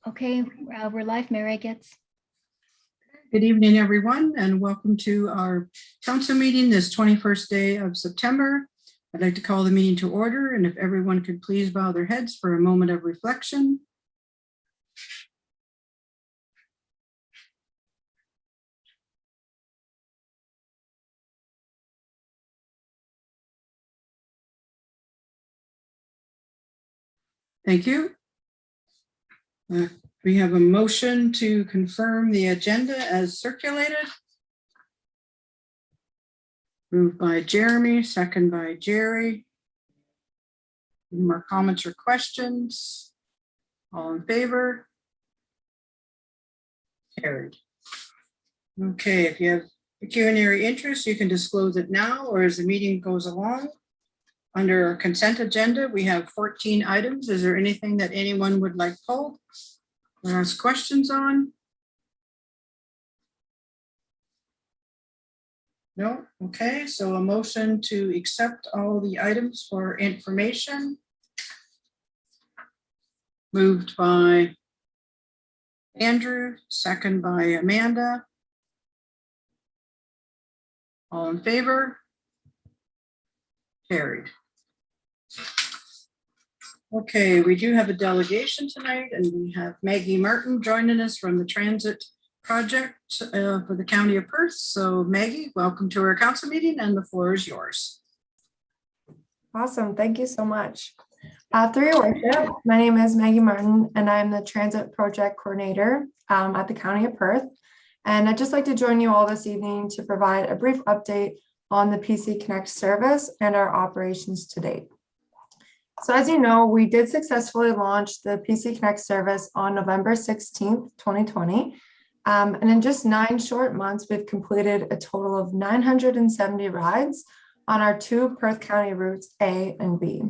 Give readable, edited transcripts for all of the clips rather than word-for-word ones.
Okay, we're live, Mary gets. Good evening, everyone, and welcome to our council meeting this 21st day of September. I'd like to call the meeting to order, and if everyone could please bow their heads for a moment of reflection. Thank you. We have a motion to confirm the agenda as circulated. Moved by Jeremy, second by Jerry. Any more comments or questions? All in favor? Carried. Okay, if you have pecuniary interest, you can disclose it now or as the meeting goes along. Under our consent agenda, we have 14 items. Is there anything that anyone would like pulled or ask questions on? No? Okay, so a motion to accept all the items for information. Moved by Andrew, second by Amanda. All in favor? Carried. Okay, we do have a delegation tonight, and we have Maggie Martin joining us from the Transit Project for the County of Perth. So Maggie, welcome to our council meeting, and the floor is yours. Awesome, thank you so much. Through your worship, my name is Maggie Martin, and I'm the Transit Project Coordinator at the County of Perth. And I'd just like to join you all this evening to provide a brief update on the PC Connect service and our operations to date. So as you know, we did successfully launch the PC Connect service on November 16th, 2020. And in just 9 short months, we've completed a total of 970 rides on our 2 Perth County routes A and B.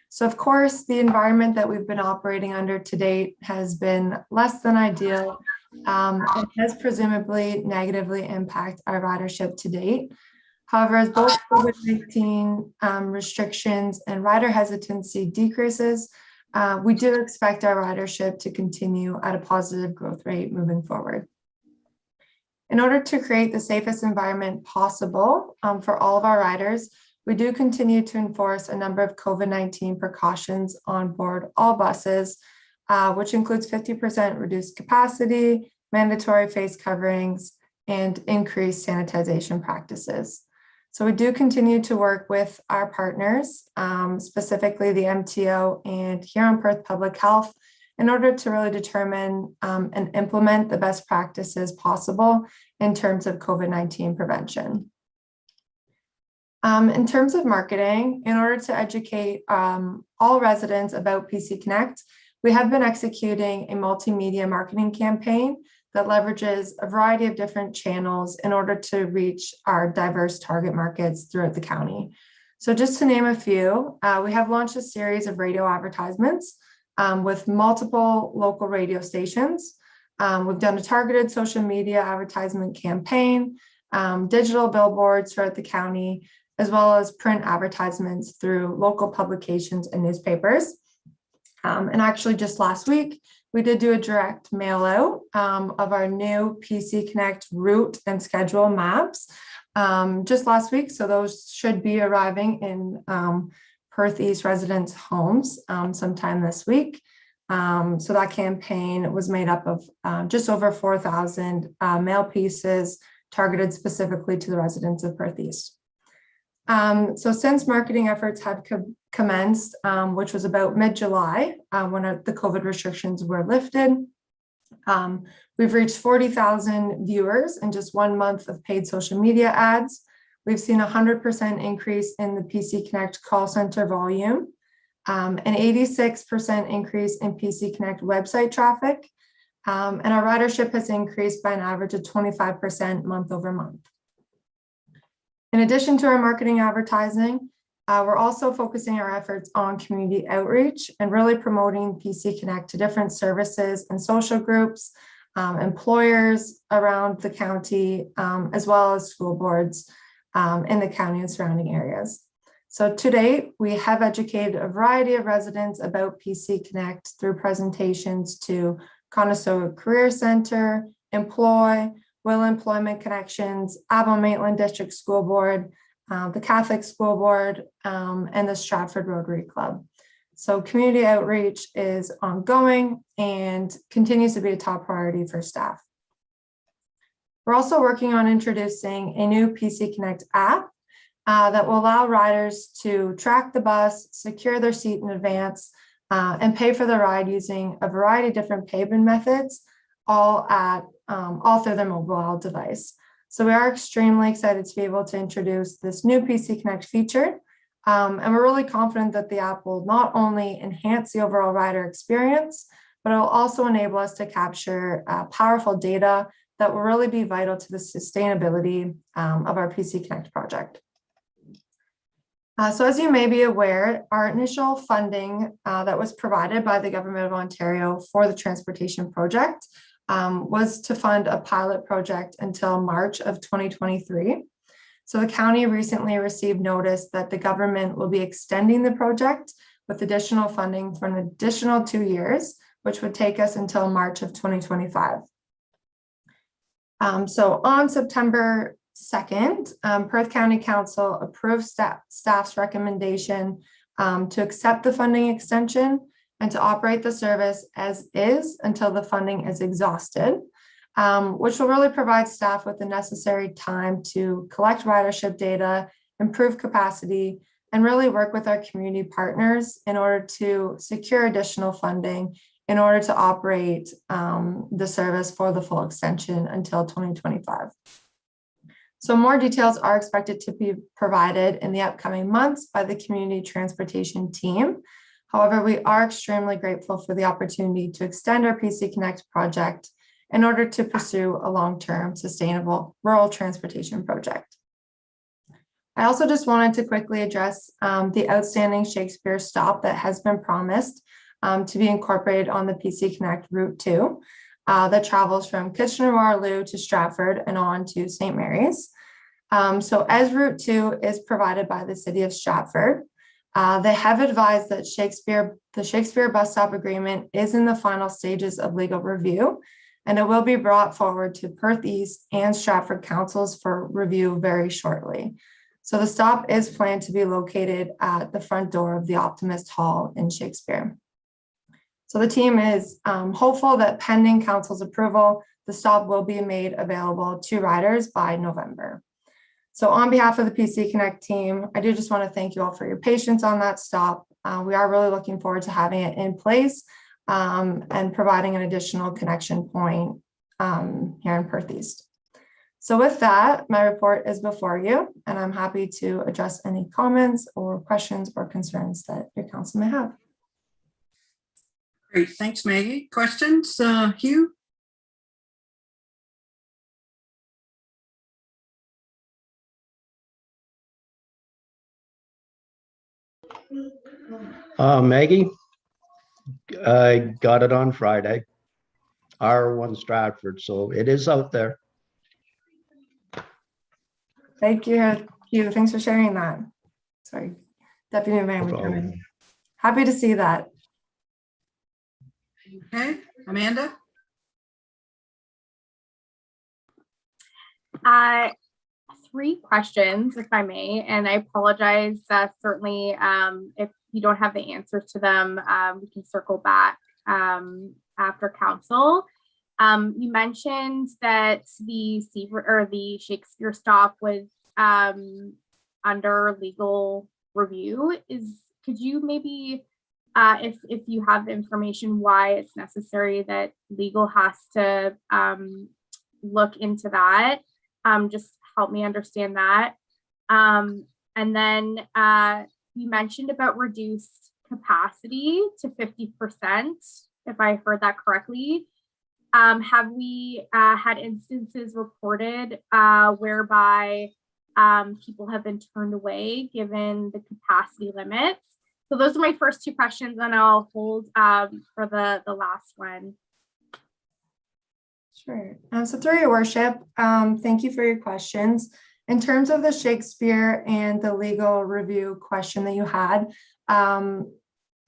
So of course, the environment that we've been operating under to date has been less than ideal and has presumably negatively impacted our ridership to date. However, as both COVID-19 restrictions and rider hesitancy decreases, we do expect our ridership to continue at a positive growth rate moving forward. In order to create the safest environment possible for all of our riders, we do continue to enforce a number of COVID-19 precautions on board all buses, which includes 50% reduced capacity, mandatory face coverings, and increased sanitization practices. So we do continue to work with our partners, specifically the MTO and here on Perth Public Health, in order to really determine and implement the best practices possible in terms of COVID-19 prevention. In terms of marketing, in order to educate all residents about PC Connect, we have been executing a multimedia marketing campaign that leverages a variety of different channels in order to reach our diverse target markets throughout the county. So just to name a few, we have launched a series of radio advertisements with multiple local radio stations. We've done a targeted social media advertisement campaign, digital billboards throughout the county, as well as print advertisements through local publications and newspapers. And actually just last week, we did do a direct mail out of our new PC Connect route and schedule maps just last week. So those should be arriving in Perth East residents' homes sometime this week. So that campaign was made up of just over 4,000 mail pieces targeted specifically to the residents of Perth East. So since marketing efforts had commenced, which was about mid-July, when the COVID restrictions were lifted, we've reached 40,000 viewers in just 1 month of paid social media ads. We've seen a 100% increase in the PC Connect call center volume, an 86% increase in PC Connect website traffic, and our ridership has increased by an average of 25% month over month. In addition to our marketing advertising, we're also focusing our efforts on community outreach and really promoting PC Connect to different services and social groups, employers around the county, as well as school boards in the county and surrounding areas. So to date, we have educated a variety of residents about PC Connect through presentations to Conestoga Career Center, Employ, Will Employment Connections, Avon Maitland District School Board, the Catholic School Board, and the Stratford Rotary Club. So community outreach is ongoing and continues to be a top priority for staff. We're also working on introducing a new PC Connect app that will allow riders to track the bus, secure their seat in advance, and pay for the ride using a variety of different payment methods, all through their mobile device. So we are extremely excited to be able to introduce this new PC Connect feature. And we're really confident that the app will not only enhance the overall rider experience, but it will also enable us to capture powerful data that will really be vital to the sustainability of our PC Connect project. So as you may be aware, our initial funding that was provided by the Government of Ontario for the transportation project was to fund a pilot project until March of 2023. So the county recently received notice that the government will be extending the project with additional funding for an additional 2 years, which would take us until March of 2025. So on September 2nd, Perth County Council approved staff's recommendation to accept the funding extension and to operate the service as is until the funding is exhausted, which will really provide staff with the necessary time to collect ridership data, improve capacity, and really work with our community partners in order to secure additional funding in order to operate the service for the full extension until 2025. So more details are expected to be provided in the upcoming months by the community transportation team. However, we are extremely grateful for the opportunity to extend our PC Connect project in order to pursue a long-term sustainable rural transportation project. I also just wanted to quickly address the outstanding Shakespeare Stop that has been promised to be incorporated on the PC Connect Route 2. That travels from Kitchener-Waterloo to Stratford and on to St. Mary's. So as Route 2 is provided by the City of Stratford, they have advised that the Shakespeare bus stop agreement is in the final stages of legal review, and it will be brought forward to Perth East and Stratford councils for review very shortly. So the stop is planned to be located at the front door of the Optimist Hall in Shakespeare. So the team is hopeful that pending council's approval, the stop will be made available to riders by November. So on behalf of the PC Connect team, I do just want to thank you all for your patience on that stop. We are really looking forward to having it in place and providing an additional connection point here in Perth East. So with that, my report is before you, and I'm happy to address any comments or questions or concerns that your council may have. Great, thanks, Maggie. Questions, Hugh? Maggie, I got it on Friday. R1 Stratford, so it is out there. Thank you, Hugh. Thanks for sharing that. Sorry, Deputy Mayor No problem. McDermott. Happy to see that. Okay, Amanda? Three questions, if I may, and I apologize. Certainly, if you don't have the answers to them, we can circle back after council. You mentioned that the Shakespeare Stop was under legal review. Could you maybe, if you have the information, why it's necessary that legal has to look into that? Just help me understand that. And then you mentioned about reduced capacity to 50%, if I heard that correctly. Have we had instances reported whereby people have been turned away given the capacity limits? So those are my first two questions, and I'll hold for the last one. Sure. So through your worship, thank you for your questions. In terms of the Shakespeare and the legal review question that you had,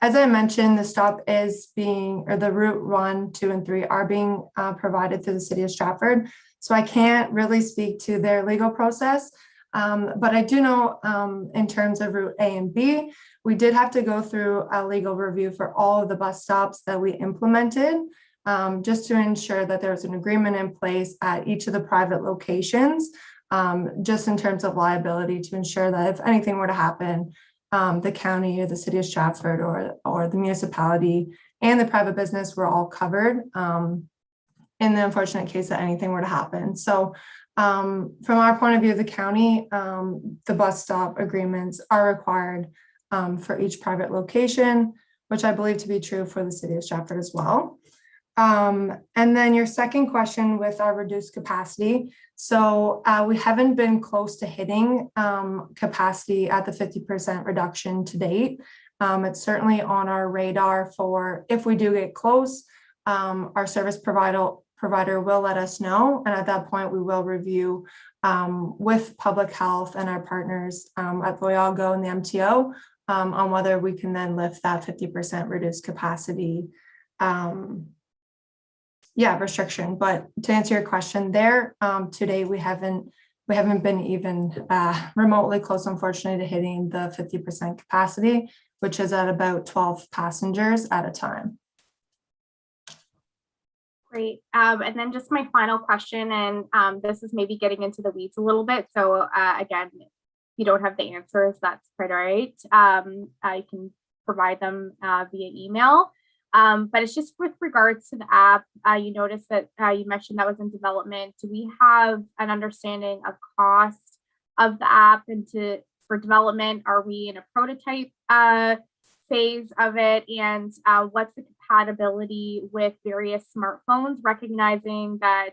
as I mentioned, the stop is being, or the route 1, 2, and 3 are being provided through the city of Stratford. So I can't really speak to their legal process, but I do know in terms of route A and B, we did have to go through a legal review for all of the bus stops that we implemented, just to ensure that there's an agreement in place at each of the private locations, just in terms of liability, to ensure that if anything were to happen, the county or the city of Stratford or the municipality and the private business were all covered in the unfortunate case that anything were to happen. So from our point of view, the county, the bus stop agreements are required for each private location, which I believe to be true for the city of Stratford as well. And then your second question with our reduced capacity. So we haven't been close to hitting capacity at the 50% reduction to date. It's certainly on our radar for if we do get close, our service provider will let us know. And at that point, we will review with public health and our partners at Voyago and the MTO on whether we can then lift that 50% reduced capacity restriction. But to answer your question there, today we haven't been even remotely close, unfortunately, to hitting the 50% capacity, which is at about 12 passengers at a time. Great. And then just my final question, and this is maybe getting into the weeds a little bit. So again, if you don't have the answers, that's quite all right. I can provide them via email. But it's just with regards to the app, you noticed that you mentioned that was in development. Do we have an understanding of cost of the app and for development? Are we in a prototype phase of it? And what's the compatibility with various smartphones, recognizing that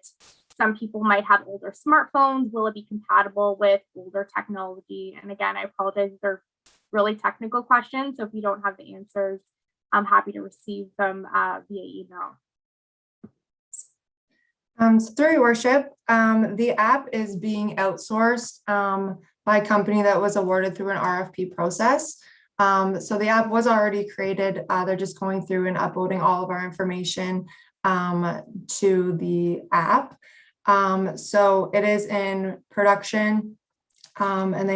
some people might have older smartphones? Will it be compatible with older technology? And again, I apologize, they're really technical questions. So if you don't have the answers, I'm happy to receive them via email. So through your worship, the app is being outsourced by a company that was awarded through an RFP process. So the app was already created. They're just going through and uploading all of our information to the app. So it is in production and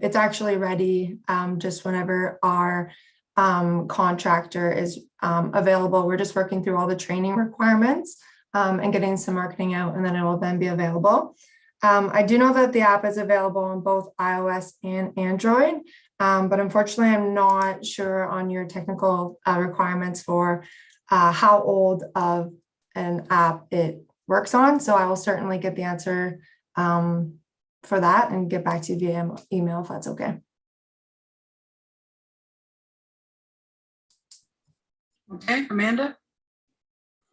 it's actually ready just whenever our contractor is available. We're just working through all the training requirements and getting some marketing out, and then it will then be available. I do know that the app is available on both iOS and Android, but unfortunately, I'm not sure on your technical requirements for how old of an app it works on. So I will certainly get the answer for that and get back to you via email if that's okay. Okay, Amanda?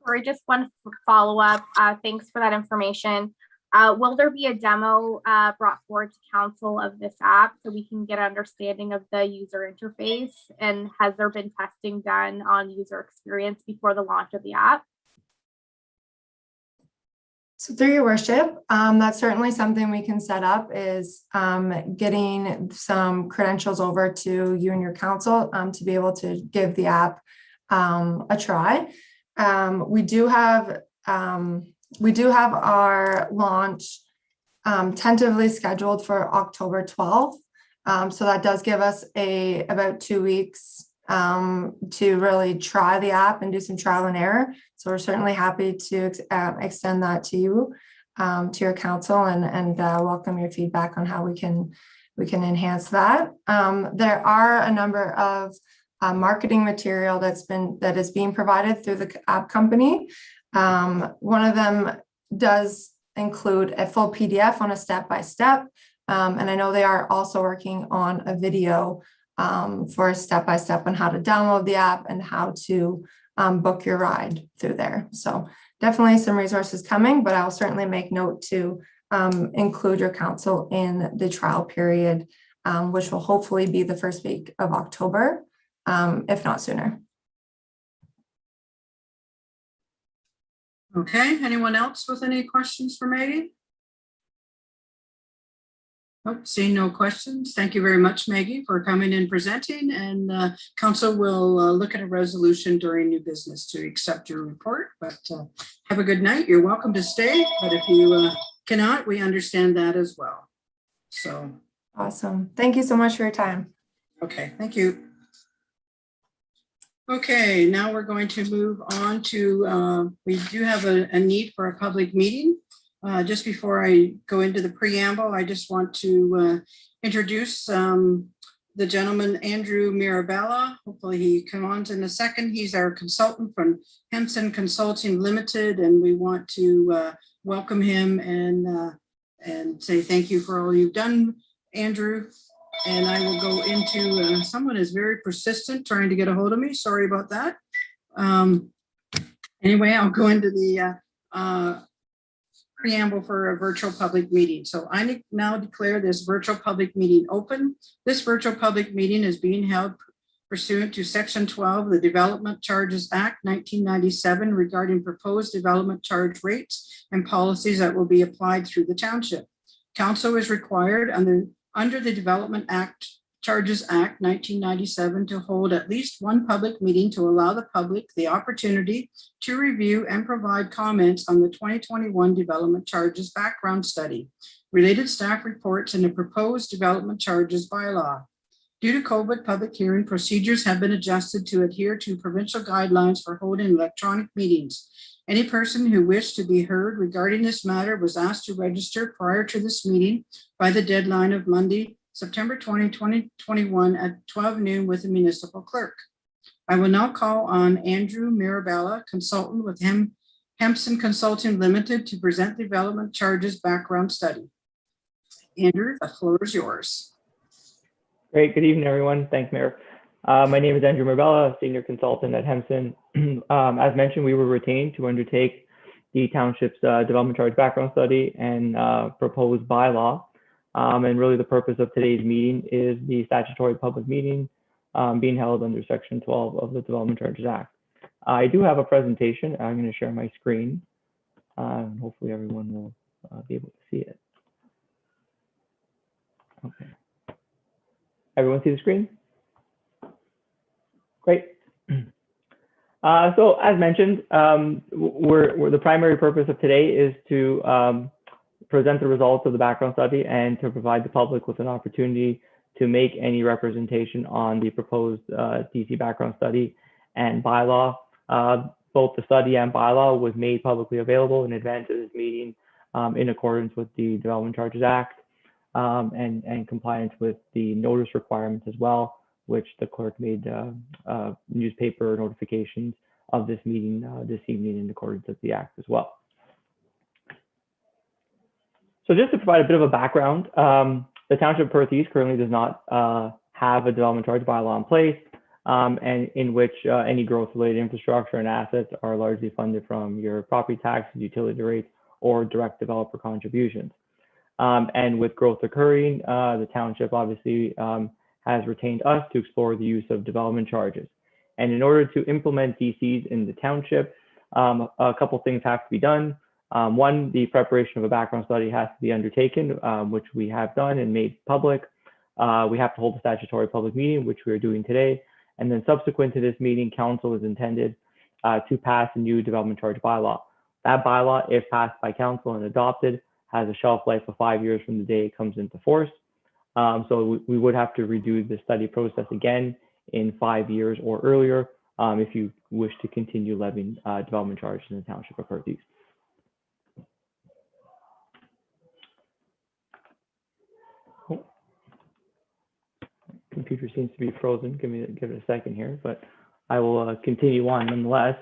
Or just one follow up. Thanks for that information. Will there be a demo brought forward to council of this app so we can get an understanding of the user interface? And has there been testing done on user experience before the launch of the app? So through your worship, that's certainly something we can set up, is getting some credentials over to you and your council to be able to give the app a try. We do have our launch tentatively scheduled for October 12th. So that does give us about 2 weeks to really try the app and do some trial and error. So we're certainly happy to extend that to you, to your council, and welcome your feedback on how we can enhance that. There are a number of marketing material that is being provided through the app company. One of them does include a full PDF on a step-by-step, and I know they are also working on a video for a step-by-step on how to download the app and how to book your ride through there. So definitely some resources coming, but I'll certainly make note to include your council in the trial period, which will hopefully be the first week of October, if not sooner. Okay, anyone else with any questions for Maggie? Oh, seeing no questions. Thank you very much, Maggie, for coming and presenting. And council will look at a resolution during new business to accept your report. But have a good night. You're welcome to stay. But if you cannot, we understand that as well. So. Awesome. Thank you so much for your time. Okay, thank you. Okay, now we're going to move on to, we do have a need for a public meeting. Just before I go into the preamble, I just want to introduce the gentleman, Andrew Mirabella. Hopefully he comes on in a second. He's our consultant from Henson Consulting Limited, and we want to welcome him and say thank you for all you've done, Andrew. And I will go into, someone is very persistent trying to get a hold of me. Sorry about that. Anyway, I'll go into the preamble for a virtual public meeting. So I now declare this virtual public meeting open. This virtual public meeting is being held pursuant to Section 12 of the Development Charges Act 1997 regarding proposed development charge rates and policies that will be applied through the township. Council is required under the Development Charges Act 1997 to hold at least one public meeting to allow the public the opportunity to review and provide comments on the 2021 development charges background study, related staff reports, and the proposed development charges bylaw. Due to COVID, public hearing procedures have been adjusted to adhere to provincial guidelines for holding electronic meetings. Any person who wished to be heard regarding this matter was asked to register prior to this meeting by the deadline of Monday, September 20, 2021 at 12 noon with the municipal clerk. I will now call on Andrew Mirabella, consultant with Henson Consulting Limited, to present development charges background study. Andrew, the floor is yours. Great. Good evening, everyone. Thanks, Mayor. My name is Andrew Mirabella, Senior Consultant at Henson. As mentioned, we were retained to undertake the Township's development charge background study and proposed bylaw. And really the purpose of today's meeting is the statutory public meeting being held under Section 12 of the Development Charges Act. I do have a presentation. I'm going to share my screen. Hopefully everyone will be able to see it. Okay. Everyone see the screen? Great. So as mentioned, the primary purpose of today is to present the results of the background study and to provide the public with an opportunity to make any representation on the proposed DC background study and bylaw. Both the study and bylaw was made publicly available in advance of this meeting in accordance with the Development Charges Act and compliance with the notice requirements as well, which the clerk made newspaper notifications of this meeting this evening in accordance with the Act as well. So just to provide a bit of a background, the Township of Perth East currently does not have a development charge bylaw in place, and in which any growth-related infrastructure and assets are largely funded from your property taxes, utility rates, or direct developer contributions. And with growth occurring, the Township obviously has retained us to explore the use of development charges. And in order to implement DCs in the Township, a couple things have to be done. One, the preparation of a background study has to be undertaken, which we have done and made public. We have to hold a statutory public meeting, which we are doing today. And then subsequent to this meeting, council is intended to pass a new development charge bylaw. That bylaw, if passed by council and adopted, has a shelf life of 5 years from the day it comes into force. So we would have to redo the study process again in 5 years or earlier if you wish to continue levying development charges in the Township of Perth East. Computer seems to be frozen. Give it a second here, but I will continue on nonetheless.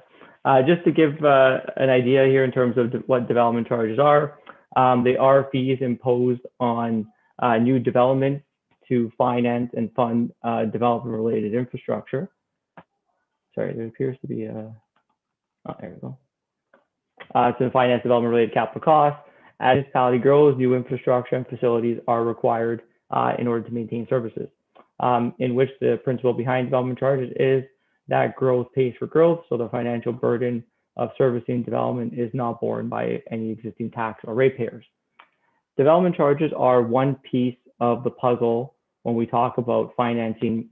Just to give an idea here in terms of what development charges are, they are fees imposed on new development to finance and fund development-related infrastructure. Sorry, there appears to be a, oh, there we go. To finance development-related capital costs. As municipality grows, new infrastructure and facilities are required in order to maintain services. In which the principle behind development charges is that growth pays for growth, so the financial burden of servicing development is not borne by any existing tax or ratepayers. Development charges are one piece of the puzzle when we talk about financing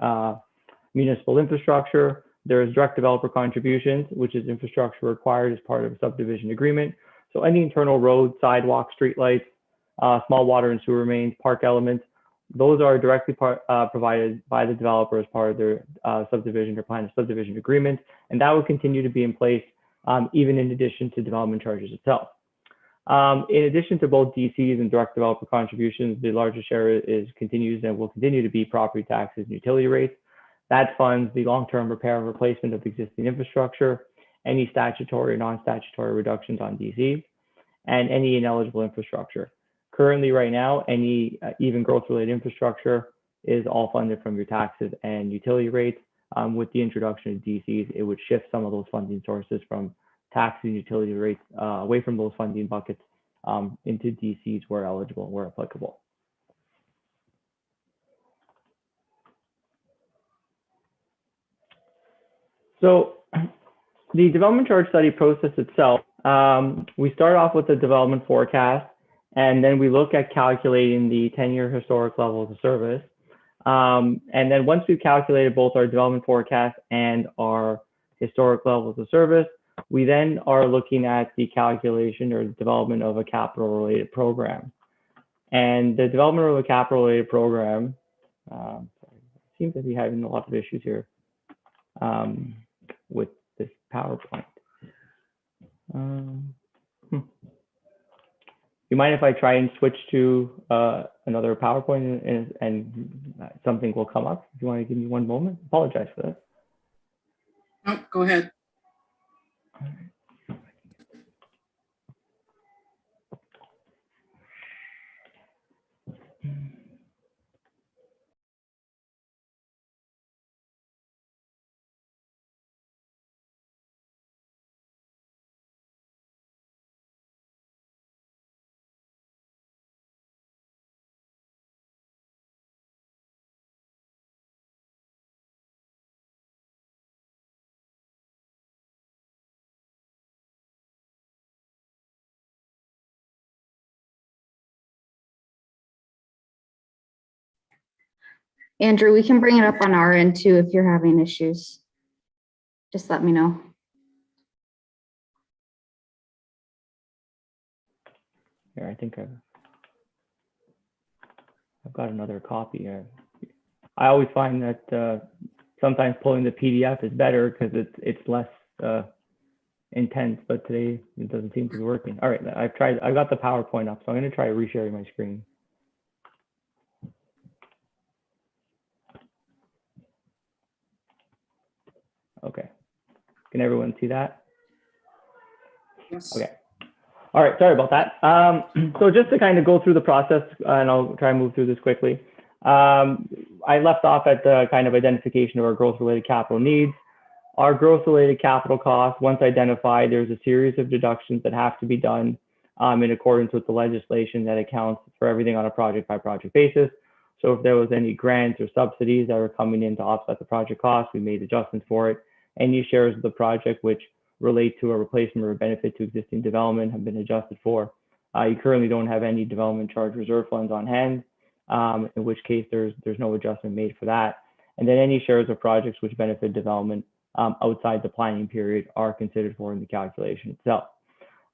municipal infrastructure. There is direct developer contributions, which is infrastructure required as part of a subdivision agreement. So any internal roads, sidewalks, streetlights, small water and sewer mains, park elements, those are directly provided by the developer as part of their subdivision or plan of subdivision agreement. And that will continue to be in place even in addition to development charges itself. In addition to both DCs and direct developer contributions, the largest share continues and will continue to be property taxes and utility rates. That funds the long-term repair and replacement of existing infrastructure, any statutory or non-statutory reductions on DCs, and any ineligible infrastructure. Currently, right now, any even growth-related infrastructure is all funded from your taxes and utility rates. With the introduction of DCs, it would shift some of those funding sources from taxes and utility rates away from those funding buckets into DCs where eligible, where applicable. So the development charge study process itself, we start off with the development forecast, and then we look at calculating the 10-year historic levels of service. And then once we've calculated both our development forecast and our historic levels of service, we then are looking at the calculation or development of a capital-related program. And the development of a capital-related program seems to be having a lot of issues here with this PowerPoint. You mind if I try and switch to another PowerPoint and something will come up? If you want to give me one moment, apologize for that. No, go ahead. Andrew, we can bring it up on our end too if you're having issues. Just let me know. Here, I think I've got another copy here. I always find that sometimes pulling the PDF is better because it's less intense, but today it doesn't seem to be working. All right, I've got the PowerPoint up, so I'm going to try resharing my screen. Okay, can everyone see that? Yes. Okay. All right, sorry about that. So just to kind of go through the process, and I'll try and move through this quickly. I left off at the kind of identification of our growth-related capital needs. Our growth-related capital costs, once identified, there's a series of deductions that have to be done in accordance with the legislation that accounts for everything on a project-by-project basis. So if there was any grants or subsidies that were coming in to offset the project costs, we made adjustments for it. Any shares of the project which relate to a replacement or a benefit to existing development have been adjusted for. You currently don't have any development charge reserve funds on hand, in which case there's no adjustment made for that. And then any shares of projects which benefit development outside the planning period are considered for in the calculation itself.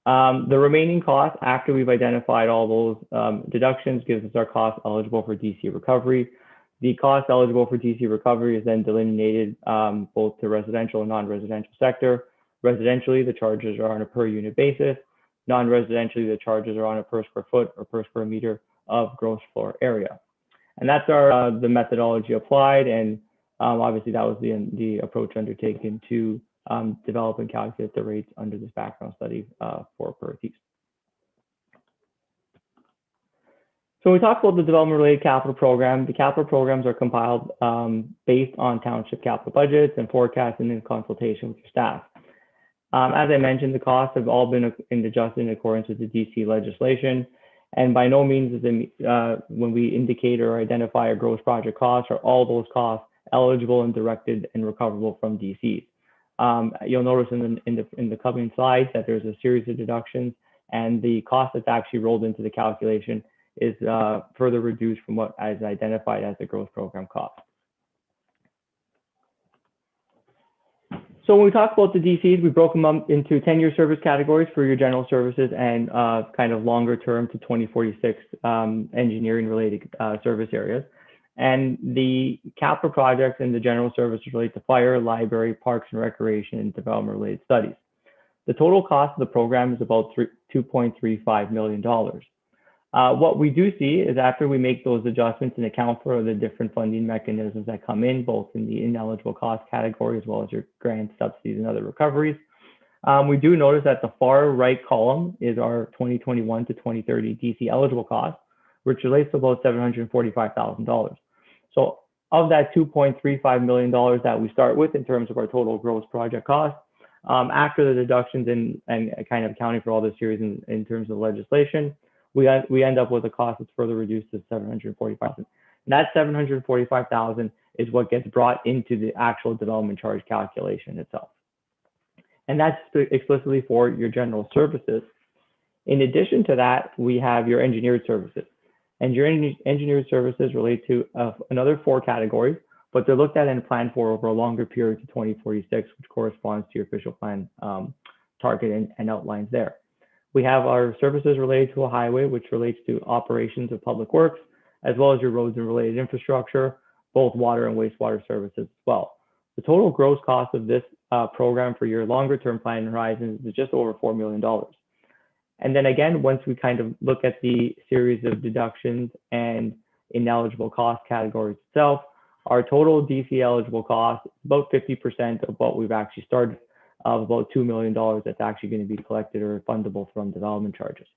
The remaining costs after we've identified all those deductions gives us our cost eligible for DC recovery. The cost eligible for DC recovery is then delineated both to residential and non-residential sector. Residentially, the charges are on a per unit basis. Non-residentially, the charges are on a per square foot or per square meter of gross floor area. And that's the methodology applied. And obviously that was the approach undertaken to develop and calculate the rates under this background study for Perth East. So when we talk about the development related capital program, the capital programs are compiled based on township capital budgets and forecasts and in consultation with your staff. As I mentioned, the costs have all been adjusted in accordance with the DC legislation. And by no means is it, when we indicate or identify a gross project cost, are all those costs eligible and directed and recoverable from DCs. You'll notice in the coming slides that there's a series of deductions, and the cost that's actually rolled into the calculation is further reduced from what is identified as the growth program cost. So when we talk about the DCs, we broke them up into 10-year service categories for your general services and kind of longer term to 2046 engineering related service areas. And the capital projects and the general services relate to fire, library, parks and recreation, and development related studies. The total cost of the program is about $2.35 million. What we do see is after we make those adjustments and account for the different funding mechanisms that come in, both in the ineligible cost category, as well as your grant subsidies and other recoveries, we do notice that the far right column is our 2021 to 2030 DC eligible cost, which relates to about $745,000. So of that $2.35 million that we start with in terms of our total gross project cost, after the deductions and kind of accounting for all this series in terms of legislation, we end up with a cost that's further reduced to $745,000. And that $745,000 is what gets brought into the actual development charge calculation itself. And that's explicitly for your general services. In addition to that, we have your engineered services. And your engineered services relate to another 4 categories, but they're looked at and planned for over a longer period to 2046, which corresponds to your official plan target and outlines there. We have our services related to a highway, which relates to operations of public works, as well as your roads and related infrastructure, both water and wastewater services as well. The total gross cost of this program for your longer term plan horizon is just over $4 million. And then again, once we kind of look at the series of deductions and ineligible cost categories itself, our total DC eligible cost is about 50% of what we've actually started, of about $2 million that's actually going to be collected or fundable from development charges.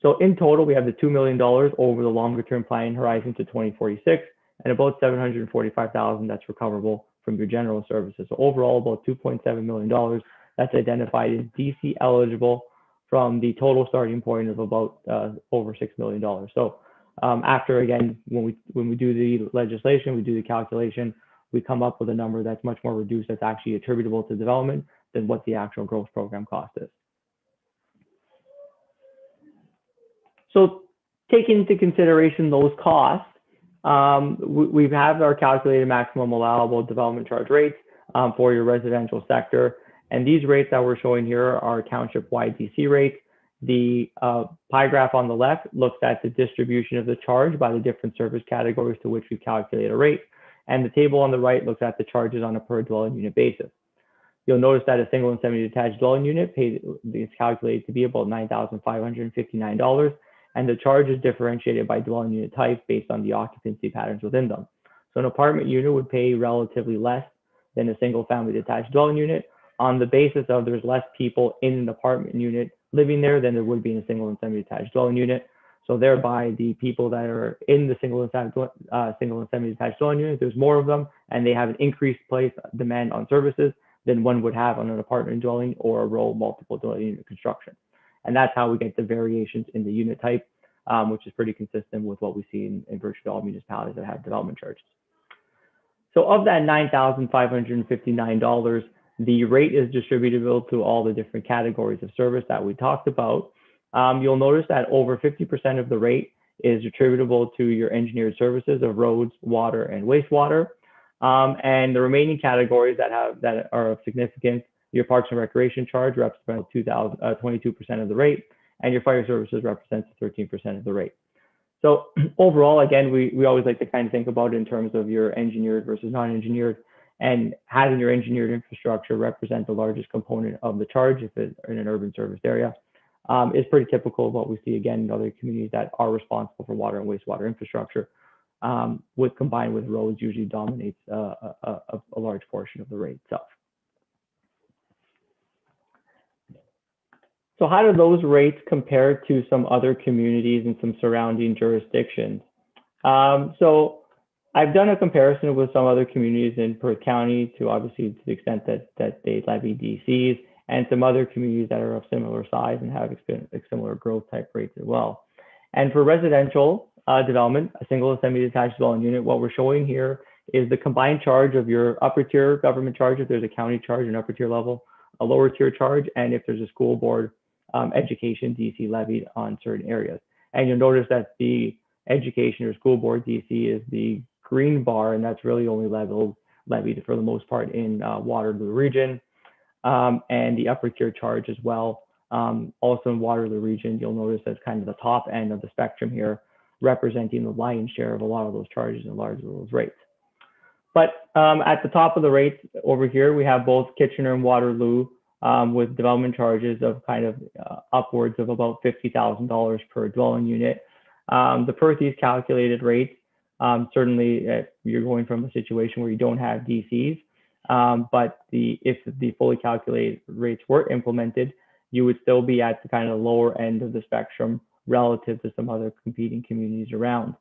So in total, we have the $2 million over the longer term planning horizon to 2046 and about $745,000 that's recoverable from your general services. So overall, about $2.7 million that's identified as DC eligible from the total starting point of about over $6 million. So after, again, when we do the legislation, we do the calculation, we come up with a number that's much more reduced that's actually attributable to development than what the actual gross program cost is. So taking into consideration those costs, we have our calculated maximum allowable development charge rates for your residential sector. And these rates that we're showing here are township-wide DC rates. The pie graph on the left looks at the distribution of the charge by the different service categories to which we calculate a rate. And the table on the right looks at the charges on a per dwelling unit basis. You'll notice that a single and semi-detached dwelling unit is calculated to be about $9,559, and the charge is differentiated by dwelling unit type based on the occupancy patterns within them. So an apartment unit would pay relatively less than a single family detached dwelling unit on the basis of there's less people in an apartment unit living there than there would be in a single and semi-detached dwelling unit. So thereby, the people that are in the single and semi-detached dwelling unit, there's more of them, and they have an increased place demand on services than one would have on an apartment dwelling or a row multiple dwelling unit construction. And that's how we get the variations in the unit type, which is pretty consistent with what we see in virtually all municipalities that have development charges. So of that $9,559, the rate is distributable to all the different categories of service that we talked about. You'll notice that over 50% of the rate is attributable to your engineered services of roads, water, and wastewater. And the remaining categories that are of significance, your parks and recreation charge represents 22% of the rate, and your fire services represents 13% of the rate. So overall, again, we always like to kind of think about it in terms of your engineered versus non-engineered, and having your engineered infrastructure represent the largest component of the charge if it's in an urban service area. Is pretty typical of what we see again in other communities that are responsible for water and wastewater infrastructure, combined with roads usually dominates a large portion of the rate itself. So how do those rates compare to some other communities and some surrounding jurisdictions? So I've done a comparison with some other communities in Perth County to obviously to the extent that they levy DCs, and some other communities that are of similar size and have similar growth type rates as well. And for residential development, a single and semi-detached dwelling unit, what we're showing here is the combined charge of your upper tier government charge, if there's a county charge, an upper tier level, a lower tier charge, and if there's a school board education DC levied on certain areas. And you'll notice that the education or school board DC is the green bar, and that's really only levied for the most part in Waterloo region. And the upper tier charge as well. Also in Waterloo region, you'll notice that's kind of the top end of the spectrum here, representing the lion's share of a lot of those charges and a lot of those rates. But at the top of the rates over here, we have both Kitchener and Waterloo with development charges of kind of upwards of about $50,000 per dwelling unit. The Perth East calculated rates, certainly if you're going from a situation where you don't have DCs, but if the fully calculated rates were implemented, you would still be at the kind of lower end of the spectrum relative to some other competing communities around.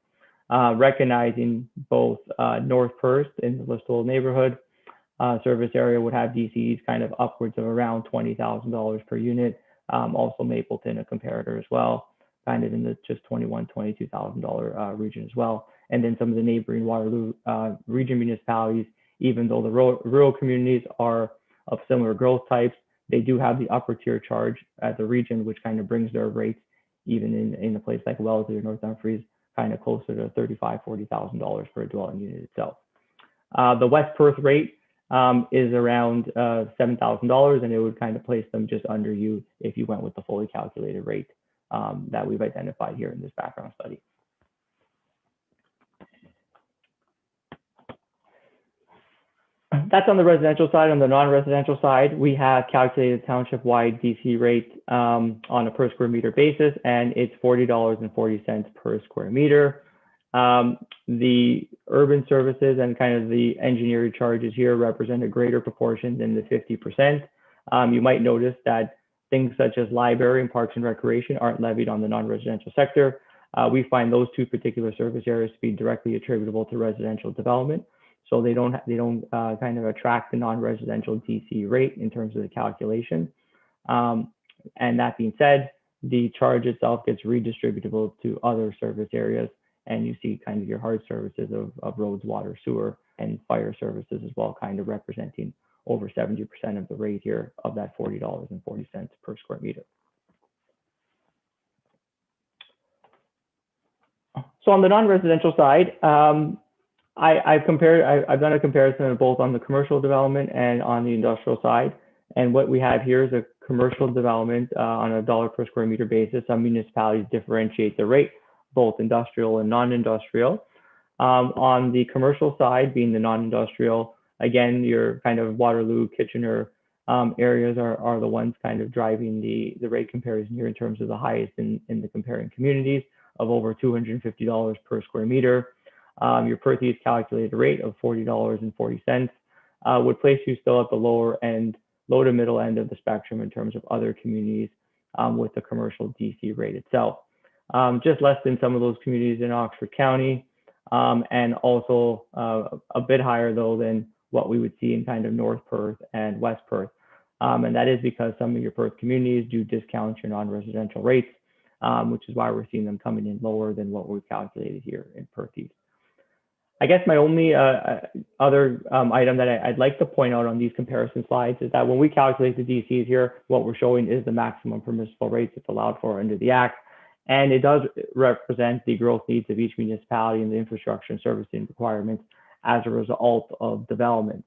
Recognizing both North Perth in the Listowel neighborhood service area would have DCs kind of upwards of around $20,000 per unit. Also Mapleton, a comparator as well, kind of in the just $21,000, $22,000 region as well. And then some of the neighboring Waterloo region municipalities, even though the rural communities are of similar growth types, they do have the upper tier charge at the region, which kind of brings their rates, even in a place like Wellesley or North Dumfries, kind of closer to $35,000, $40,000 per dwelling unit itself. The West Perth rate is around $7,000, and it would kind of place them just under you if you went with the fully calculated rate that we've identified here in this background study. That's on the residential side. On the non-residential side, we have calculated township-wide DC rate on a per square meter basis, and it's $40.40 per square meter. The urban services and kind of the engineering charges here represent a greater proportion than the 50%. You might notice that things such as library and parks and recreation aren't levied on the non-residential sector. We find those two particular service areas to be directly attributable to residential development. So they don't kind of attract the non-residential DC rate in terms of the calculation. And that being said, the charge itself gets redistributable to other service areas, and you see kind of your hard services of roads, water, sewer, and fire services as well, kind of representing over 70% of the rate here of that $40.40 per square meter. So on the non-residential side, I've done a comparison both on the commercial development and on the industrial side. And what we have here is a commercial development on a dollar per square meter basis. Some municipalities differentiate the rate, both industrial and non-industrial. On the commercial side, being the non-industrial, again, your kind of Waterloo, Kitchener areas are the ones kind of driving the rate comparison here in terms of the highest in the comparing communities of over $250 per square meter. Your Perth East calculated rate of $40.40 would place you still at the low to middle end of the spectrum in terms of other communities with the commercial DC rate itself. Just less than some of those communities in Oxford County, and also a bit higher though than what we would see in kind of North Perth and West Perth. And that is because some of your Perth communities do discount your non-residential rates, which is why we're seeing them coming in lower than what we've calculated here in Perth East. I guess my only other item that I'd like to point out on these comparison slides is that when we calculate the DCs here, what we're showing is the maximum permissible rates that's allowed for under the Act. And it does represent the growth needs of each municipality and the infrastructure and servicing requirements as a result of development.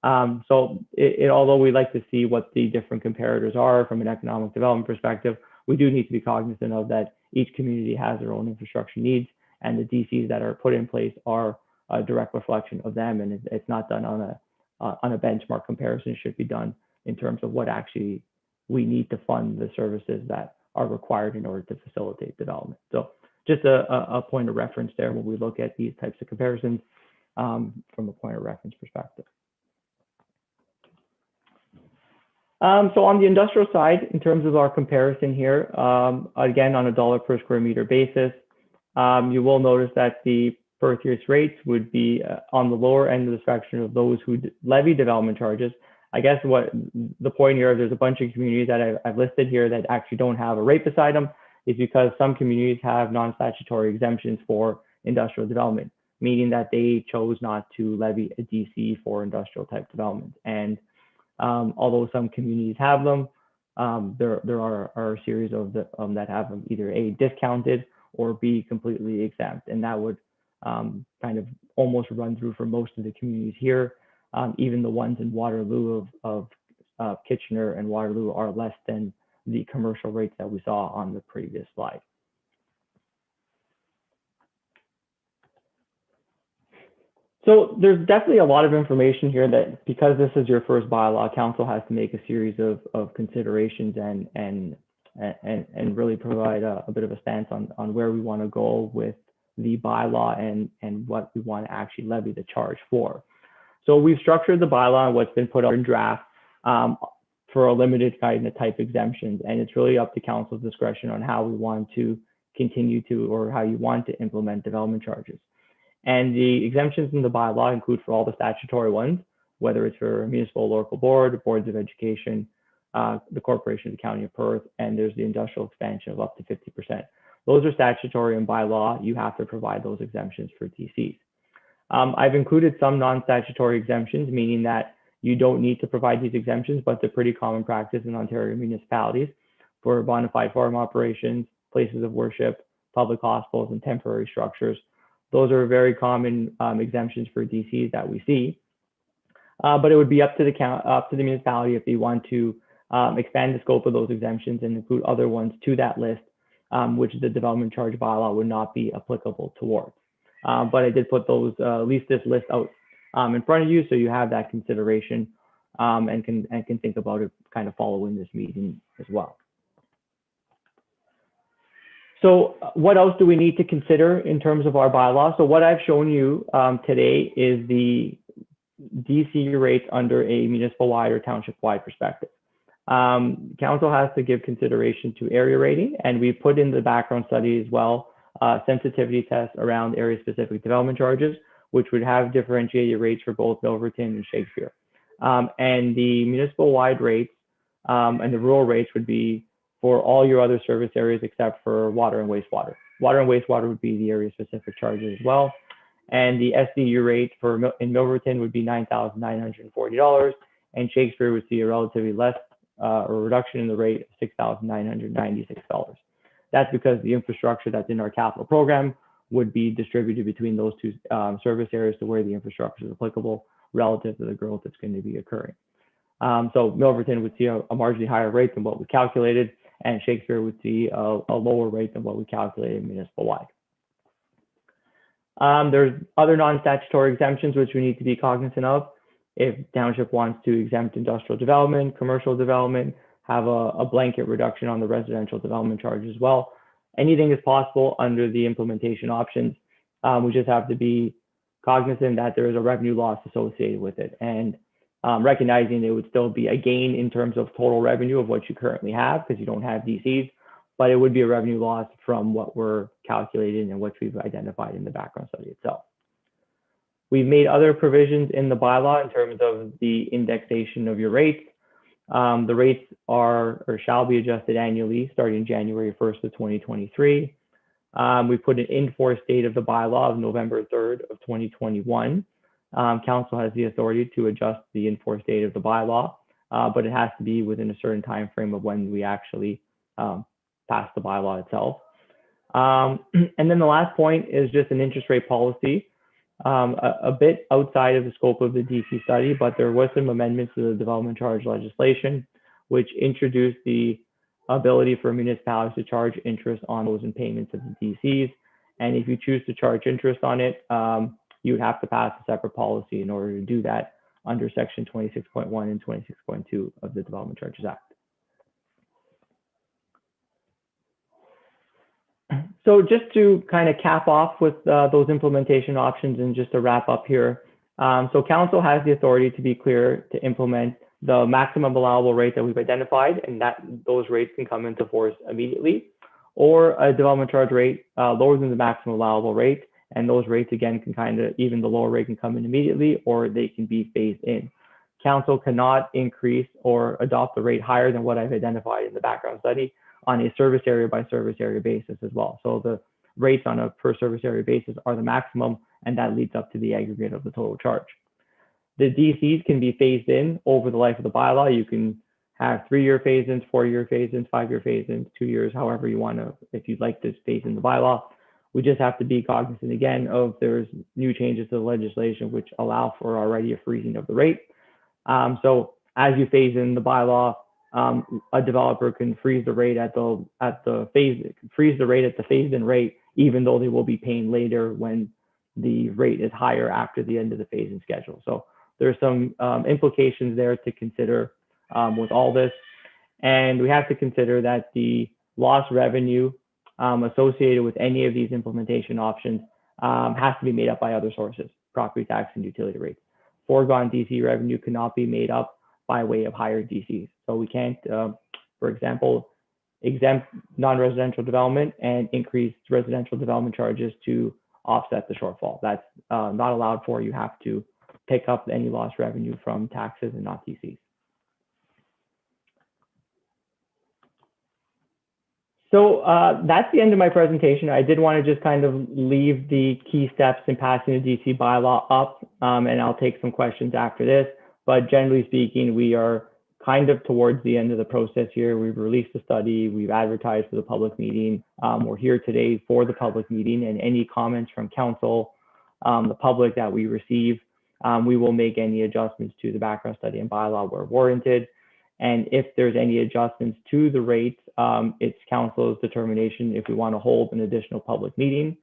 So although we like to see what the different comparators are from an economic development perspective, we do need to be cognizant of that each community has their own infrastructure needs, and the DCs that are put in place are a direct reflection of them, and it's not done on a benchmark comparison. It should be done in terms of what actually we need to fund the services that are required in order to facilitate development. So just a point of reference there when we look at these types of comparisons from a point of reference perspective. So on the industrial side, in terms of our comparison here, again, on a dollar per square meter basis, you will notice that the Perth East rates would be on the lower end of the spectrum of those who levy development charges. I guess what the point here, there's a bunch of communities that I've listed here that actually don't have a rate beside them, is because some communities have non-statutory exemptions for industrial development, meaning that they chose not to levy a DC for industrial type development. And although some communities have them, there are a series of them that have them either discounted or be completely exempt. And that would kind of almost run through for most of the communities here. Even the ones in Waterloo of Kitchener and Waterloo are less than the commercial rates that we saw on the previous slide. So there's definitely a lot of information here that, because this is your first bylaw, council has to make a series of considerations and really provide a bit of a stance on where we want to go with the bylaw and what we want to actually levy the charge for. So we've structured the bylaw and what's been put out in draft for a limited kind of type exemptions, and it's really up to council's discretion on how we want to continue to, or how you want to implement development charges. And the exemptions in the bylaw include for all the statutory ones, whether it's for municipal local board, boards of education, the corporation of the county of Perth, and there's the industrial expansion of up to 50%. Those are statutory and bylaw. You have to provide those exemptions for DCs. I've included some non-statutory exemptions, meaning that you don't need to provide these exemptions, but they're pretty common practice in Ontario municipalities for bona fide farm operations, places of worship, public hospitals, and temporary structures. Those are very common exemptions for DCs that we see, but it would be up to the municipality if they want to expand the scope of those exemptions and include other ones to that list, which the development charge bylaw would not be applicable towards. But I did put those, at least this list out in front of you, so you have that consideration and can think about it kind of following this meeting as well. So what else do we need to consider in terms of our bylaw? So what I've shown you today is the DC rates under a municipal-wide or township-wide perspective. Council has to give consideration to area rating, and we put in the background study as well, sensitivity tests around area-specific development charges, which would have differentiated rates for both Milverton and Shakespeare. And the municipal-wide rates and the rural rates would be for all your other service areas except for water and wastewater. Water and wastewater would be the area-specific charges as well. And the SDU rate in Milverton would be $9,940, and Shakespeare would see a relatively less or reduction in the rate of $6,996. That's because the infrastructure that's in our capital program would be distributed between those two service areas to where the infrastructure is applicable relative to the growth that's going to be occurring. So Milverton would see a marginally higher rate than what we calculated, and Shakespeare would see a lower rate than what we calculated municipal-wide. There's other non-statutory exemptions which we need to be cognizant of. If township wants to exempt industrial development, commercial development, have a blanket reduction on the residential development charge as well. Anything is possible under the implementation options. We just have to be cognizant that there is a revenue loss associated with it, and recognizing it would still be a gain in terms of total revenue of what you currently have because you don't have DCs, but it would be a revenue loss from what we're calculating and what we've identified in the background study itself. We've made other provisions in the bylaw in terms of the indexation of your rates. The rates are or shall be adjusted annually starting January 1st of 2023. We put an in-force date of the bylaw of November 3rd of 2021. Council has the authority to adjust the in-force date of the bylaw, but it has to be within a certain time frame of when we actually pass the bylaw itself. And then the last point is just an interest rate policy, a bit outside of the scope of the DC study, but there was some amendments to the development charge legislation, which introduced the ability for municipalities to charge interest on those in payments of the DCs. And if you choose to charge interest on it, you would have to pass a separate policy in order to do that under section 26.1 and 26.2 of the Development Charges Act. So just to kind of cap off with those implementation options and just to wrap up here. So council has the authority to be clear to implement the maximum allowable rate that we've identified, and that those rates can come into force immediately, or a development charge rate lower than the maximum allowable rate. And those rates again can kind of, even the lower rate can come in immediately, or they can be phased in. Council cannot increase or adopt the rate higher than what I've identified in the background study on a service area by service area basis as well. So the rates on a per service area basis are the maximum, and that leads up to the aggregate of the total charge. The DCs can be phased in over the life of the bylaw. You can have 3-year phase-ins, 4-year phase-ins, 5-year phase-ins, 2 years, however you want to, if you'd like to phase in the bylaw. We just have to be cognizant again of there's new changes to the legislation which allow for already a freezing of the rate. So as you phase in the bylaw, a developer can freeze the rate at the phased-in rate, even though they will be paying later when the rate is higher after the end of the phase-in schedule. So there's some implications there to consider with all this. And we have to consider that the lost revenue associated with any of these implementation options has to be made up by other sources, property tax and utility rates. Foregone DC revenue cannot be made up by way of higher DCs. So we can't, for example, exempt non-residential development and increase residential development charges to offset the shortfall. That's not allowed for. You have to pick up any lost revenue from taxes and not DCs. So that's the end of my presentation. I did want to just kind of leave the key steps in passing the DC bylaw up, and I'll take some questions after this. But generally speaking, we are kind of towards the end of the process here. We've released the study, we've advertised for the public meeting. We're here today for the public meeting, and any comments from council, the public that we receive, we will make any adjustments to the background study and bylaw where warranted. And if there's any adjustments to the rates, it's council's determination if we want to hold an additional public meeting,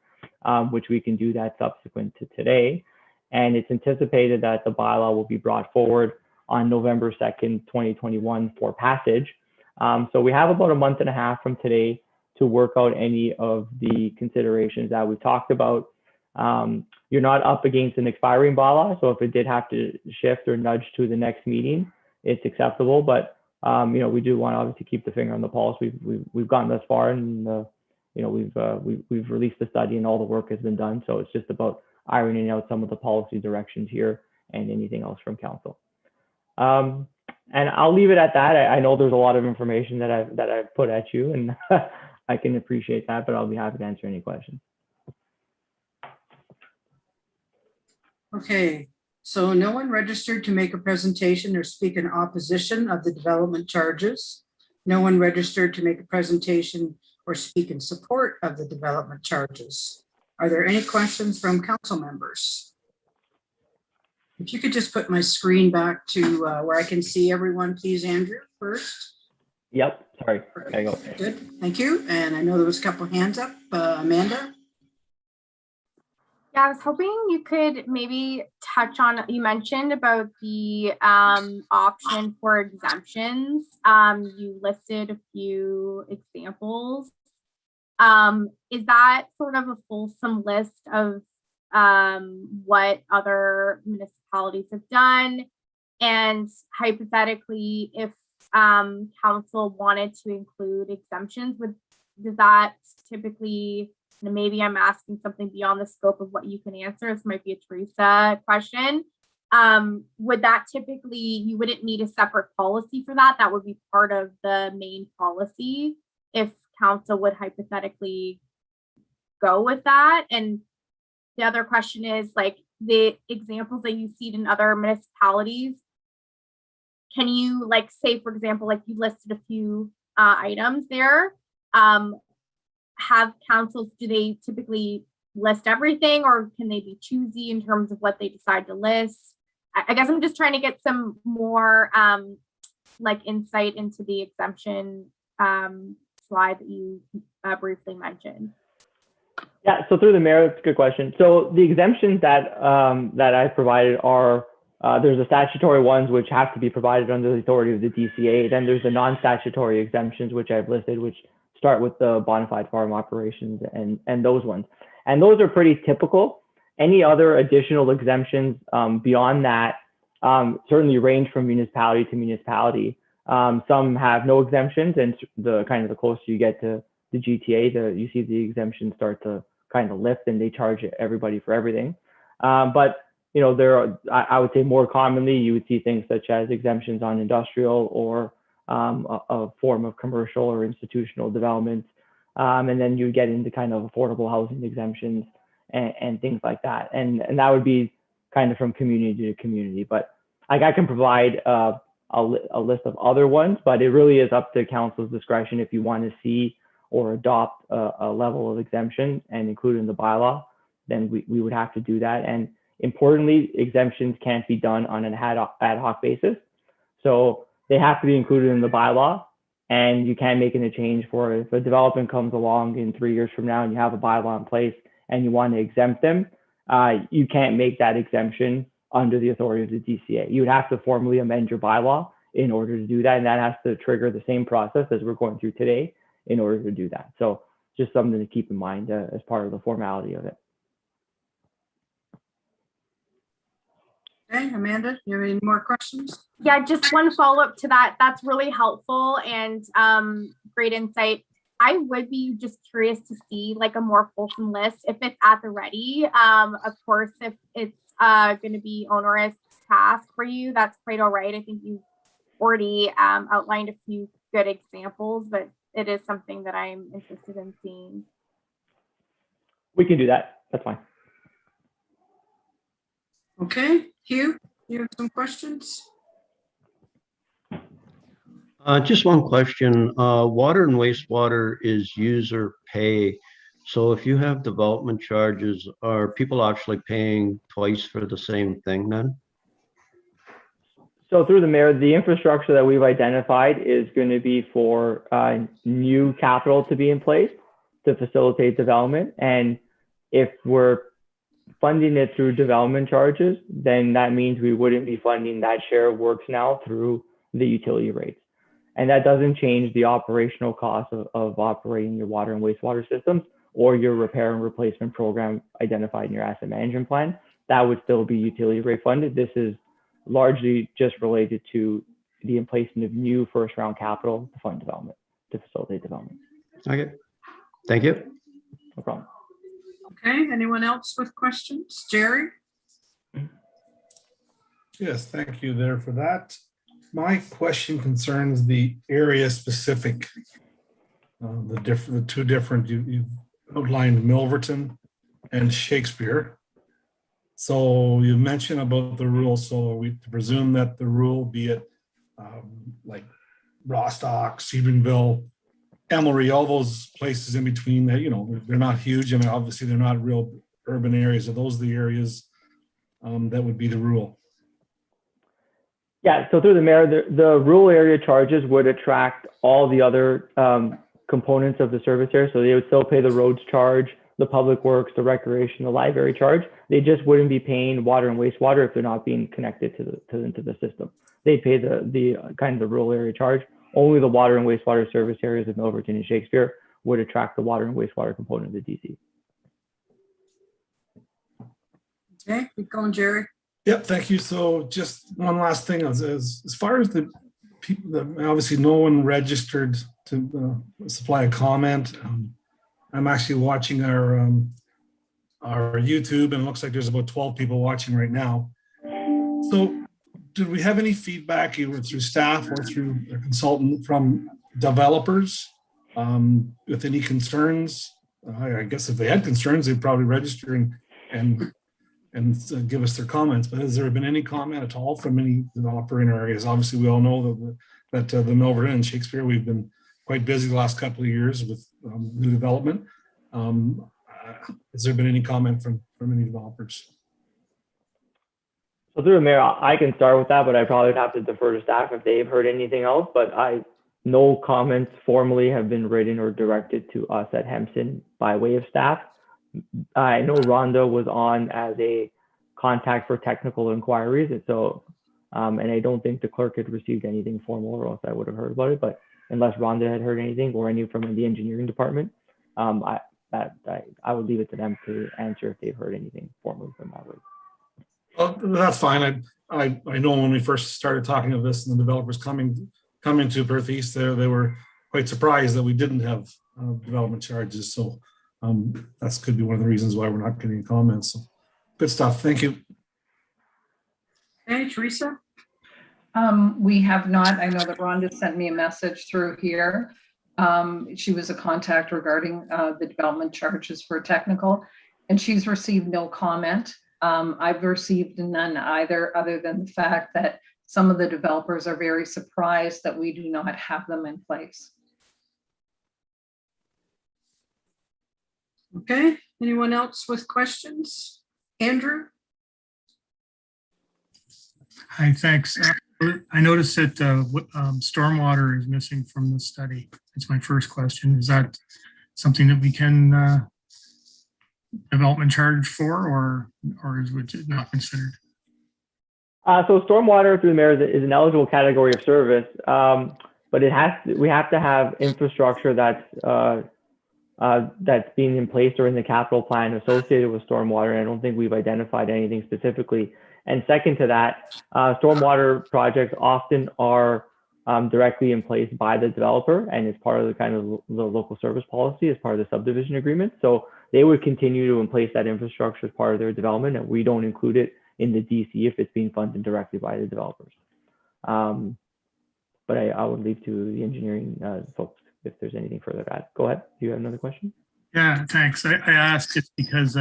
which we can do that subsequent to today. And it's anticipated that the bylaw will be brought forward on November 2nd, 2021 for passage. So we have about a month and a half from today to work out any of the considerations that we talked about. You're not up against an expiring bylaw, so if it did have to shift or nudge to the next meeting, it's acceptable. But you know, we do want to obviously keep the finger on the pulse. We've gotten thus far, and you know, we've released the study and all the work has been done. So it's just about ironing out some of the policy directions here and anything else from council. And I'll leave it at that. I know there's a lot of information that I've put at you, and I can appreciate that, but I'll be happy to answer any questions. Okay, so no one registered to make a presentation or speak in opposition of the development charges. No one registered to make a presentation or speak in support of the development charges. Are there any questions from council members? If you could just put my screen back to where I can see everyone, please, Andrew, first. Yep, sorry, there you go. Good, thank you. And I know there was a couple hands up. Amanda? Yeah, I was hoping you could maybe touch on, you mentioned about the option for exemptions. You listed a few examples. Is that sort of a fulsome list of what other municipalities have done? And hypothetically, if council wanted to include exemptions, does that typically, and maybe I'm asking something beyond the scope of what you can answer, this might be a Teresa question, would that typically, you wouldn't need a separate policy for that? That would be part of the main policy if council would hypothetically go with that. And the other question is, like, the examples that you see in other municipalities, can you, like, say, for example, like you listed a few items there, have councils, do they typically list everything, or can they be choosy in terms of what they decide to list? I guess I'm just trying to get some more like insight into the exemption slide that you briefly mentioned. Yeah, so through the mayor, that's a good question. So the exemptions that that I provided are, there's the statutory ones which have to be provided under the authority of the DCA. Then there's the non-statutory exemptions which I've listed, which start with the bona fide farm operations and those ones. And those are pretty typical. Any other additional exemptions beyond that certainly range from municipality to municipality. Some have no exemptions, and the kind of the closer you get to the GTA, you see the exemptions start to kind of lift, and they charge everybody for everything. But you know, there are, I would say more commonly, you would see things such as exemptions on industrial or a form of commercial or institutional development. And then you get into kind of affordable housing exemptions and things like that. And that would be kind of from community to community. But like, I can provide a list of other ones, but it really is up to council's discretion if you want to see or adopt a level of exemption and include it in the bylaw, then we would have to do that. And importantly, exemptions can't be done on an ad hoc basis. So they have to be included in the bylaw, and you can't make any change for it. If a development comes along in 3 years from now and you have a bylaw in place and you want to exempt them, you can't make that exemption under the authority of the DCA. You would have to formally amend your bylaw in order to do that. And that has to trigger the same process as we're going through today in order to do that. So just something to keep in mind as part of the formality of it. Okay, Amanda, you have any more questions? Yeah, just one follow-up to that. That's really helpful and great insight. I would be just curious to see like a more fulsome list if it's at the ready. Of course, if it's going to be onerous task for you, that's quite all right. I think you've already outlined a few good examples, but it is something that I'm interested in seeing. We can do that. That's fine. Okay, Hugh, you have some questions? Just one question. Water and wastewater is user pay. So if you have development charges, are people actually paying twice for the same thing then? So through the mayor, the infrastructure that we've identified is going to be for new capital to be in place to facilitate development. And if we're funding it through development charges, then that means we wouldn't be funding that share of works now through the utility rates. And that doesn't change the operational cost of operating your water and wastewater systems or your repair and replacement program identified in your asset management plan. That would still be utility rate funded. This is largely just related to the emplacement of new first round capital to fund development, to facilitate development. Okay, thank you. No problem. Okay, anyone else with questions? Jerry? Yes, thank you there for that. My question concerns the area specific, the two different, you outlined Milverton and Shakespeare. So you mentioned about the rule, so are we to presume that the rule, be it like Rostock, Sebringville, Emery, all those places in between that, you know, they're not huge. I mean, obviously they're not real urban areas. Are those the areas that would be the rule? Yeah, so through the mayor, the rural area charges would attract all the other components of the service area. So they would still pay the roads charge, the public works, the recreation, the library charge. They just wouldn't be paying water and wastewater if they're not being connected to the system. They pay the kind of the rural area charge. Only the water and wastewater service areas of Milverton and Shakespeare would attract the water and wastewater component of the DC. Okay, keep going, Jerry. Yep, thank you. So just one last thing, as far as the people, obviously no one registered to supply a comment. I'm actually watching our YouTube, and it looks like there's about 12 people watching right now. So did we have any feedback either through staff or through a consultant from developers with any concerns? I guess if they had concerns, they'd probably register and give us their comments. But has there been any comment at all from any developer in our areas? Obviously, we all know that the Milverton and Shakespeare, we've been quite busy the last couple of years with new development. Has there been any comment from any developers? So through the mayor, I can start with that, but I probably would have to defer to staff if they've heard anything else. But no comments formally have been written or directed to us at Hempson by way of staff. I know Rhonda was on as a contact for technical inquiries, and so and I don't think the clerk had received anything formal, or else I would have heard about it. But unless Rhonda had heard anything, or any from the engineering department, I would leave it to them to answer if they've heard anything formally from that way. Well, that's fine. I know when we first started talking of this and the developers coming to Perth East, they were quite surprised that we didn't have development charges. So that could be one of the reasons why we're not getting comments. So good stuff. Thank you. Hey, Teresa. We have not. I know that Rhonda sent me a message through here. She was a contact regarding the development charges for technical, and she's received no comment. I've received none either, other than the fact that some of the developers are very surprised that we do not have them in place. Okay, anyone else with questions? Andrew? Hi, thanks. I noticed that stormwater is missing from the study. That's my first question. Is that something that we can development charge for, or is it not considered? So stormwater through the mayor is an eligible category of service, but we have to have infrastructure that's being in place or in the capital plan associated with stormwater. And I don't think we've identified anything specifically. And second to that, stormwater projects often are directly in place by the developer and is part of the kind of the local service policy as part of the subdivision agreement. So they would continue to in place that infrastructure as part of their development, and we don't include it in the DC if it's being funded directly by the developers. But I would leave to the engineering folks if there's anything further to add. Go ahead. Do you have another question? Yeah, thanks. I asked just because,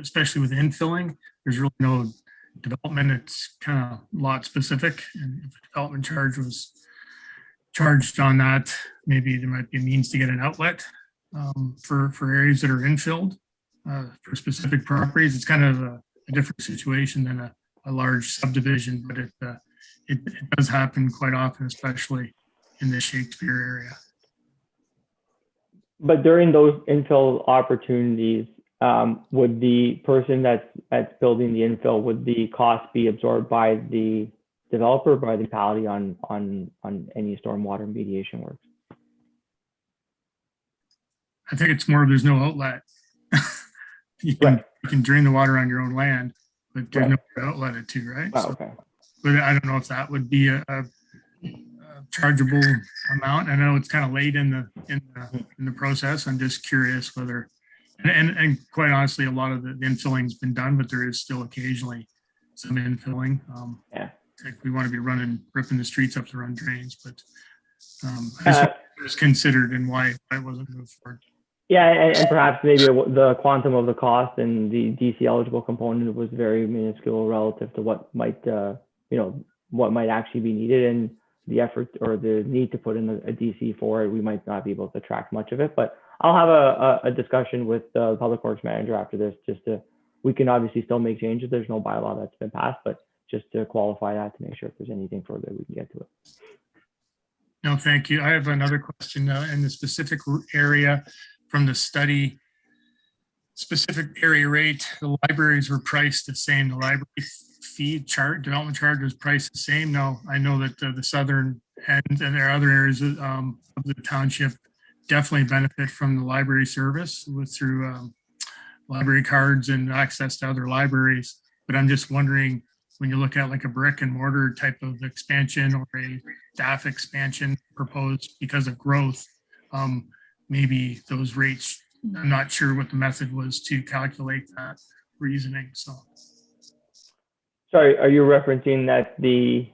especially with infilling, there's really no development. It's kind of lot specific, and if a development charge was charged on that, maybe there might be a means to get an outlet for areas that are infilled for specific properties. It's kind of a different situation than a large subdivision, but it does happen quite often, especially in the Shakespeare area. But during those infill opportunities, would the person that's building the infill, would the cost be absorbed by the developer, by the municipality on any stormwater mediation works? I think it's more of there's no outlet. You can drain the water on your own land, but there's no outlet it to, right? Oh, okay. But I don't know if that would be a chargeable amount. I know it's kind of late in the process. I'm just curious whether, and quite honestly, a lot of the infilling's been done, but there is still occasionally some infilling. Yeah. We want to be ripping the streets up to run drains, but it was considered and why it wasn't moved forward. Yeah, and perhaps maybe the quantum of the cost and the DC eligible component was very minuscule relative to what might, what might actually be needed, and the effort or the need to put in a DC for it, we might not be able to track much of it. But I'll have a discussion with the public works manager after this, we can obviously still make changes. There's no bylaw that's been passed, but just to qualify that to make sure if there's anything further we can get to it. No, thank you. I have another question in the specific area from the study. Specific area rate, the libraries were priced the same. The library fee development charge was priced the same. Now, I know that the southern end and there are other areas of the township definitely benefit from the library service through library cards and access to other libraries. But I'm just wondering, when you look at like a brick and mortar type of expansion or a staff expansion proposed because of growth, maybe those rates, I'm not sure what the method was to calculate that reasoning. So, sorry, are you referencing that the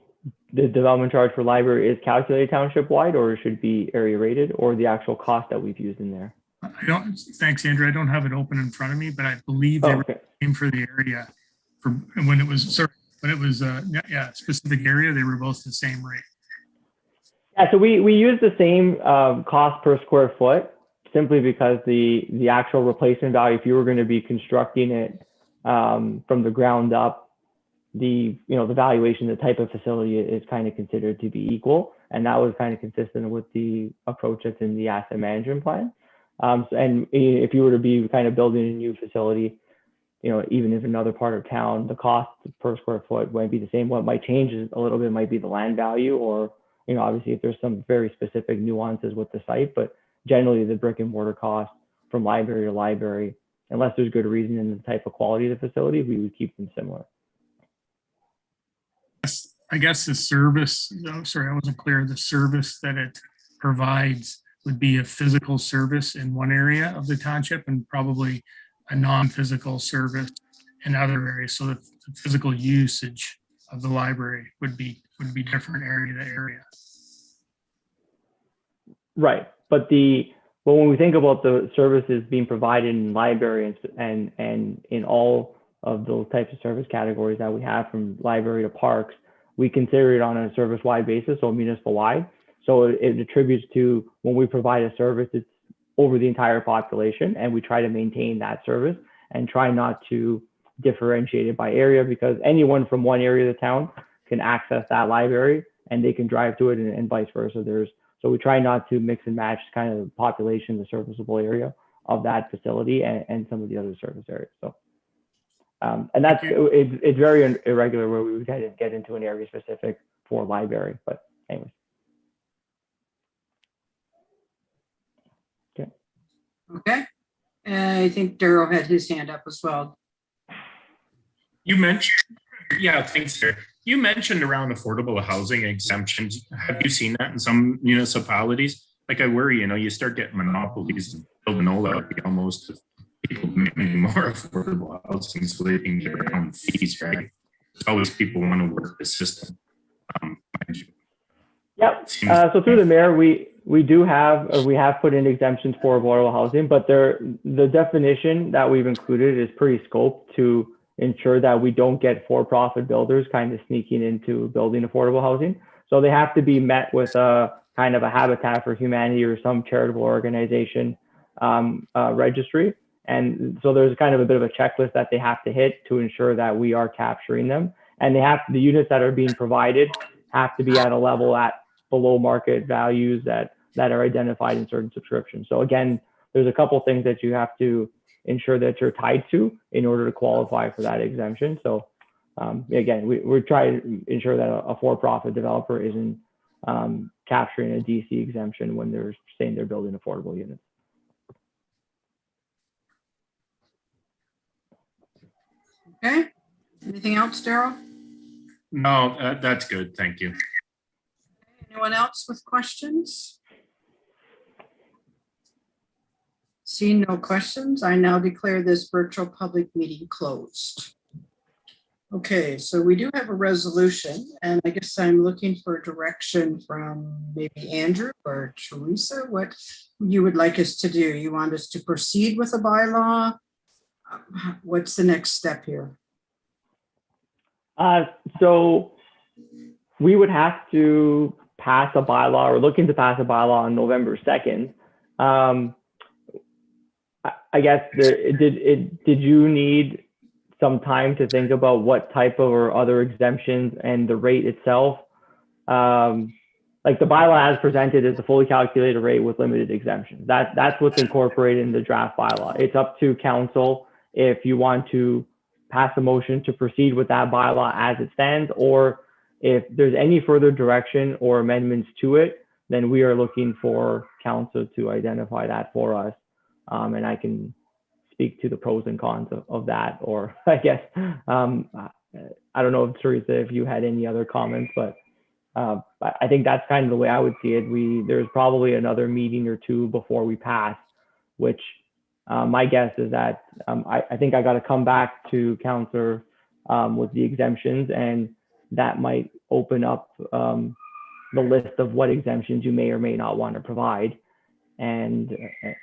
development charge for library is calculated township wide, or it should be area rated, or the actual cost that we've used in there? I don't. Thanks, Andrew. I don't have it open in front of me, but I believe they were came for the area for when it was specific area. They were both the same rate. Yeah, so we use the same cost per square foot, simply because the actual replacement value, if you were going to be constructing it from the ground up, the valuation, the type of facility is kind of considered to be equal, and that was kind of consistent with the approach that's in the asset management plan. And if you were to be kind of building a new facility, even if another part of town, the cost per square foot might be the same. What might change is a little bit might be the land value, or obviously if there's some very specific nuances with the site, but generally the brick and mortar cost from library to library, unless there's good reason in the type of quality of the facility, we would keep them similar. I guess the service, sorry, I wasn't clear. The service that it provides would be a physical service in one area of the township and probably a non-physical service in other areas. So the physical usage of the library would be different area to area. Right, but when we think about the services being provided in library and in all of those types of service categories that we have, from library to parks, we consider it on a service-wide basis, so municipal-wide. So it attributes to when we provide a service, it's over the entire population, and we try to maintain that service and try not to differentiate it by area, because anyone from one area of the town can access that library and they can drive to it, and vice versa. So we try not to mix and match kind of the population, the serviceable area of that facility and some of the other service areas. So, and that's, it's very irregular where we would kind of get into an area specific for library, but anyways. Okay. Okay. I think Daryl had his hand up as well. You mentioned, yeah, thanks, sir. You mentioned around affordable housing exemptions. Have you seen that in some municipalities? Like, I worry, you start getting monopolies and building all out almost people making more affordable housing so they can get their own fees, right? Always people want to work the system. Yep. So through the mayor, we do have, or we have put in exemptions for affordable housing, but the definition that we've included is pretty scoped to ensure that we don't get for-profit builders kind of sneaking into building affordable housing. So they have to be met with a kind of a Habitat for Humanity or some charitable organization registry. And so there's kind of a bit of a checklist that they have to hit to ensure that we are capturing them. And the units that are being provided have to be at a level at below market values that are identified in certain subscriptions. So again, there's a couple things that you have to ensure that you're tied to in order to qualify for that exemption. So again, we're trying to ensure that a for-profit developer isn't capturing a DC exemption when they're saying they're building affordable units. Okay. Anything else, Daryl? No, that's good. Thank you. Anyone else with questions? Seeing no questions, I now declare this virtual public meeting closed. Okay, so we do have a resolution, and I guess I'm looking for direction from maybe Andrew or Teresa, what you would like us to do. You want us to proceed with a bylaw? What's the next step here? So we would have to pass a bylaw, or looking to pass a bylaw on November 2nd. I guess, did you need some time to think about what type of or other exemptions and the rate itself? Like the bylaw as presented is a fully calculated rate with limited exemptions. That's what's incorporated in the draft bylaw. It's up to council if you want to pass a motion to proceed with that bylaw as it stands, or if there's any further direction or amendments to it, then we are looking for council to identify that for us. And I can speak to the pros and cons of that, or I guess, I don't know if Teresa, if you had any other comments, but I think that's kind of the way I would see it. There's probably another meeting or two before we pass, which my guess is that I think I got to come back to council with the exemptions, and that might open up the list of what exemptions you may or may not want to provide. And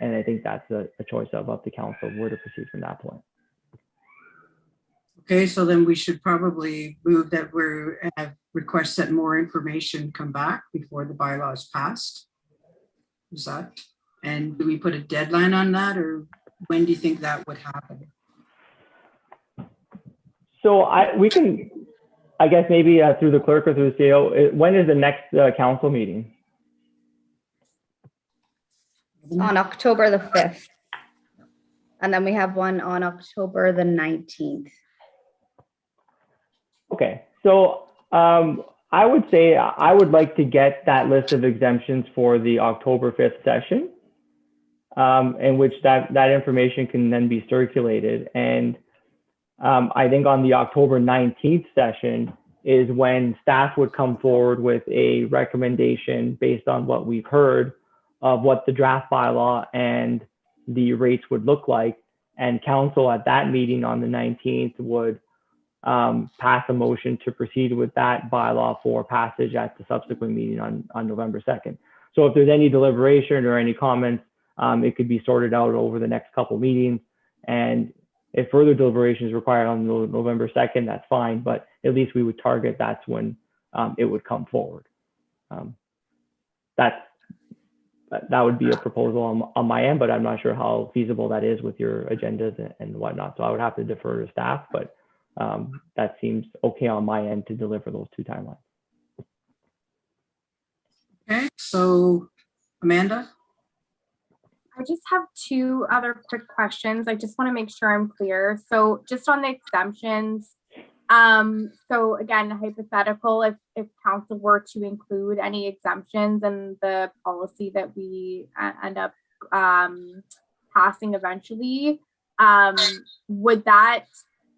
I think that's a choice of up to council where to proceed from that point. Okay, so then we should probably move that we have requests that more information come back before the bylaw is passed. Is that, and do we put a deadline on that, or when do you think that would happen? So we can, I guess maybe through the clerk or through the CEO, when is the next council meeting? On October the 5th. And then we have one on October the 19th. Okay, so I would say I would like to get that list of exemptions for the October 5th session, in which that information can then be circulated. And I think on the October 19th session is when staff would come forward with a recommendation based on what we've heard of what the draft bylaw and the rates would look like. And council at that meeting on the 19th would pass a motion to proceed with that bylaw for passage at the subsequent meeting on November 2nd. So if there's any deliberation or any comments, it could be sorted out over the next couple meetings. And if further deliberation is required on November 2nd, that's fine, but at least we would target that's when it would come forward. That would be a proposal on my end, but I'm not sure how feasible that is with your agendas and whatnot. So I would have to defer to staff, but that seems okay on my end to deliver those two timelines. Okay, so Amanda? I just have two other quick questions. I just want to make sure I'm clear. So just on the exemptions, so again, hypothetical, if council were to include any exemptions in the policy that we end up passing eventually, would that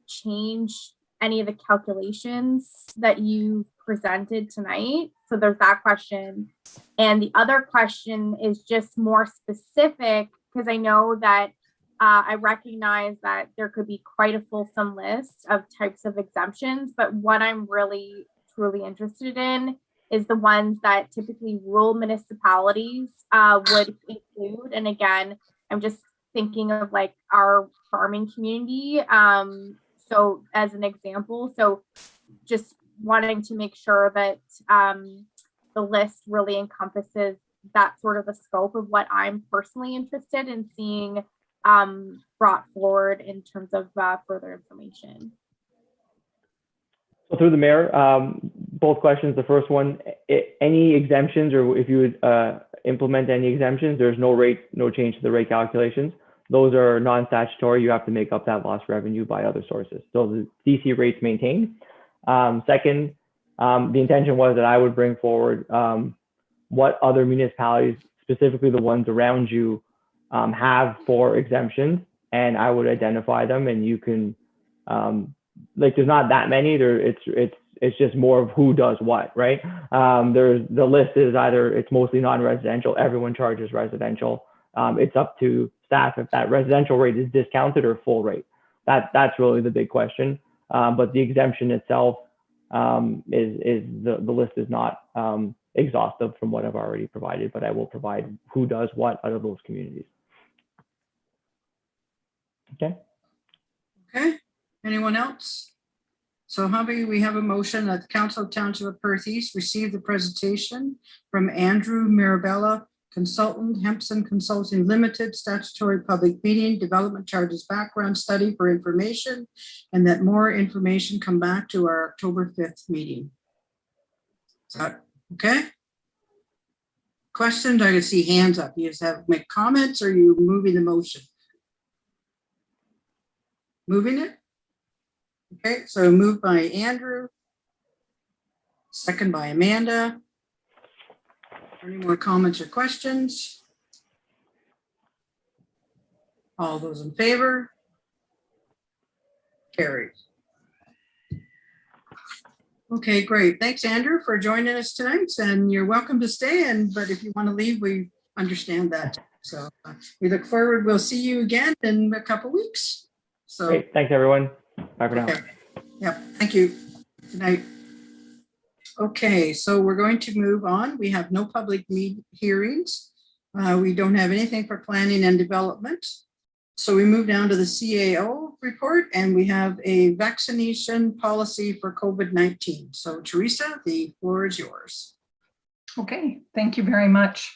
change any of the calculations that you presented tonight? So there's that question. And the other question is just more specific, because I know that I recognize that there could be quite a fulsome list of types of exemptions, but what I'm really truly interested in is the ones that typically rural municipalities would include. And again, I'm just thinking of like our farming community. So as an example, so just wanting to make sure that the list really encompasses that sort of the scope of what I'm personally interested in seeing brought forward in terms of further information. So through the mayor, both questions. The first one, any exemptions, or if you would implement any exemptions, there's no change to the rate calculations. Those are non-statutory. You have to make up that lost revenue by other sources. So the DC rates maintained. Second, the intention was that I would bring forward what other municipalities, specifically the ones around you, have for exemptions, and I would identify them, and you can, like, there's not that many. It's just more of who does what, right? The list is either it's mostly non-residential, everyone charges residential. It's up to staff if that residential rate is discounted or full rate. That's really the big question. But the exemption itself is the list is not exhaustive from what I've already provided, but I will provide who does what out of those communities. Okay. Okay, anyone else? So how about we have a motion that the Council of Township of Perth East receive the presentation from Andrew Mirabella, Consultant, Hempson Consulting Limited, Statutory Public Meeting, Development Charges Background Study for information, and that more information come back to our October 5th meeting. Is that okay? Questions? I can see hands up. You just have to make comments, or you moving the motion? Moving it? Okay, so moved by Andrew. Second by Amanda. Any more comments or questions? All those in favor? Carried. Okay, great. Thanks, Andrew, for joining us tonight, and you're welcome to stay. But if you want to leave, we understand that. So we look forward. We'll see you again in a couple of weeks. So great. Thanks, everyone. Bye for now. Yep. Thank you. Good night. Okay, so we're going to move on. We have no public hearings. We don't have anything for planning and development. So we move down to the CAO report, and we have a vaccination policy for COVID-19. So Teresa, the floor is yours. Okay, thank you very much.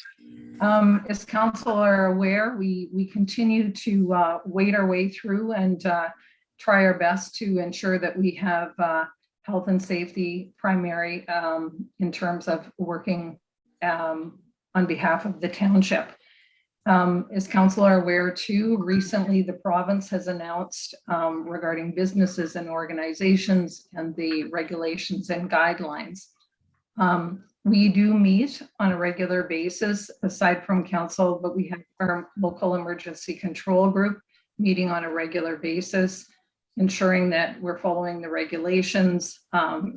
As council are aware, we continue to wade our way through and try our best to ensure that we have health and safety primary in terms of working on behalf of the township. As council are aware too, recently the province has announced regarding businesses and organizations and the regulations and guidelines. We do meet on a regular basis aside from council, but we have our local emergency control group meeting on a regular basis, ensuring that we're following the regulations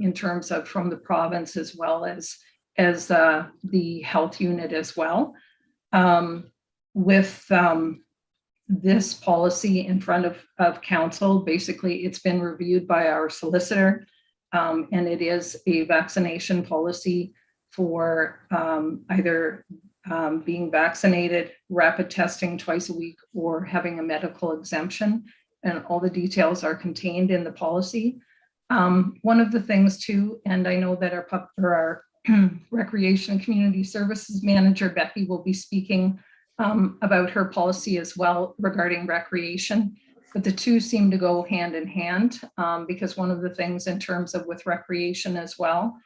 in terms of from the province as well as the health unit as well. With this policy in front of council, basically it's been reviewed by our solicitor, and it is a vaccination policy for either being vaccinated, rapid testing twice a week, or having a medical exemption. and all the details are contained in the policy. One of the things too, and I know that our Recreation and Community Services Manager, Becky, will be speaking about her policy as well regarding recreation, but the two seem to go hand in hand because one of the things in terms of with recreation as well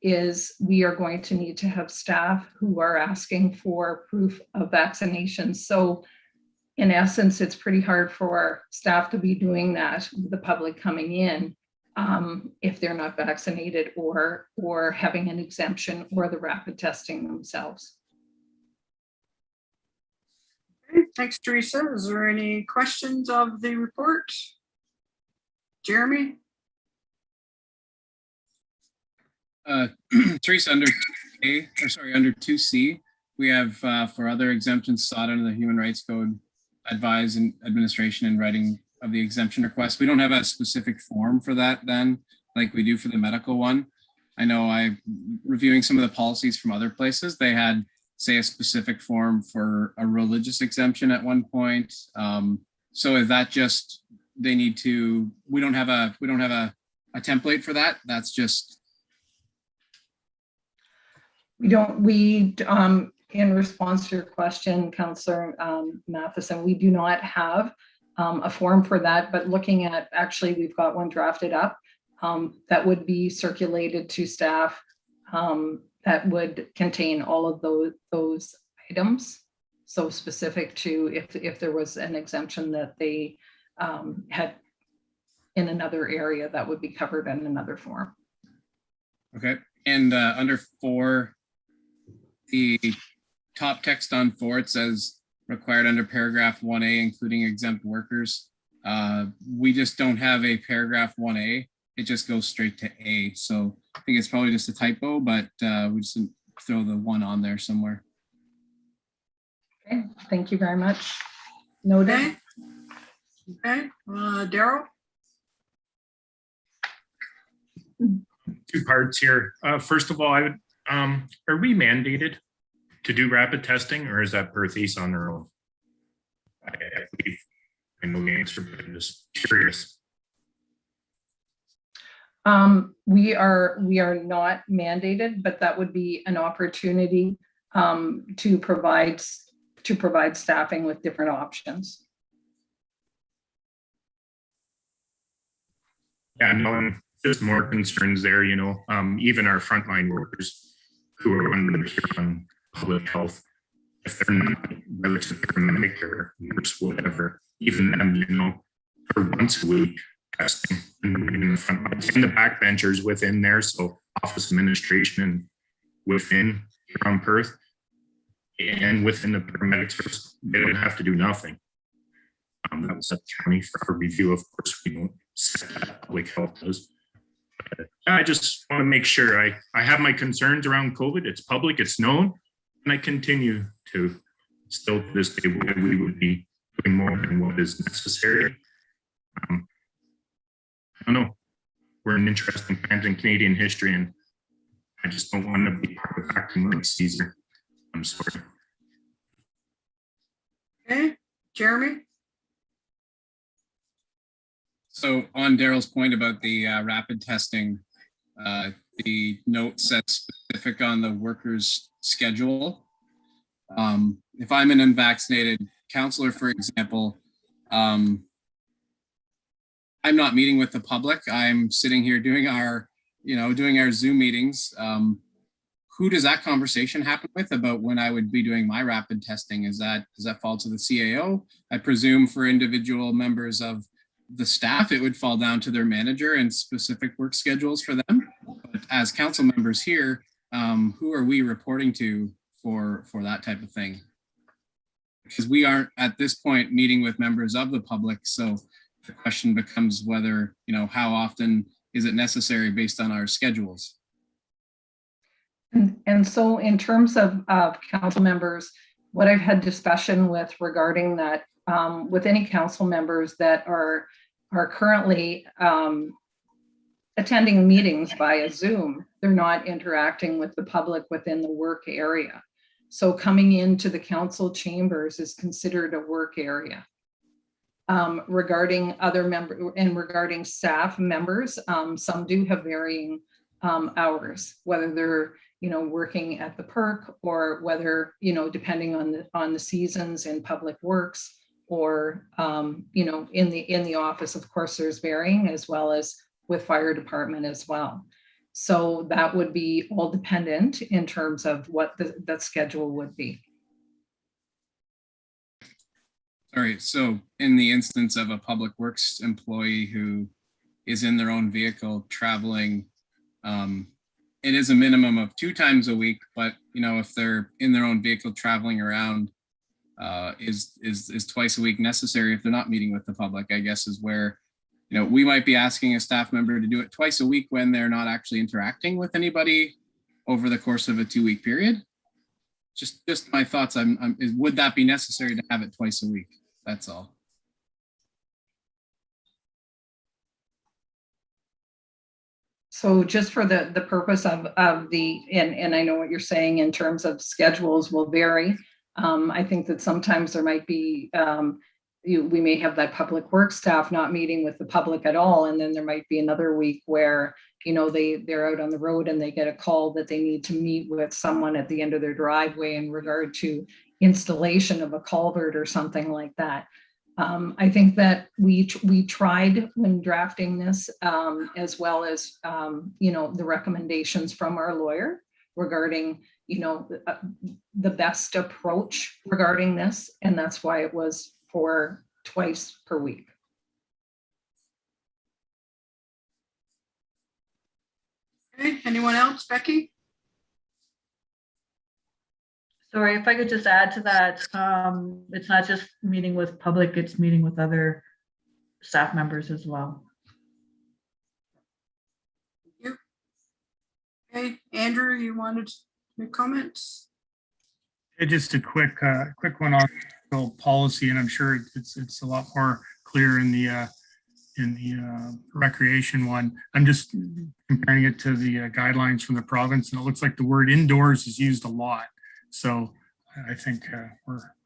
is we are going to need to have staff who are asking for proof of vaccination. So in essence, it's pretty hard for our staff to be doing that with the public coming in if they're not vaccinated or having an exemption or the rapid testing themselves. Okay, thanks, Teresa. Is there any questions of the report? Jeremy? Teresa, under 2A, or sorry, under 2C, we have for other exemptions sought under the Human Rights Code, advise and administration and writing of the exemption request. We don't have a specific form for that then, like we do for the medical one. I know I'm reviewing some of the policies from other places. They had, say, a specific form for a religious exemption at one point. So is that just, they need to, we don't have a template for that. That's just. In response to your question, Councillor Matheson, we do not have a form for that, but looking at, actually, we've got one drafted up that would be circulated to staff that would contain all of those items. So specific to if there was an exemption that they had in another area, that would be covered in another form. Okay, and under 4, the top text on 4, it says required under paragraph 1A, including exempt workers. We just don't have a paragraph 1A. It just goes straight to A. So I think it's probably just a typo, but we just throw the 1 on there somewhere. Okay, thank you very much. Noted. Okay, Daryl? 2 parts here. First of all, I would, are we mandated to do rapid testing, or is that Perth East on their own? I know the answer, but I'm just curious. We are not mandated, but that would be an opportunity to provide staffing with different options. Yeah, no, just more concerns there, you know, even our frontline workers who are under here on public health, if they're not relative to Medicare, nurse, whatever, even them, you know, for once a week testing in the front lines and the backbenchers within there. So office administration and within here on Perth and within the paramedics, they would have to do nothing. That was up to county for review. Of course, we don't set that, public health does. I just want to make sure I have my concerns around COVID. It's public, it's known, and I continue to still to this day we would be doing more than what is necessary. I don't know. We're in interesting times in Canadian history, and I just don't want to be part of acting like Caesar. I'm sorry. Okay, Jeremy? So on Daryl's point about the rapid testing, the note says specific on the worker's schedule. If I'm an unvaccinated counselor, for example, I'm not meeting with the public. I'm sitting here doing our Zoom meetings. Who does that conversation happen with about when I would be doing my rapid testing? Does that fall to the CAO? I presume for individual members of the staff, it would fall down to their manager and specific work schedules for them. But as council members here, who are we reporting to for that type of thing? Because we aren't at this point meeting with members of the public. So the question becomes whether, how often is it necessary based on our schedules? And so in terms of council members, what I've had discussion with regarding that, with any council members that are currently attending meetings via Zoom, they're not interacting with the public within the work area. So coming into the council chambers is considered a work area. regarding other member and regarding staff members. Some do have varying hours, whether they're, working at the perk or whether, depending on the seasons in public works or, in the office. Of course, there's varying, as well as with fire department as well. So that would be all dependent in terms of what that schedule would be. All right, so in the instance of a public works employee who is in their own vehicle traveling, it is a minimum of 2 times a week, but if they're in their own vehicle traveling around, is twice a week necessary if they're not meeting with the public, I guess, is where we might be asking a staff member to do it twice a week when they're not actually interacting with anybody over the course of a 2-week period. Just my thoughts. Would that be necessary to have it twice a week? That's all. So just for the purpose of and I know what you're saying in terms of schedules will vary. I think that sometimes there might be, we may have that public works staff not meeting with the public at all. And then there might be another week where, they're out on the road and they get a call that they need to meet with someone at the end of their driveway in regard to installation of a culvert or something like that. I think that we tried when drafting this, as well as, the recommendations from our lawyer regarding, the best approach regarding this. And that's why it was for twice per week. Okay, anyone else? Becky? Sorry, if I could just add to that, it's not just meeting with public, it's meeting with other staff members as well. Thank you. Okay, Andrew, you wanted to make comments? Just a quick one on policy, and I'm sure it's a lot more clear in the recreation one. I'm just comparing it to the guidelines from the province, and it looks like the word indoors is used a lot. So I think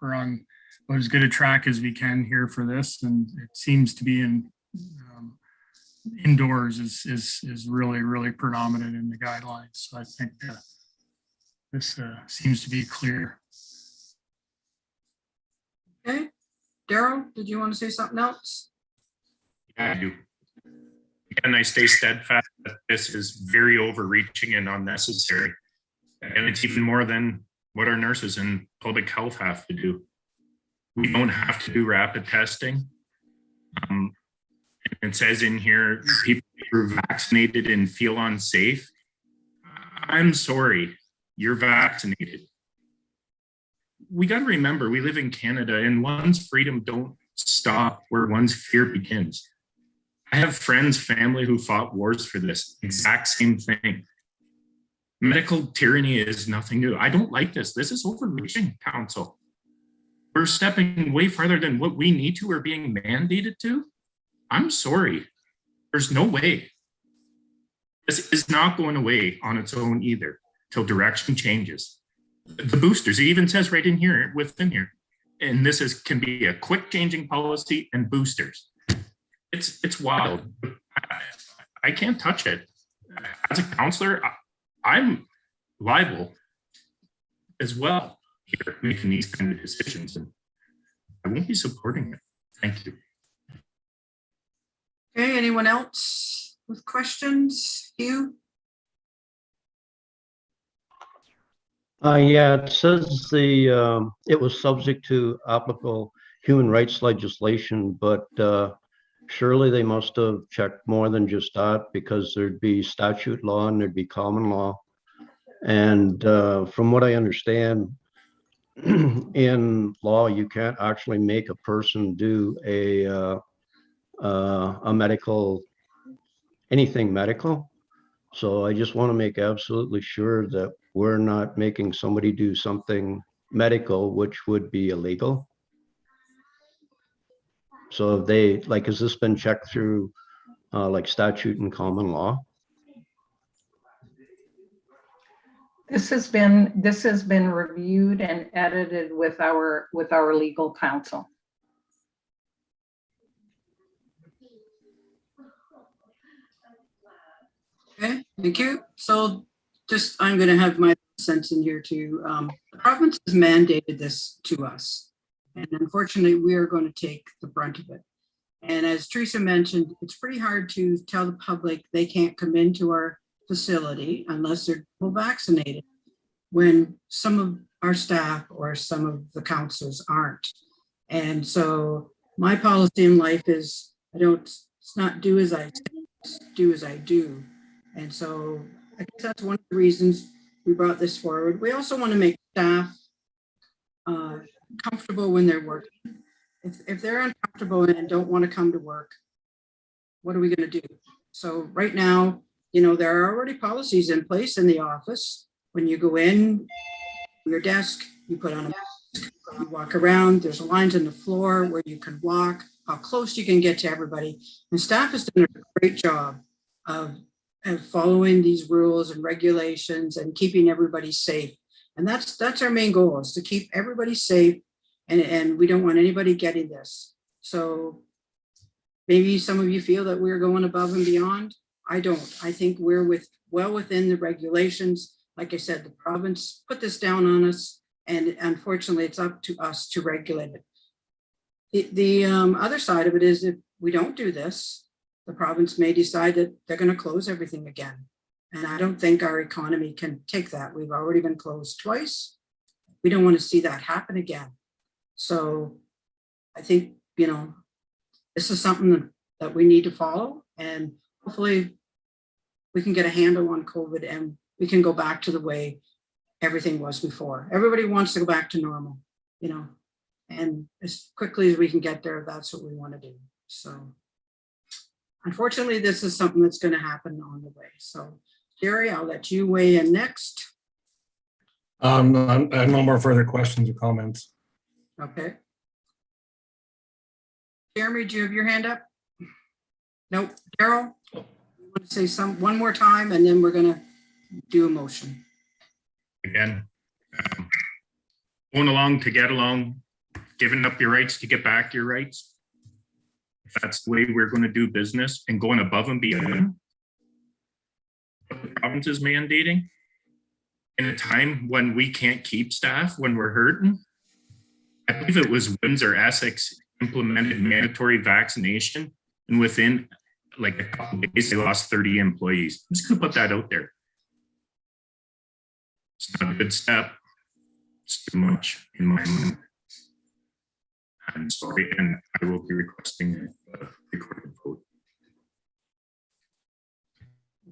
we're on as good a track as we can here for this, and it seems to be in indoors is really predominant in the guidelines. So I think this seems to be clear. Okay, Daryl, did you want to say something else? Yeah, I do. Again, I stay steadfast that this is very overreaching and unnecessary. And it's even more than what our nurses and public health have to do. We don't have to do rapid testing. It says in here, people who are vaccinated and feel unsafe. I'm sorry, you're vaccinated. We got to remember, we live in Canada, and one's freedom don't stop where one's fear begins. I have friends, family who fought wars for this exact same thing. Medical tyranny is nothing new. I don't like this. This is overreaching, council. We're stepping way farther than what we need to or being mandated to. I'm sorry. There's no way. This is not going away on its own either till direction changes. The boosters, it even says right in here, within here, and this can be a quick changing policy and boosters. It's wild. I can't touch it. As a counselor, I'm liable as well here making these kind of decisions, and I won't be supporting it. Thank you. Okay, anyone else with questions? Hugh? Yeah, it says it was subject to applicable human rights legislation, but surely they must have checked more than just that, because there'd be statute law and there'd be common law. And from what I understand, in law, you can't actually make a person do a medical, anything medical. So I just want to make absolutely sure that we're not making somebody do something medical, which would be illegal. So they, like, has this been checked through like statute and common law? This has been reviewed and edited with our legal counsel. Thank you. So just, I'm going to have my sense in here too. The province has mandated this to us. And unfortunately, we are going to take the brunt of it. And as Teresa mentioned, it's pretty hard to tell the public they can't come into our facility unless they're double vaccinated, when some of our staff or some of the counselors aren't. And so my policy in life is it's not do as I say, it's do as I do. And so I guess that's one of the reasons we brought this forward. We also want to make staff comfortable when they're working. If they're uncomfortable and don't want to come to work, what are we going to do? So right now, there are already policies in place in the office. When you go in your desk, you put on a mask, you walk around, there's lines on the floor where you can walk, how close you can get to everybody. And staff has done a great job of following these rules and regulations and keeping everybody safe. And that's our main goal, is to keep everybody safe. And we don't want anybody getting this. So maybe some of you feel that we're going above and beyond. I don't. I think we're well within the regulations. Like I said, the province put this down on us, and unfortunately, it's up to us to regulate it. The other side of it is, if we don't do this, the province may decide that they're going to close everything again. And I don't think our economy can take that. We've already been closed twice. We don't want to see that happen again. So I think, this is something that we need to follow, and hopefully we can get a handle on COVID and we can go back to the way everything was before. Everybody wants to go back to normal, and as quickly as we can get there, that's what we want to do. So unfortunately, this is something that's going to happen on the way. So Jerry, I'll let you weigh in next. I have no more further questions or comments. Okay. Jeremy, do you have your hand up? Nope. Daryl, you want to say one more time, and then we're going to do a motion. Again, going along to get along, giving up your rights to get back your rights. If that's the way we're going to do business, and going above and beyond what the province is mandating in a time when we can't keep staff, when we're hurting. I believe it was Windsor, Essex implemented mandatory vaccination, and within like a couple of days, they lost 30 employees. I'm just going to put that out there. It's not a good step. It's too much in my mind. I'm sorry, and I will be requesting a recorded vote.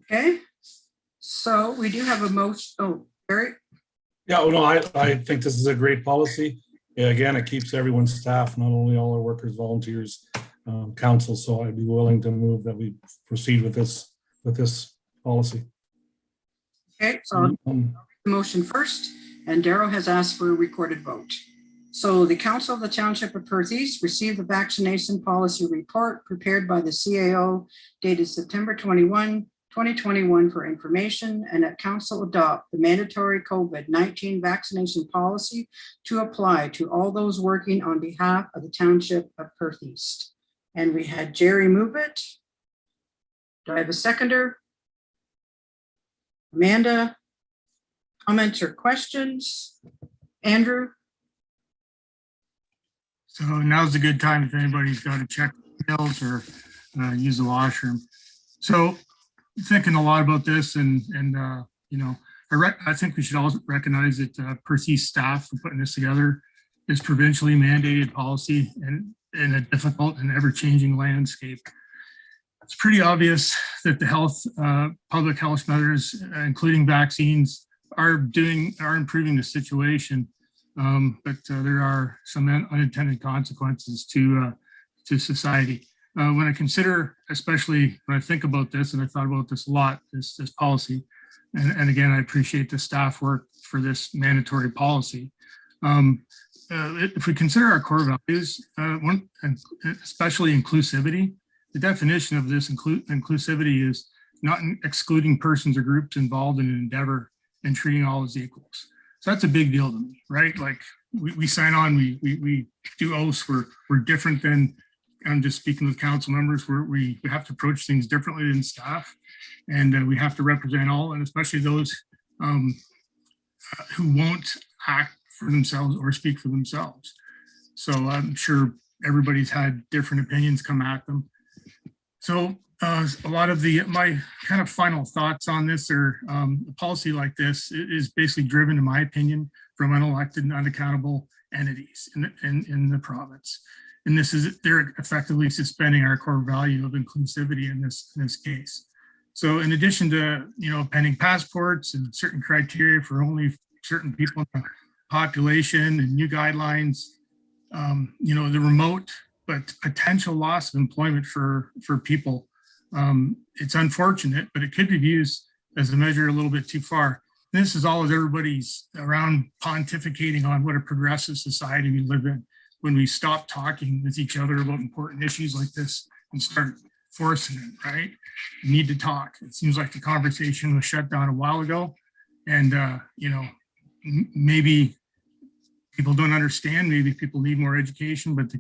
Okay. So we do have a motion. Oh, Barry? Yeah, well, no, I think this is a great policy. Yeah, again, it keeps everyone's staff, not only all our workers, volunteers, council. So I'd be willing to move that we proceed with this policy. Okay, so I'll the motion first, and Darrow has asked for a recorded vote. So the Council of the Township of Perth East received the vaccination policy report prepared by the CAO dated September 21, 2021 for information, and that council adopt the mandatory COVID-19 vaccination policy to apply to all those working on behalf of the Township of Perth East. And we had Jerry move it. Do I have a seconder? Amanda, comments or questions? Andrew? So now's a good time if anybody's got to check emails or use the washroom. So thinking a lot about this, and I think we should all recognize that Perth East staff for putting this together is provincially mandated policy, and in a difficult and ever-changing landscape. It's pretty obvious that the public health measures, including vaccines, are improving the situation. But there are some unintended consequences to society. When I consider, especially when I think about this, and I thought about this a lot, this policy, and again, I appreciate the staff work for this mandatory policy. If we consider our core values, especially inclusivity, the definition of this inclusivity is not excluding persons or groups involved in an endeavor and treating all as equals. So that's a big deal to me, right? Like we sign on, we do oaths, we're different than I'm just speaking with council members, we have to approach things differently than staff, and we have to represent all, and especially those who won't act for themselves or speak for themselves. So I'm sure everybody's had different opinions come at them. So a lot of my kind of final thoughts on this, or a policy like this is basically driven, in my opinion, from unelected and unaccountable entities in the province. And they're effectively suspending our core value of inclusivity in this case. So in addition to, pending passports and certain criteria for only certain people in the population and new guidelines, the remote but potential loss of employment for people, it's unfortunate, but it could be used as a measure a little bit too far. And this is all as everybody's around pontificating on what a progressive society we live in, when we stop talking with each other about important issues like this and start forcing it, right? We need to talk. It seems like the conversation was shut down a while ago, and maybe people don't understand, maybe people need more education, but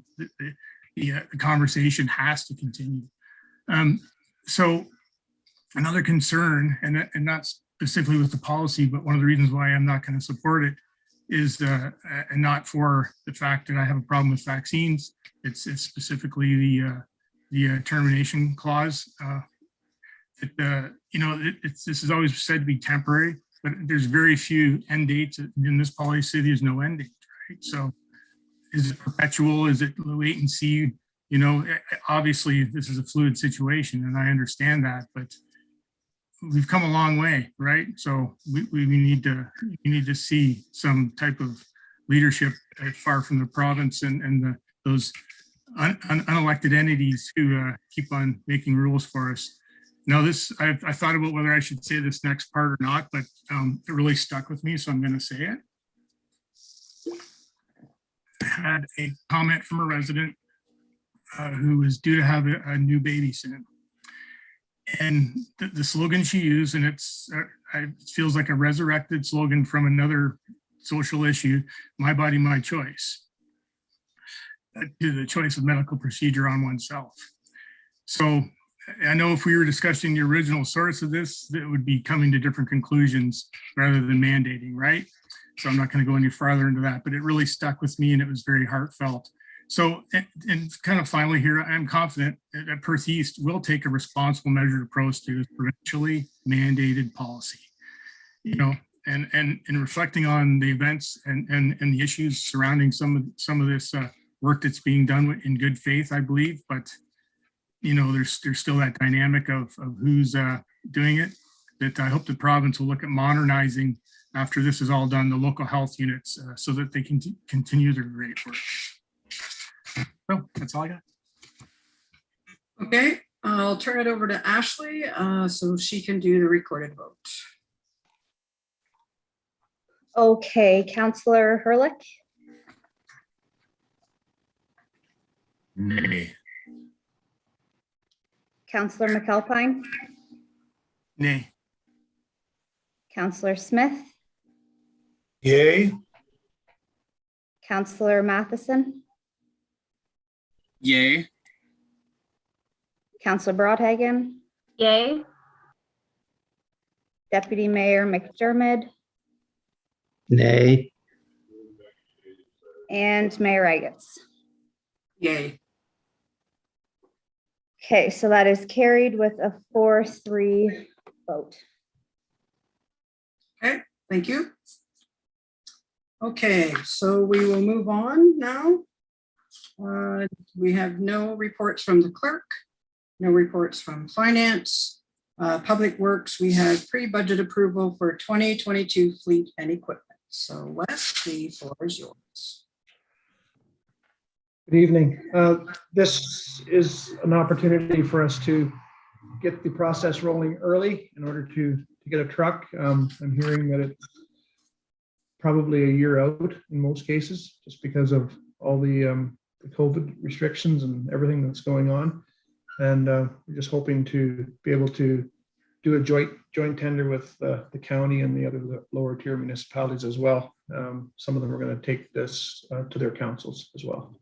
the conversation has to continue. So another concern, and not specifically with the policy, but one of the reasons why I'm not going to support it is, and not for the fact that I have a problem with vaccines, it's specifically the termination clause. This is always said to be temporary, but there's very few end dates in this policy. There's no end date, right? So is it perpetual? Is it wait and see? Obviously this is a fluid situation, and I understand that, but we've come a long way, right? So we need to see some type of leadership far from the province and those unelected entities who keep on making rules for us. Now, I thought about whether I should say this next part or not, but it really stuck with me, so I'm going to say it. I had a comment from a resident who is due to have a new baby soon. And the slogan she used, and it feels like a resurrected slogan from another social issue, my body, my choice, to the choice of medical procedure on oneself. So I know if we were discussing the original source of this, it would be coming to different conclusions rather than mandating, right? So I'm not going to go any farther into that, but it really stuck with me and it was very heartfelt. So, and kind of finally here, I'm confident that Perth East will take a responsible measured approach to this provincially mandated policy, and reflecting on the events and the issues surrounding some of this work that's being done in good faith, I believe, but there's still that dynamic of who's doing it, that I hope the province will look at modernizing after this is all done, the local health units, so that they can continue their great work. Well, that's all I got. Okay, I'll turn it over to Ashley so she can do the recorded vote. Okay, Councillor Hurlick, Nay. Councillor McAlpine, Nay. Councillor Smith, Yay. Councillor Matheson, Yay. Councillor Broadhagen, Yay. Deputy Mayor McDermott, Nay. and Mayor Agates. Yay. Okay, so that is carried with a 4-3 vote. Okay, thank you. Okay, so we will move on now. We have no reports from the clerk, no reports from finance. Public Works, we have pre-budget approval for 2022 fleet and equipment. So Wes, the floor is yours. Good evening. This is an opportunity for us to get the process rolling early in order to get a truck. I'm hearing that it's probably a year out in most cases, just because of all the COVID restrictions and everything that's going on. And we're just hoping to be able to do a joint tender with the county and the other lower tier municipalities as well. Some of them are going to take this to their councils as well.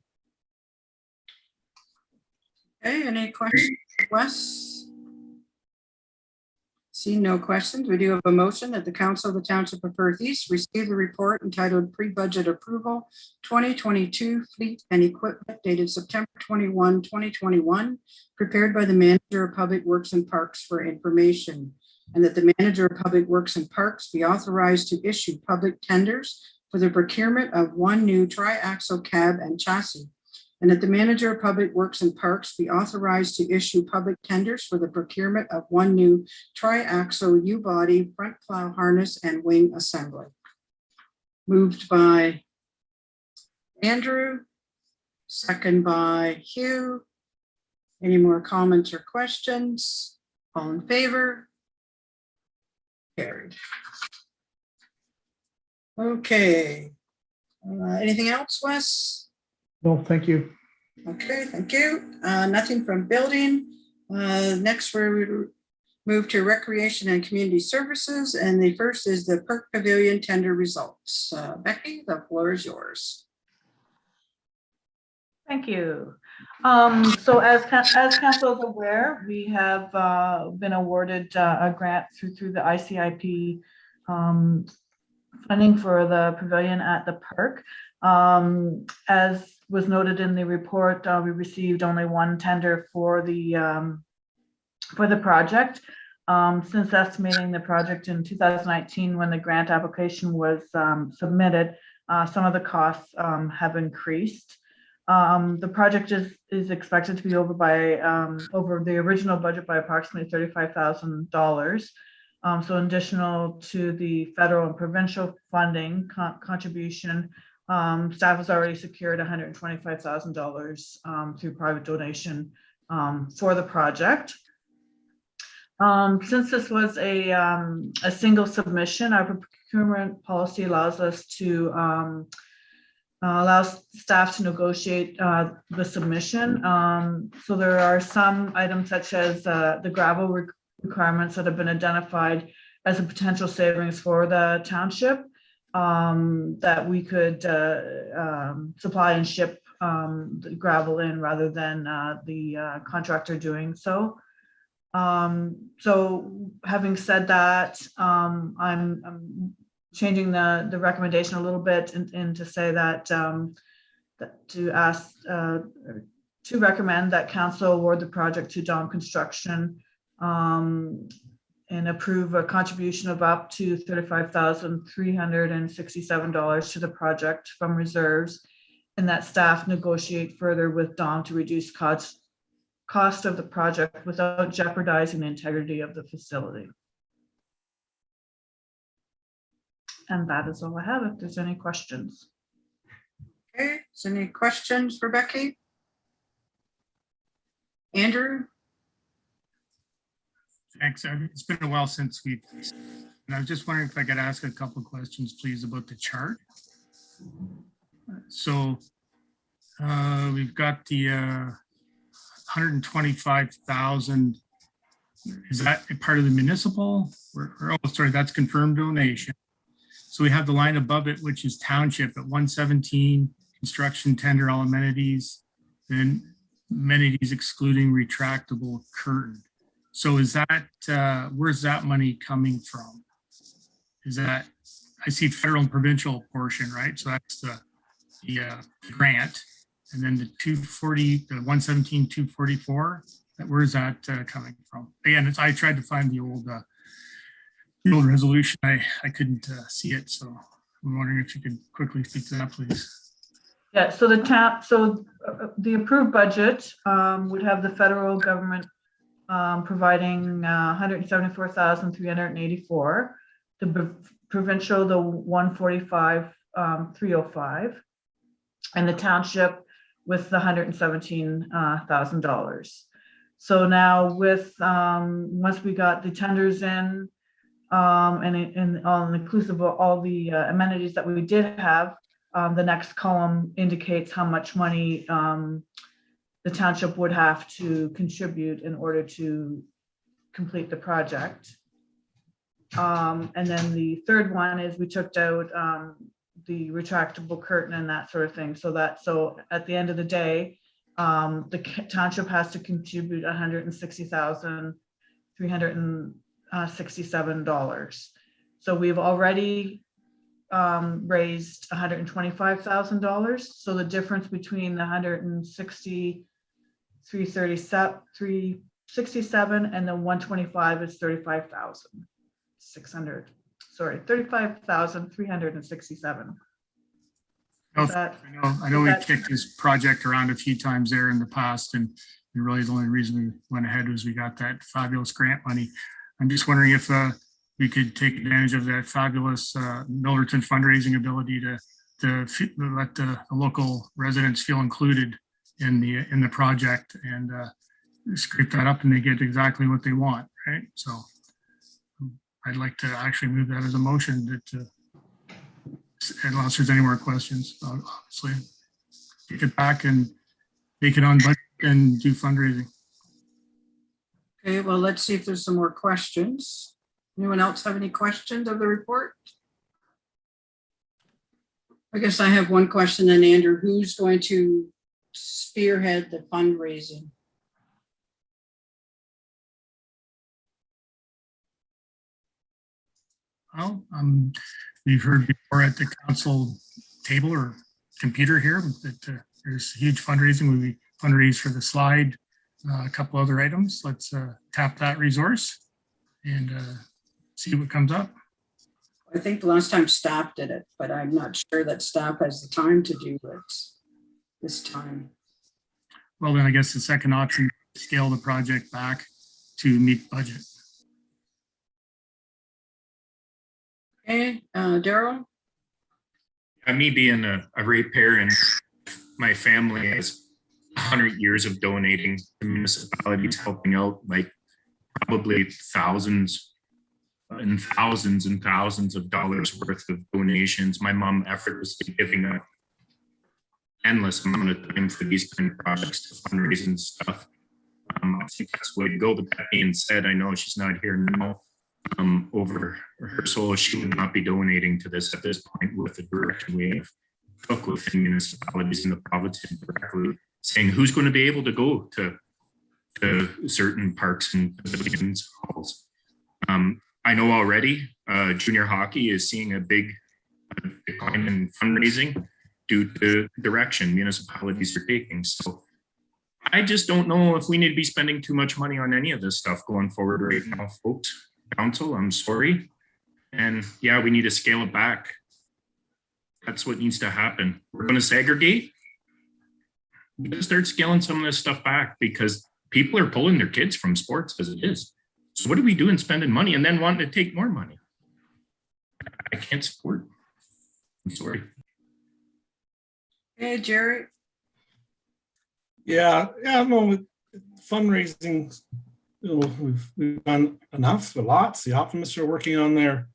Okay, any questions, Wes? See no questions. We do have a motion that the Council of the Township of Perth East receive the report entitled Pre-Budget Approval 2022 Fleet and Equipment dated September 21, 2021, prepared by the Manager of Public Works and Parks for information, and that the Manager of Public Works and Parks be authorized to issue public tenders for the procurement of one new tri-axle cab and chassis, and that the Manager of Public Works and Parks be authorized to issue public tenders for the procurement of one new tri-axle U-body front plow harness and wing assembly. Moved by Andrew, second by Hugh. Any more comments or questions? All in favor? Carried. Okay. Anything else, Wes? No, thank you. Okay, thank you. Nothing from building. Next, we move to recreation and community services. And the first is the Perk Pavilion tender results. Becky, the floor is yours. Thank you. So as council is aware, we have been awarded a grant through the ICIP funding for the pavilion at the park. As was noted in the report, we received only one tender for the project. Since estimating the project in 2019, when the grant application was submitted, some of the costs have increased. The project is expected to be over the original budget by approximately $35,000. So additional to the federal and provincial funding contribution, staff has already secured $125,000 through private donation for the project. Since this was a single submission, our procurement policy allows us to allow staff to negotiate the submission. So there are some items such as the gravel requirements that have been identified as a potential savings for the township, that we could supply and ship the gravel in rather than the contractor doing so. So having said that, I'm changing the recommendation a little bit and to say that, to recommend that council award the project to Dom Construction and approve a contribution of up to $35,367 to the project from reserves, and that staff negotiate further with Dom to reduce cost of the project without jeopardizing the integrity of the facility. And that is all I have. If there's any questions. Okay, is any questions for Becky? Andrew? Thanks. It's been a while since and I was just wondering if I could ask a couple of questions, please, about the chart. So we've got the 125,000. Is that a part of the municipal? Oh, sorry, that's confirmed donation. So we have the line above it, which is Township at 117, construction tender, all amenities, then amenities excluding retractable curtain. So is that, where's that money coming from? Is that, I see federal and provincial portion, right? So that's the grant. And then the 240, the 117, 244, where's that coming from? Again, I tried to find the old resolution. I couldn't see it. So I'm wondering if you could quickly speak to that, please. Yeah, so the approved budget would have the federal government providing 174,384, the provincial the 145,305, and the township with the $117,000. So now with once we got the tenders in and all inclusive of all the amenities that we did have, the next column indicates how much money the township would have to contribute in order to complete the project. And then the third one is we took out the retractable curtain and that sort of thing. So at the end of the day, the township has to contribute $160,367. So we've already raised $125,000. So the difference between the 367 and the 125 is 35,367. Oh, That- I know we kicked this project around a few times there in the past, and really the only reason we went ahead was we got that fabulous grant money. I'm just wondering if we could take advantage of that fabulous Millerton fundraising ability to let the local residents feel included in the project and scrape that up, and they get exactly what they want, right? So I'd like to actually move that as a motion that unless there's any more questions, obviously take it back and make it on budget and do fundraising. Okay, well, let's see if there's some more questions. Anyone else have any questions of the report? I guess I have one question then, Andrew. Who's going to spearhead the fundraising? Well, you've heard before at the council table or computer here that there's huge fundraising. We fundraise for the slide, a couple other items. Let's tap that resource and see what comes up. I think the last time staff did it, but I'm not sure that staff has the time to do it this time. Well, then I guess the second option, scale the project back to meet budget. Okay, Daryl? Me being a ratepayer and my family has 100 years of donating to municipalities, helping out like probably thousands and thousands and thousands of dollars worth of donations. My mom effortlessly giving a endless amount of time for these kind of projects to fundraise and stuff. I think that's the way to go. But that being said, I know she's not here now. Over her soul, she would not be donating to this at this point with the direction we have took within municipalities in the province directly saying who's going to be able to go to certain parks and pavilions halls. I know already junior hockey is seeing a big decline in fundraising due to direction municipalities are taking. So I just don't know if we need to be spending too much money on any of this stuff going forward right now, folks. Council, I'm sorry. And yeah, we need to scale it back. That's what needs to happen. We're going to segregate. We're going to start scaling some of this stuff back because people are pulling their kids from sports as it is. So what are we doing spending money and then wanting to take more money? I can't support. I'm sorry. Hey, Jerry. Yeah, no, fundraising, we've done enough, lots. The Optimists are working on their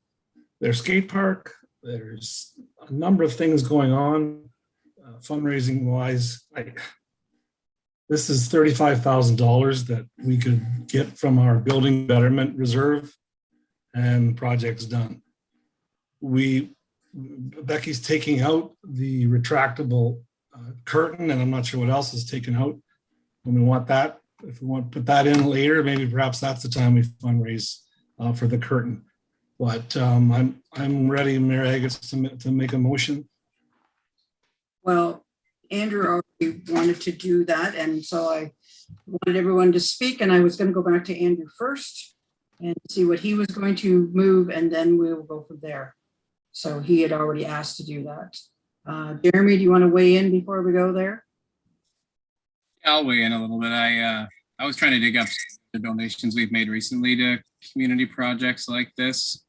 skate park. There's a number of things going on fundraising wise. This is $35,000 that we could get from our building betterment reserve and project's done. Becky's taking out the retractable curtain, and I'm not sure what else is taken out. And we want that, if we want to put that in later, maybe perhaps that's the time we fundraise for the curtain. But I'm ready, Mayor Haggis, to make a motion. Well, Andrew already wanted to do that, and so I wanted everyone to speak, and I was going to go back to Andrew first and see what he was going to move, and then we'll go from there. So he had already asked to do that. Jeremy, do you want to weigh in before we go there? Yeah, I'll weigh in a little bit. I was trying to dig up the donations we've made recently to community projects like this.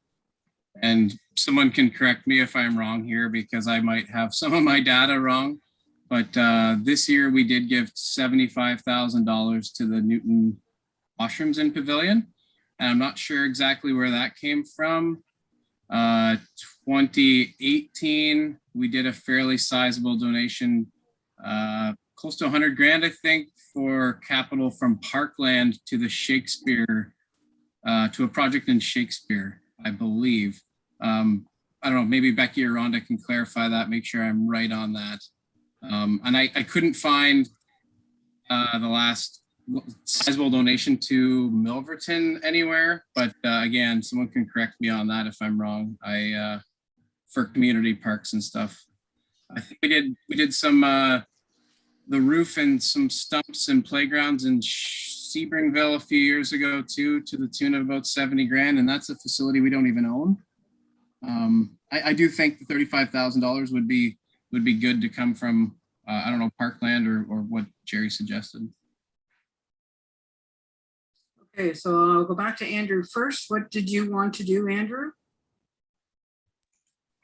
And someone can correct me if I'm wrong here because I might have some of my data wrong. But this year we did give $75,000 to the Newton Washrooms and Pavilion. And I'm not sure exactly where that came from. 2018, we did a fairly sizable donation, close to 100 grand, I think, for capital from Parkland to the Shakespeare, to a project in Shakespeare, I believe. I don't know, maybe Becky or Rhonda can clarify that, make sure I'm right on that. And I couldn't find the last sizable donation to Milverton anywhere, but again, someone can correct me on that if I'm wrong. For community parks and stuff. I think we did some the roof and some stumps and playgrounds in Sebringville a few years ago too, to the tune of about 70 grand, and that's a facility we don't even own. I do think the $35,000 would be good to come from I don't know, Parkland or what Jerry suggested. Okay, so I'll go back to Andrew first. What did you want to do, Andrew?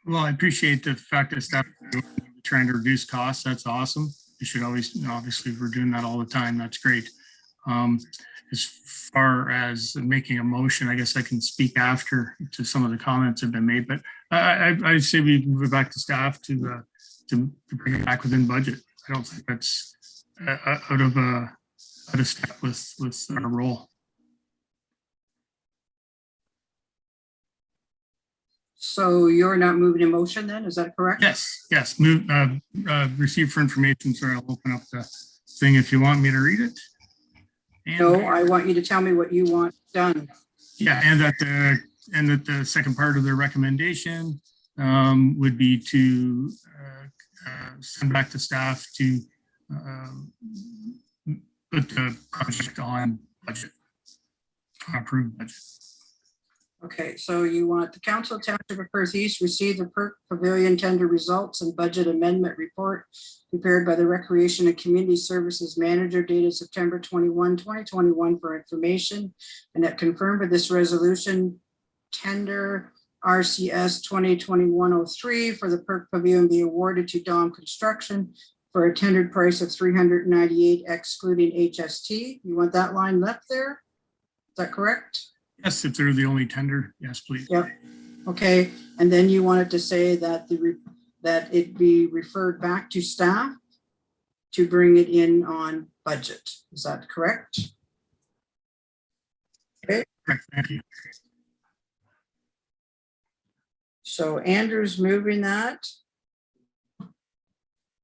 Well, I appreciate the fact that staff are trying to reduce costs. That's awesome. You should always, obviously, if we're doing that all the time, that's great. As far as making a motion, I guess I can speak after to some of the comments have been made, but I say we move it back to staff to bring it back within budget. I don't think that's out of step with our role. So you're not moving a motion then, is that correct? Yes. Move, receive for information. Sorry, I'll open up the thing if you want me to read it. And, no, I want you to tell me what you want done. Yeah, and that the second part of the recommendation would be to send back to staff to put the project on budget, approved budget. Okay, so you want the Council Township of Perth East receive the Perth Pavilion tender results and budget amendment report prepared by the Recreation and Community Services Manager dated September 21, 2021 for information, and that confirmed with this resolution tender RCS 2021-03 for the Perth Pavilion be awarded to Dom Construction for a tendered price of $398 excluding HST. You want that line left there? Is that correct? Yes, if they're the only tender, yes, please. Yep. Okay, and then you wanted to say that that it be referred back to staff to bring it in on budget. Is that correct? Okay. Correct, thank you. So Andrew's moving that.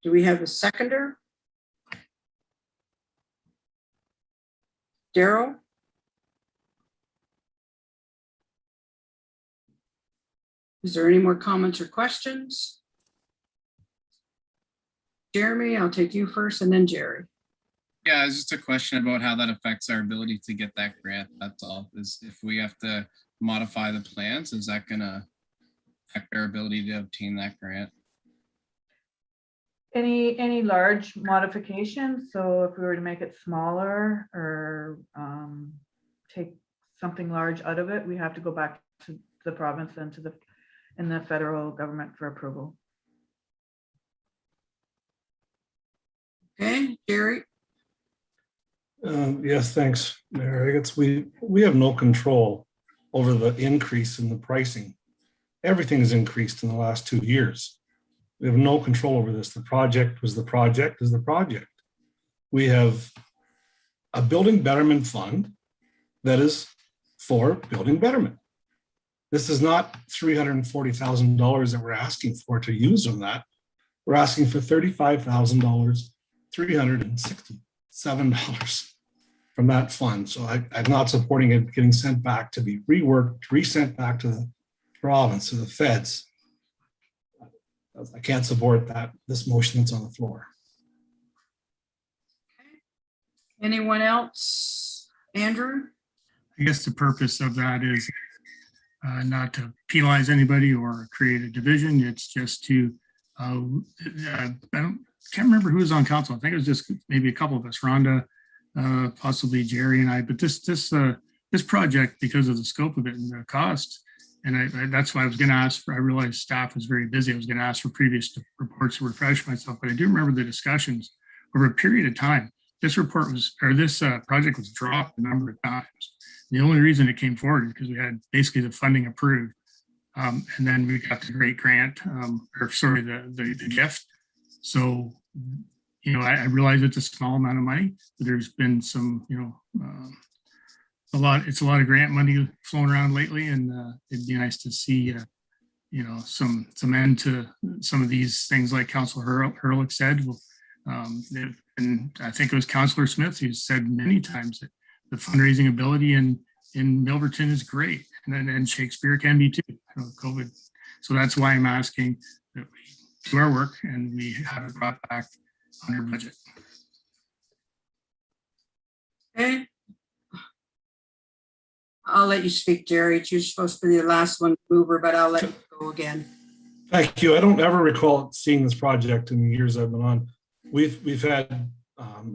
Do we have a seconder? Daryl? Is there any more comments or questions? Jeremy, I'll take you first and then Jerry. Yeah, it's just a question about how that affects our ability to get that grant. That's all. Is if we have to modify the plans, is that gonna affect our ability to obtain that grant? Any large modifications? So if we were to make it smaller or take something large out of it, we have to go back to the province and to the federal government for approval. Okay, Jerry. Yes, thanks, Mayor. I guess we have no control over the increase in the pricing. Everything has increased in the last 2 years. We have no control over this. The project was the project is the project. We have a building betterment fund that is for building betterment. This is not $340,000 that we're asking for to use on that. We're asking for $35,000, $367 from that fund. So I'm not supporting it getting sent back to be reworked, resent back to the province, to the feds. I can't support this motion that's on the floor. Anyone else? Andrew? I guess the purpose of that is not to penalize anybody or create a division. It's just to, can't remember who was on council. I think it was just maybe a couple of us, Rhonda, possibly Jerry and I, but this project, because of the scope of it and the cost, and that's why I was going to ask for, I realized staff was very busy. I was going to ask for previous reports to refresh myself, but I do remember the discussions over a period of time. This report was, or this project was dropped a number of times. The only reason it came forward is because we had basically the funding approved. And then we got the great grant, the gift. So, I realize it's a small amount of money, but there's been some, it's a lot of grant money flowing around lately, and it'd be nice to see, some end to some of these things like Councilor Hurlick said. and I think it was Councillor Smith who said many times that the fundraising ability in Milverton is great, and Shakespeare can be too. COVID. So that's why I'm asking that we do our work and we have it brought back under budget. Okay. I'll let you speak, Jerry. You're supposed to be the last one mover, but I'll let you go again. Thank you. I don't ever recall seeing this project in the years I've been on. We've had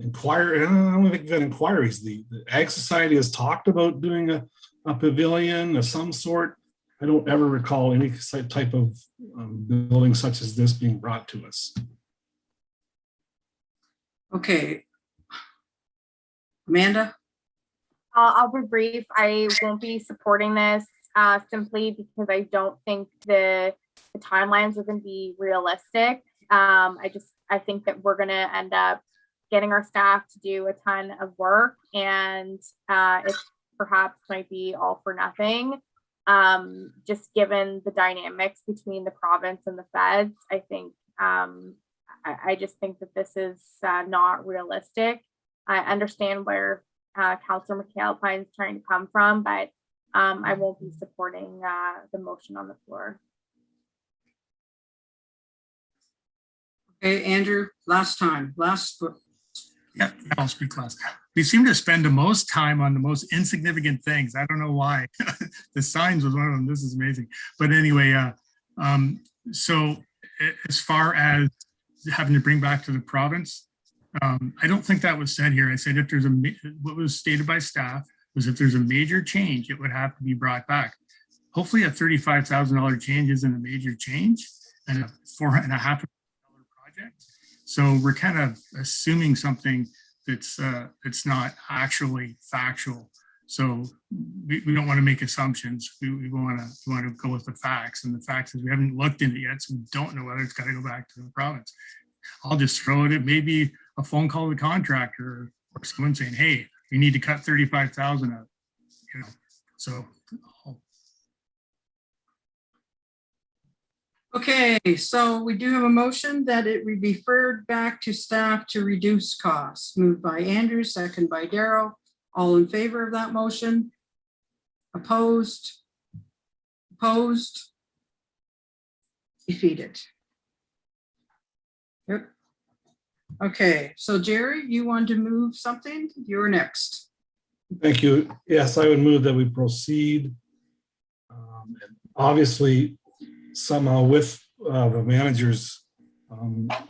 inquiries. I don't think we've had inquiries. The Ag Society has talked about doing a pavilion of some sort. I don't ever recall any type of building such as this being brought to us. Okay. Amanda? I'll be brief. I won't be supporting this simply because I don't think the timelines are going to be realistic. I think that we're going to end up getting our staff to do a ton of work, and it perhaps might be all for nothing. Just given the dynamics between the province and the feds, I think I just think that this is not realistic. I understand where Councillor McAlpine is trying to come from, but I won't be supporting the motion on the floor. Okay, Andrew, last time. Yeah, I'll speak last. We seem to spend the most time on the most insignificant things. I don't know why. The signs was one of them. This is amazing. But anyway, so as far as having to bring back to the province, I don't think that was said here. I said if there's what was stated by staff was if there's a major change, it would have to be brought back. Hopefully a $35,000 change isn't a major change, and a $4.5 million project. So we're kind of assuming something that's not actually factual. So we don't want to make assumptions. We want to go with the facts, and the facts is we haven't looked into it yet, so we don't know whether it's got to go back to the province. I'll just throw it at maybe a phone call to the contractor or someone saying, "Hey, we need to cut 35,000 out." You know, so. Okay, so we do have a motion that it be referred back to staff to reduce costs. Moved by Andrew, second by Daryl. All in favor of that motion? Opposed? Opposed? Defeated. Yep. Okay, so Jerry, you want to move something? You're next. Thank you. Yes, I would move that we proceed. And obviously, somehow with the manager's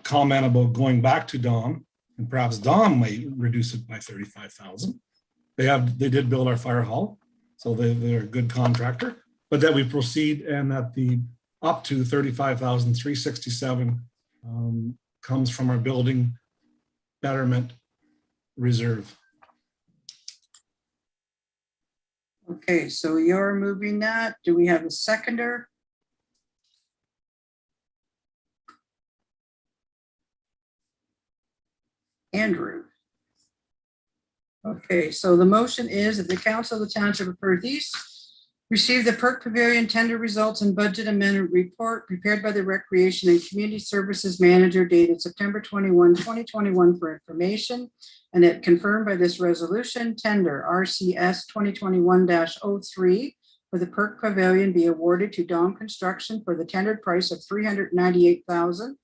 comment about going back to Dom, and perhaps Dom might reduce it by 35,000. They did build our fire hall, so they're a good contractor. But that we proceed and that the up to 35,367 comes from our building betterment reserve. Okay, so you're moving that. Do we have a seconder? Andrew. Okay, so the motion is that the Council of the Township of Perth East receive the Perk Pavilion tender results and budget amendment report prepared by the Recreation and Community Services Manager dated September 21, 2021 for information, and it confirmed by this resolution tender RCS 2021-03 for the Perk Pavilion be awarded to Dom Construction for the tendered price of $398,000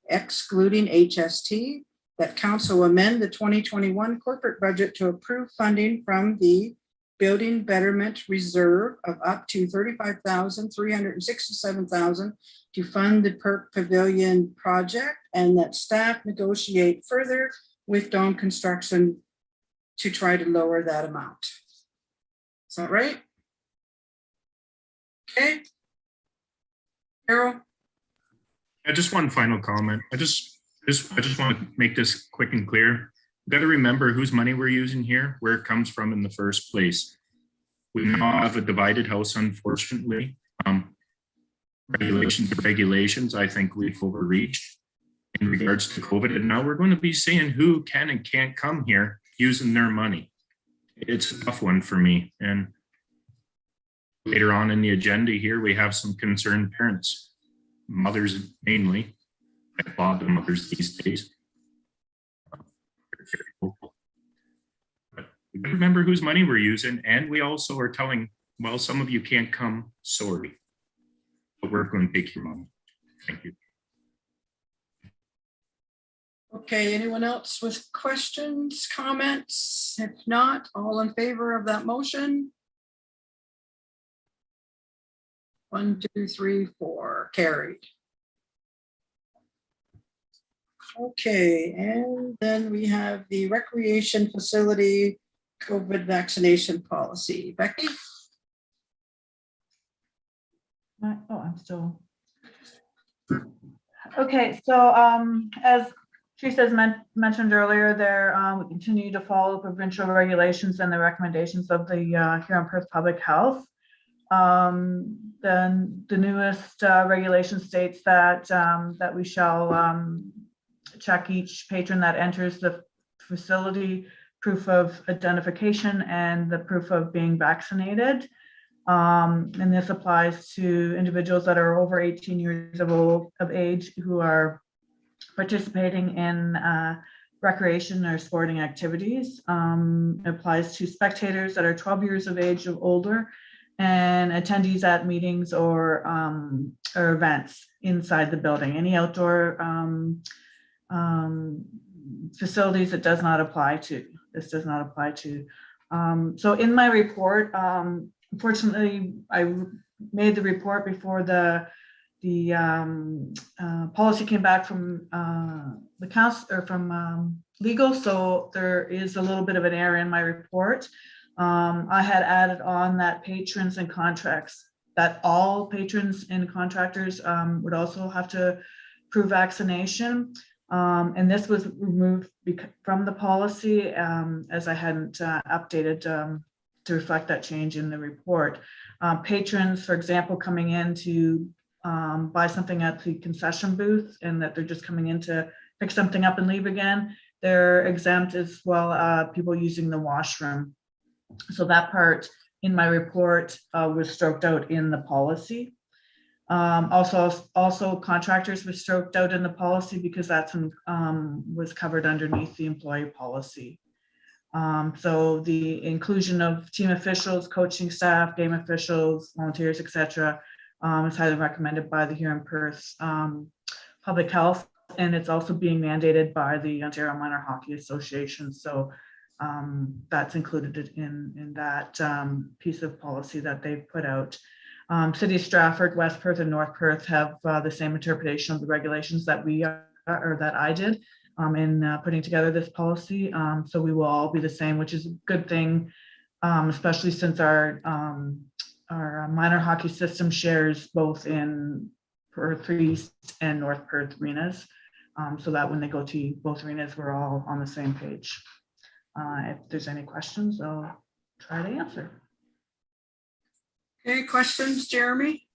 excluding HST. That council amend the 2021 corporate budget to approve funding from the Building Betterment Reserve of up to $35,367,000 to fund the Perk Pavilion project, and that staff negotiate further with Dom Construction to try to lower that amount. Is that right? Okay. Carol? Just one final comment. I just want to make this quick and clear. We've got to remember whose money we're using here, where it comes from in the first place. We now have a divided house, unfortunately. Regulations, I think we've overreached in regards to COVID. And now we're going to be saying who can and can't come here using their money. It's a tough one for me. And later on in the agenda here, we have some concerned parents, mothers mainly. I applaud the mothers these days. we gotta remember whose money we're using, and we also are telling, well, some of you can't come, sorry, but we're going to take your money. Thank you. Okay, anyone else with questions, comments? If not, all in favor of that motion? 1, 2, 3, 4, carried. Okay, and then we have the recreation facility COVID vaccination policy. Becky? I'm still. Okay, so as Teresa mentioned earlier, we continue to follow provincial regulations and the recommendations of the Huron Perth Public Health. Then the newest regulation states that that we shall check each patron that enters the facility, proof of identification and the proof of being vaccinated. And this applies to individuals that are over 18 years of age who are participating in recreation or sporting activities. It applies to spectators that are 12 years of age or older, and attendees at meetings or events inside the building. Any outdoor facilities it does not apply to. This does not apply to. So in my report, unfortunately, I made the report before the policy came back from the council or from legal, so there is a little bit of an error in my report. I had added on that patrons and contracts, that all patrons and contractors would also have to prove vaccination. And this was removed from the policy as I hadn't updated to reflect that change in the report. Patrons, for example, coming in to buy something at the concession booth and that they're just coming in to pick something up and leave again, they're exempt, as well people using the washroom. So that part in my report was stroked out in the policy. Also contractors were stroked out in the policy because that's was covered underneath the employee policy. So the inclusion of team officials, coaching staff, game officials, volunteers, etc., is highly recommended by the Huron Perth Public Health, and it's also being mandated by the Ontario Minor Hockey Association. So that's included in that piece of policy that they've put out. City of Stratford, West Perth, and North Perth have the same interpretation of the regulations that we are, or that I did in putting together this policy. So we will all be the same, which is a good thing, especially since our minor hockey system shares both in Perth East and North Perth arenas, so that when they go to both arenas, we're all on the same page. If there's any questions, I'll try to answer. Any questions, Jeremy?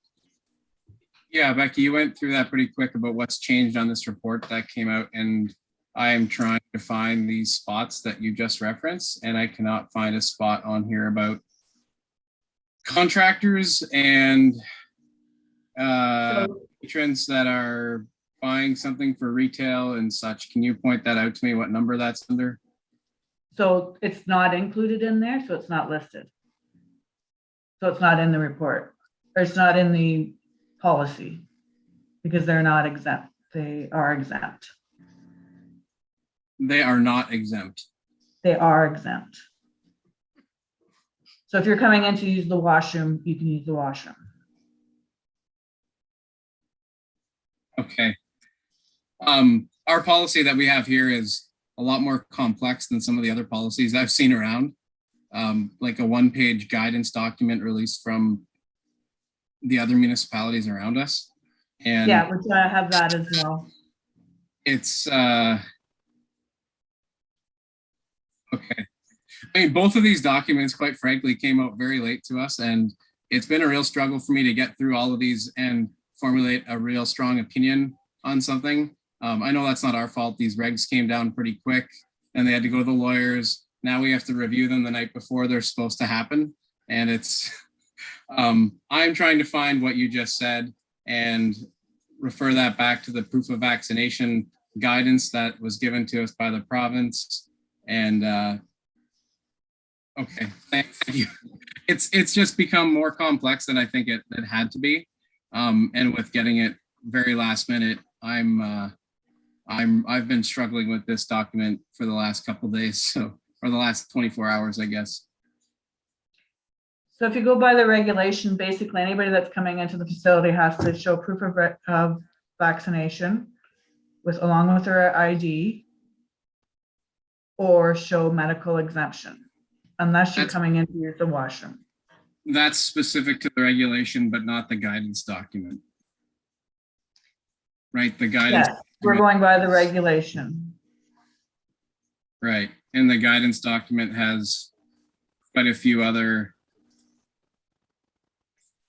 Yeah, Becky, you went through that pretty quick about what's changed on this report that came out, and I am trying to find these spots that you just referenced, and I cannot find a spot on here about contractors and patrons that are buying something for retail and such. Can you point that out to me, what number that's under? So it's not included in there, so it's not listed. So it's not in the report, or it's not in the policy, because they're not exempt. They are exempt. They are not exempt. They are exempt. So if you're coming in to use the washroom, you can use the washroom. Okay. Our policy that we have here is a lot more complex than some of the other policies I've seen around. Like a one-page guidance document released from the other municipalities around us. And yeah, which I have that as well. It's okay. I mean, both of these documents, quite frankly, came out very late to us, and it's been a real struggle for me to get through all of these and formulate a real strong opinion on something. I know that's not our fault. These regs came down pretty quick, and they had to go to the lawyers. Now we have to review them the night before they're supposed to happen. And it's, I'm trying to find what you just said and refer that back to the proof of vaccination guidance that was given to us by the province. And Okay, thank you. It's just become more complex than I think it had to be. And with getting it very last minute, I've been struggling with this document for the last couple of days, or the last 24 hours, I guess. So if you go by the regulation, basically anybody that's coming into the facility has to show proof of vaccination along with their ID, or show medical exemption, unless you're coming in to use the washroom. That's specific to the regulation, but not the guidance document. Right, the guidance. Yes, we're going by the regulation. Right, and the guidance document has quite a few other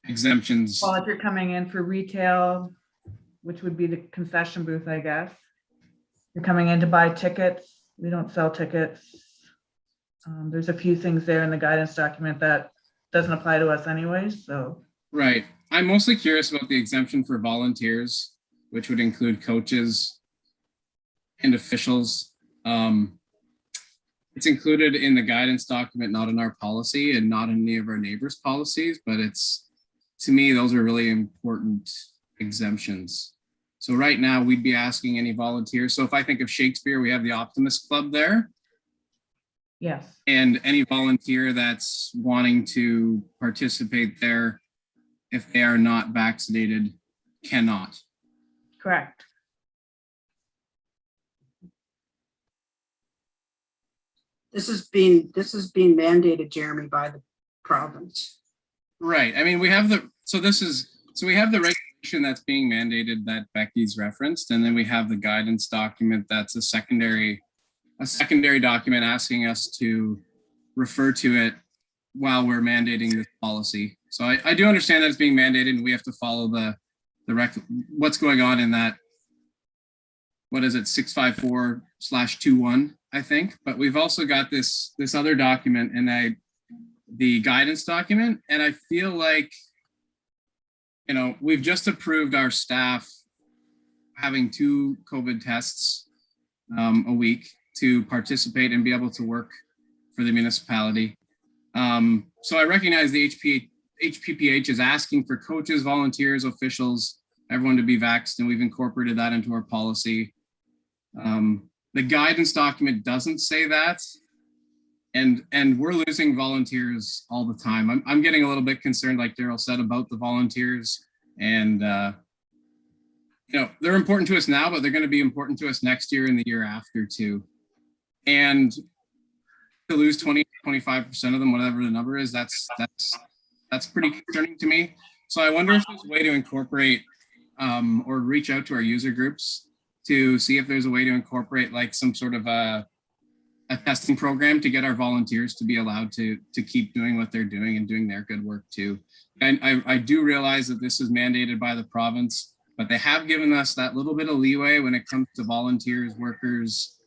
exemptions. Well, if you're coming in for retail, which would be the concession booth, I guess. You're coming in to buy tickets. We don't sell tickets. There's a few things there in the guidance document that doesn't apply to us anyways, so. Right, I'm mostly curious about the exemption for volunteers, which would include coaches and officials. It's included in the guidance document, not in our policy and not in any of our neighbors' policies, but to me, those are really important exemptions. So right now we'd be asking any volunteers. So if I think of Shakespeare, we have the Optimist Club there. Yes. And any volunteer that's wanting to participate there, if they are not vaccinated, cannot. Correct. This is being mandated, Jeremy, by the province. Right. I mean, we have we have the regulation that's being mandated that Becky's referenced, and then we have the guidance document that's a secondary document asking us to refer to it while we're mandating this policy. So I do understand that it's being mandated, and we have to follow what's going on in that. What is it, 654/21, I think. But we've also got this other document, and the guidance document, and I feel like, we've just approved our staff having 2 COVID tests a week to participate and be able to work for the municipality. So I recognize the HPPH is asking for coaches, volunteers, officials, everyone to be vaxxed, and we've incorporated that into our policy. The guidance document doesn't say that. And we're losing volunteers all the time. I'm getting a little bit concerned, like Daryl said, about the volunteers. And, they're important to us now, but they're going to be important to us next year and the year after too. And to lose 20-25% of them, whatever the number is, that's pretty concerning to me. So I wonder if there's a way to incorporate or reach out to our user groups to see if there's a way to incorporate like some sort of a testing program to get our volunteers to be allowed to keep doing what they're doing and doing their good work too. And I do realize that this is mandated by the province, but they have given us that little bit of leeway when it comes to volunteers, workers,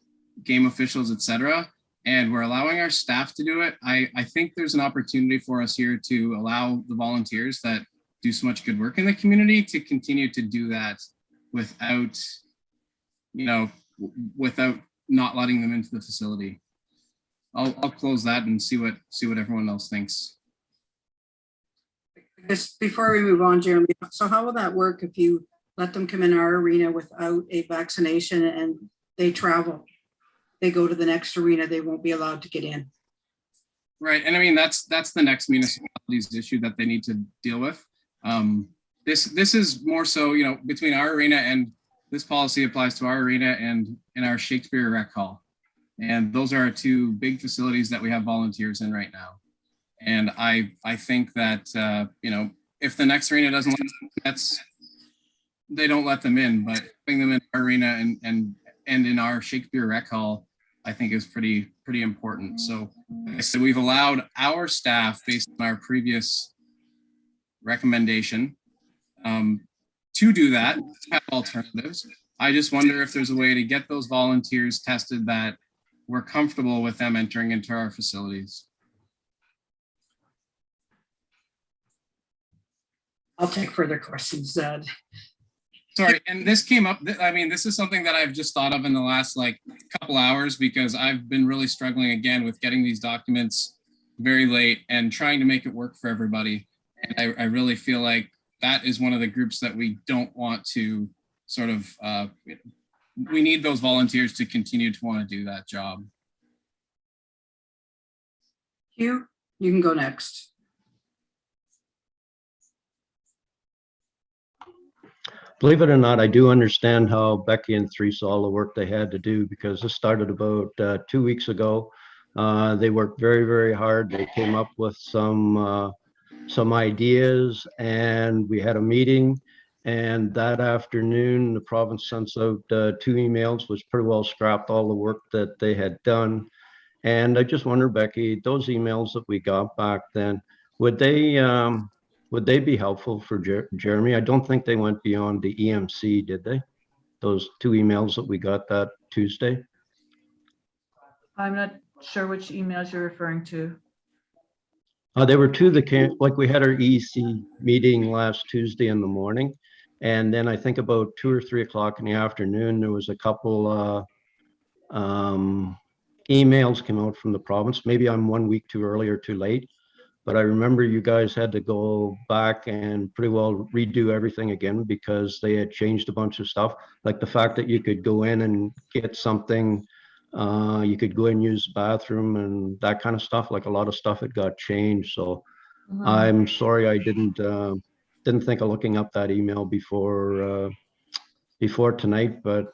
game officials, etc. And we're allowing our staff to do it. I think there's an opportunity for us here to allow the volunteers that do so much good work in the community to continue to do that without, without not letting them into the facility. I'll close that and see what everyone else thinks. Just before we move on, Jeremy, so how will that work if you let them come in our arena without a vaccination and they travel? They go to the next arena, they won't be allowed to get in. Right, and I mean that's the next municipality's issue that they need to deal with. This is more so, between our arena, and this policy applies to our arena and in our Shakespeare Rec Hall. And those are our 2 big facilities that we have volunteers in right now. And I think that, if the next arena doesn't let them, they don't let them in, but putting them in our arena and in our Shakespeare Rec Hall, I think is pretty important. So like I said, we've allowed our staff, based on our previous recommendation, to do that, to have alternatives. I just wonder if there's a way to get those volunteers tested that we're comfortable with them entering into our facilities. I'll take further questions, Zed. Sorry, and this came up, I mean, this is something that I've just thought of in the last couple hours, because I've been really struggling again with getting these documents very late and trying to make it work for everybody. And I really feel like that is one of the groups that we don't want to sort of, we need those volunteers to continue to want to do that job. Hugh, you can go next. Believe it or not, I do understand how Becky and Theresa, all the work they had to do, because this started about 2 weeks ago. They worked very, very hard. They came up with some ideas, and we had a meeting. And that afternoon, the province sent out 2 emails, which pretty well scrapped all the work that they had done. And I just wonder, Becky, those emails that we got back then, would they be helpful for Jeremy? I don't think they went beyond the EMC, did they? Those 2 emails that we got that Tuesday? I'm not sure which emails you're referring to. They were to the like we had our EEC meeting last Tuesday in the morning, and then I think about 2 or 3 o'clock in the afternoon, there was a couple emails came out from the province. Maybe I'm 1 week too early or too late, but I remember you guys had to go back and pretty well redo everything again because they had changed a bunch of stuff, like the fact that you could go in and get something. You could go and use the bathroom and that kind of stuff. Like a lot of stuff had got changed. So I'm sorry I didn't think of looking up that email before tonight, but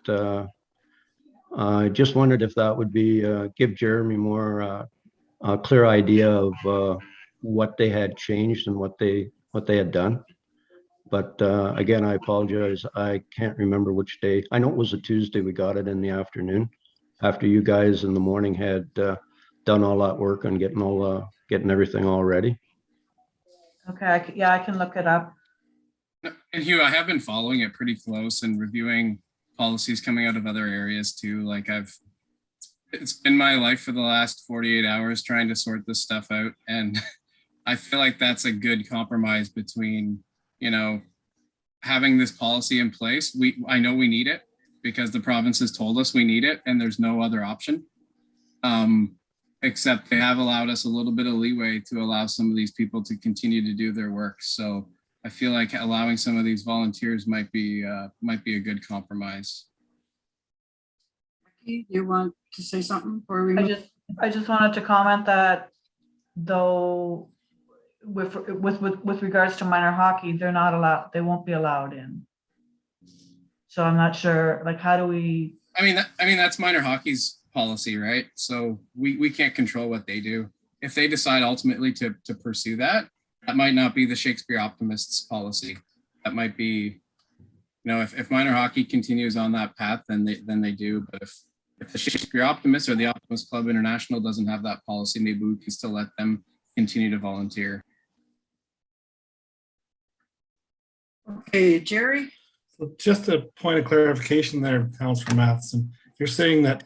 I just wondered if that would be give Jeremy more a clear idea of what they had changed and what they had done. But again, I apologize. I can't remember which day. I know it was a Tuesday. We got it in the afternoon, after you guys in the morning had done all that work on getting everything all ready. Okay, yeah, I can look it up. And Hugh, I have been following it pretty close and reviewing policies coming out of other areas too. Like it's been my life for the last 48 hours trying to sort this stuff out. And I feel like that's a good compromise between, you know, having this policy in place. I know we need it, because the province has told us we need it and there's no other option. Except they have allowed us a little bit of leeway to allow some of these people to continue to do their work. So I feel like allowing some of these volunteers might be a good compromise. You want to say something before we move? I just wanted to comment that though with regards to minor hockey, they're not allowed, they won't be allowed in. So I'm not sure, like, how do we? I mean, that's minor hockey's policy, right? So we can't control what they do. If they decide ultimately to pursue that, that might not be the Shakespeare Optimists policy. That might be, you know, if minor hockey continues on that path, then they do. But if the Shakespeare Optimists or the Optimist Club International doesn't have that policy, maybe we can still let them continue to volunteer. Okay, Jerry. So just a point of clarification there, Councillor Matheson. You're saying that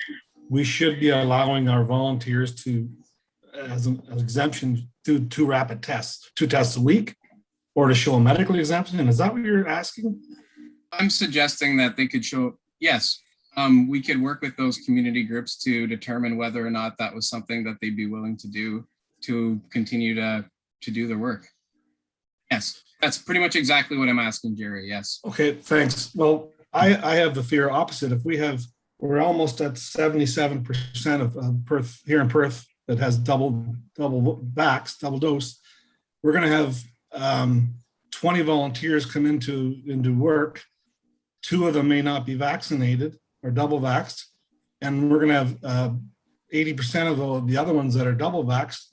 we should be allowing our volunteers to, as an exemption, do 2 rapid tests, 2 tests a week, or to show a medical exemption? And is that what you're asking? I'm suggesting that they could show, yes, we could work with those community groups to determine whether or not that was something that they'd be willing to do to continue to do their work. Yes, that's pretty much exactly what I'm asking, Jerry. Yes. Okay, thanks. Well, I have the fear opposite. If we're almost at 77% of Perth here in Perth that has double dose. We're going to have 20 volunteers come into work. 2 of them may not be vaccinated or double vaxxed, and we're going to have 80% of the other ones that are double vaxxed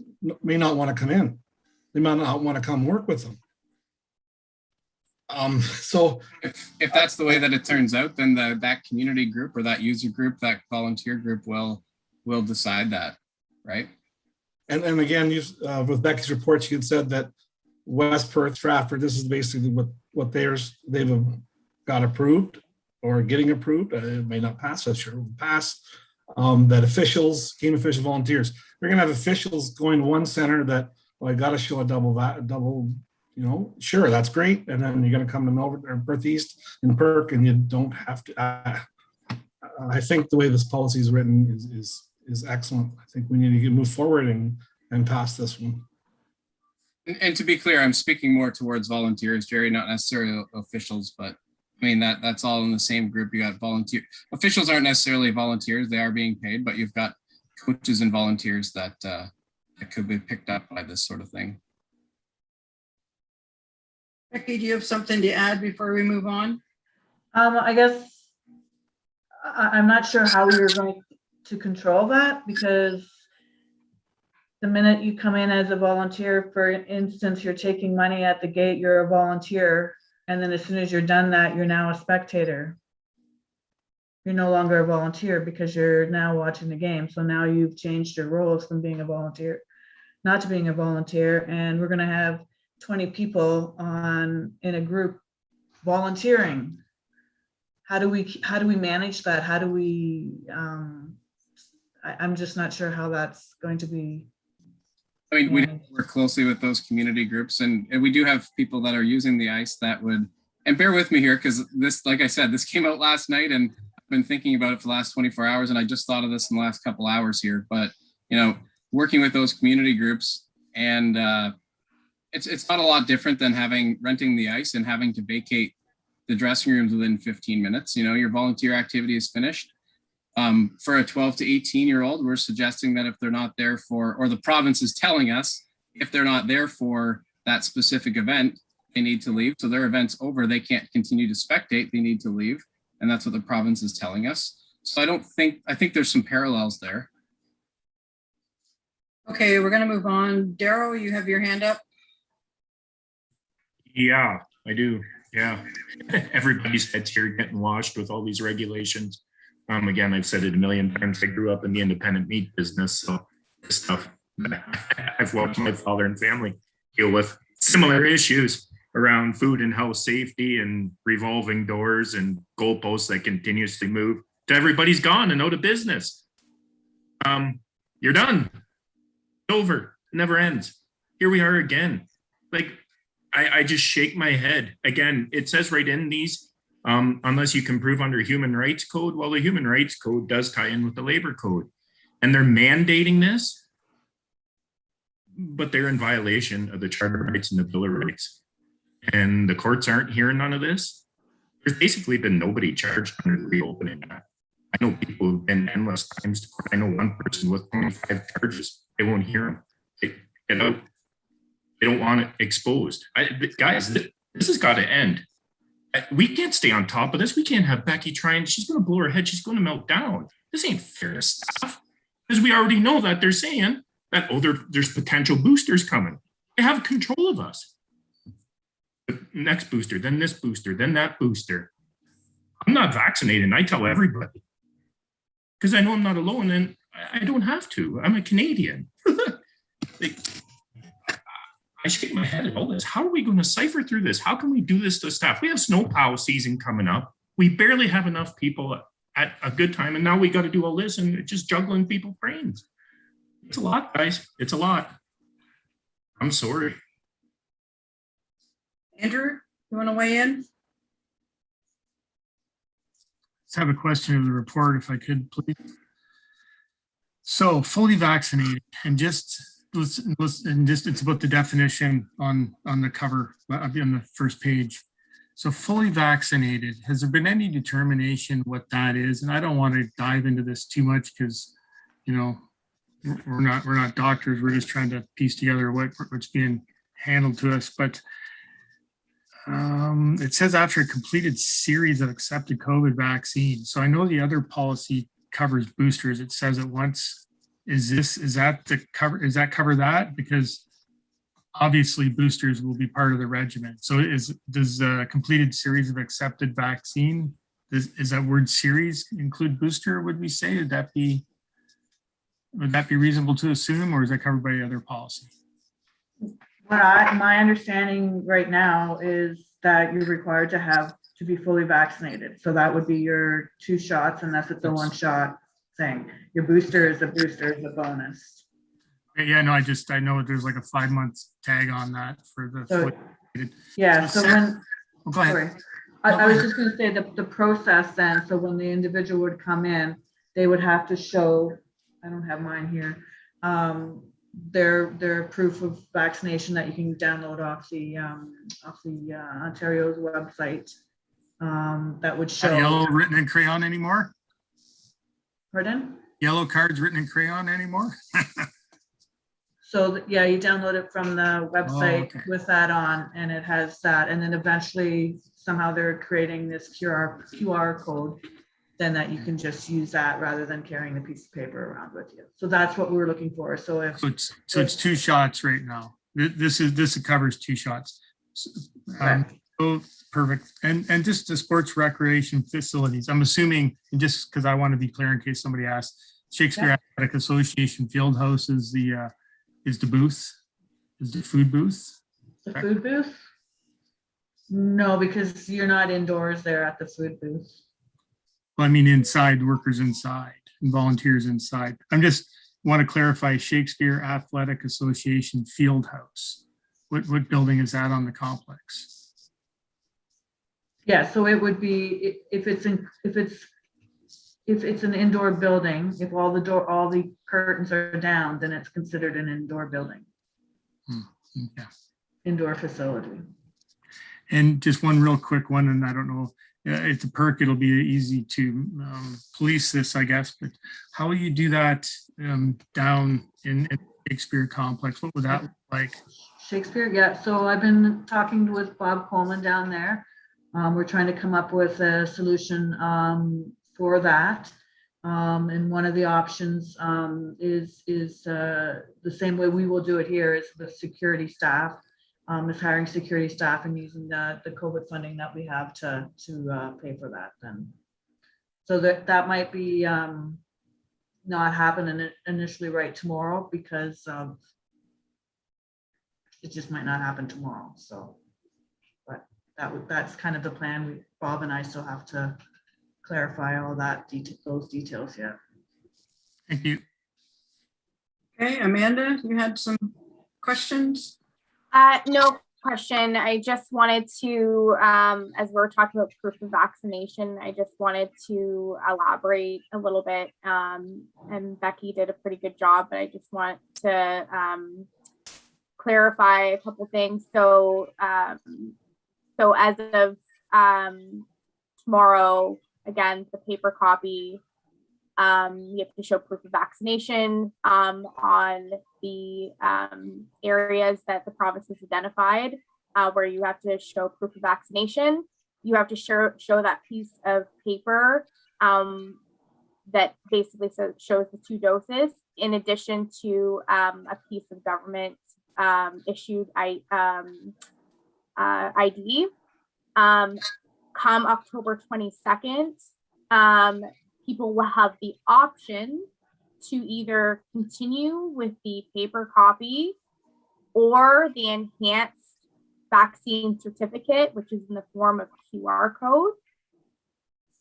may not want to come in. They might not want to come work with them. So if that's the way that it turns out, then that community group or that user group, that volunteer group will decide that, right? And again, with Becky's reports, you had said that West Perth, Stratford, this is basically what they've got approved or getting approved. It may not pass, I'm sure it will pass. That game official volunteers, we're going to have officials going to one center that, well, I got to show a double, you know, sure, that's great. And then you're going to come to Melbourne or Perth East and Perk, and you don't have to. I think the way this policy is written is excellent. I think we need to move forward and and pass this one. And to be clear, I'm speaking more towards volunteers, Jerry, not necessarily officials, but I mean, that's all in the same group. You got volunteer officials aren't necessarily volunteers. They are being paid, but you've got coaches and volunteers that could be picked up by this sort of thing. Becky, do you have something to add before we move on? I guess I'm not sure how you're going to control that, because the minute you come in as a volunteer, for instance, you're taking money at the gate, you're a volunteer. And then as soon as you're done that, you're now a spectator. You're no longer a volunteer because you're now watching the game. So now you've changed your roles from being a volunteer, not to being a volunteer. And we're going to have 20 people in a group volunteering. How do we manage that? How do we, I'm just not sure how that's going to be. I mean, we work closely with those community groups, and we do have people that are using the ice that would, and bear with me here, because this, like I said, this came out last night and I've been thinking about it for the last 24 hours, and I just thought of this in the last couple hours here. But, you know, working with those community groups, and it's not a lot different than renting the ice and having to vacate the dressing rooms within 15 minutes. You know, your volunteer activity is finished. For a 12 to 18-year-old, we're suggesting that if they're not there for, or the province is telling us, if they're not there for that specific event, they need to leave. So their event's over, they can't continue to spectate, they need to leave. And that's what the province is telling us. So I think there's some parallels there. Okay, we're going to move on. Darryl, you have your hand up. Yeah, I do. Yeah. Everybody's heads here getting washed with all these regulations. Again, I've said it a million times. I grew up in the independent meat business, so this stuff, I've watched my father and family deal with similar issues around food and house safety and revolving doors and goalposts that continuously move to everybody's gone and out of business. You're done. It's over. It never ends. Here we are again. Like, I just shake my head. Again, it says right in these, unless you can prove under human rights code. Well, the human rights code does tie in with the labor code, and they're mandating this, but they're in violation of the Charter of Rights and the Bill of Rights. And the courts aren't hearing none of this. There's basically been nobody charged under the reopening act. I know people who've been endless times to court. I know one person with 25 charges. They won't hear them. They get out. They don't want it exposed. Guys, this has got to end. We can't stay on top of this. We can't have Becky trying. She's going to blow her head. She's going to melt down. This ain't fair to staff. Because we already know that they're saying that, oh, there's potential boosters coming. They have control of us. The next booster, then this booster, then that booster. I'm not vaccinated, and I tell everybody. Because I know I'm not alone, and I don't have to. I'm a Canadian. I shake my head at all this. How are we going to cipher through this? How can we do this to staff? We have snowplow season coming up. We barely have enough people at a good time, and now we got to do all this and just juggling people's brains. It's a lot, guys. It's a lot. I'm sorry. Andrew, you want to weigh in? Let's have a question of the report, if I could, please. So, fully vaccinated, and just it's about the definition on the cover on the first page. So, fully vaccinated, has there been any determination what that is? And I don't want to dive into this too much because, you know, we're not doctors. We're just trying to piece together what's being handled to us. But it says after a completed series of accepted COVID vaccines. So I know the other policy covers boosters. It says it once. Does that cover that? Because obviously boosters will be part of the regimen. So does a completed series of accepted vaccine, is that word series include booster, would we say? Would that be reasonable to assume, or is that covered by other policy? My understanding right now is that you're required to be fully vaccinated. So that would be your 2 shots, unless it's a 1-shot thing. Your booster is a bonus. Yeah, no, I know there's like a 5-month tag on that for the. So, yeah. So when, oh, go ahead. Sorry, I was just going to say the process then. So when the individual would come in, they would have to show. I don't have mine here. their proof of vaccination that you can download off the Ontario's website. That would show. Yellow written in crayon anymore? Pardon? Yellow cards written in crayon anymore? So yeah, you download it from the website okay. with that on, and it has that. And then eventually somehow they're creating this QR code, then that you can just use that rather than carrying the piece of paper around with you. So that's what we're looking for. So if So it's 2 shots right now. This covers 2 shots. So perfect. And just the sports recreation facilities. I'm assuming, and just because I want to be clear in case somebody asks, Shakespeare Athletic Association Field House is the booth, is the food booth. the food booth? No, because you're not indoors there at the food booth. Well, I mean, inside, workers inside and volunteers inside. I'm just want to clarify Shakespeare Athletic Association Field House. What building is that on the complex? Yeah, so it would be, if it's an indoor building, if all the curtains are down, then it's considered an indoor building, Okay. indoor facility. And just one real quick one, and I don't know, it's a perk, it'll be easy to police this, I guess, but how will you do that down in Shakespeare complex? What would that look like? Shakespeare, yeah. So I've been talking with Bob Coleman down there. We're trying to come up with a solution for that. And one of the options is the same way we will do it here, is with security staff, is hiring security staff and using the COVID funding that we have to pay for that then. So that might be not happening initially right tomorrow, because it just might not happen tomorrow. So, but that's kind of the plan. Bob and I still have to clarify all that those details yet. Thank you. Okay, Amanda, you had some questions? No question. I just wanted to, as we're talking about proof of vaccination, I just wanted to elaborate a little bit. And Becky did a pretty good job, but I just want to clarify a couple things. So, so as of tomorrow, again, the paper copy, you have to show proof of vaccination on the areas that the province has identified, where you have to show proof of vaccination. You have to show that piece of paper that basically shows the 2 doses, in addition to a piece of government issued ID. Come October 22nd, people will have the option to either continue with the paper copy or the enhanced vaccine certificate, which is in the form of QR code.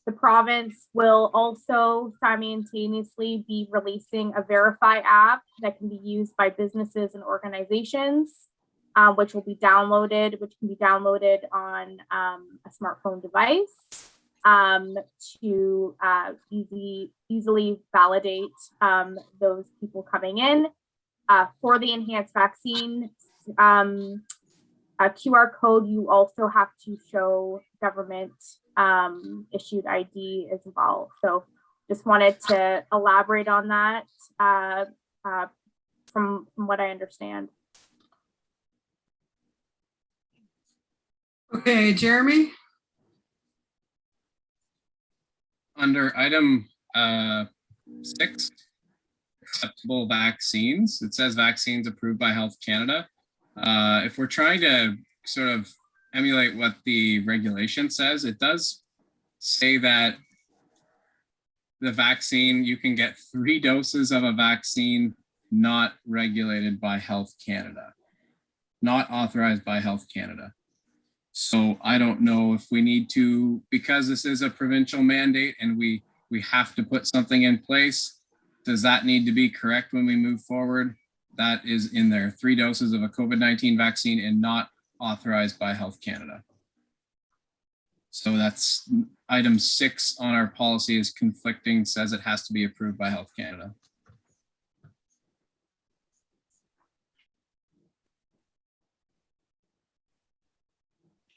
The province will also simultaneously be releasing a Verify app that can be used by businesses and organizations, which can be downloaded on a smartphone device to easily validate those people coming in. For the enhanced vaccine QR code, you also have to show government issued ID as well. So just wanted to elaborate on that from what I understand. Okay, Jeremy? Under item 6, acceptable vaccines, it says vaccines approved by Health Canada. If we're trying to sort of emulate what the regulation says, it does say that the vaccine, you can get 3 doses of a vaccine not regulated by Health Canada, not authorized by Health Canada. So I don't know if we need to, because this is a provincial mandate and we have to put something in place, does that need to be correct when we move forward? That is in there, 3 doses of a COVID-19 vaccine and not authorized by Health Canada. So that's item 6 on our policy is conflicting, says it has to be approved by Health Canada.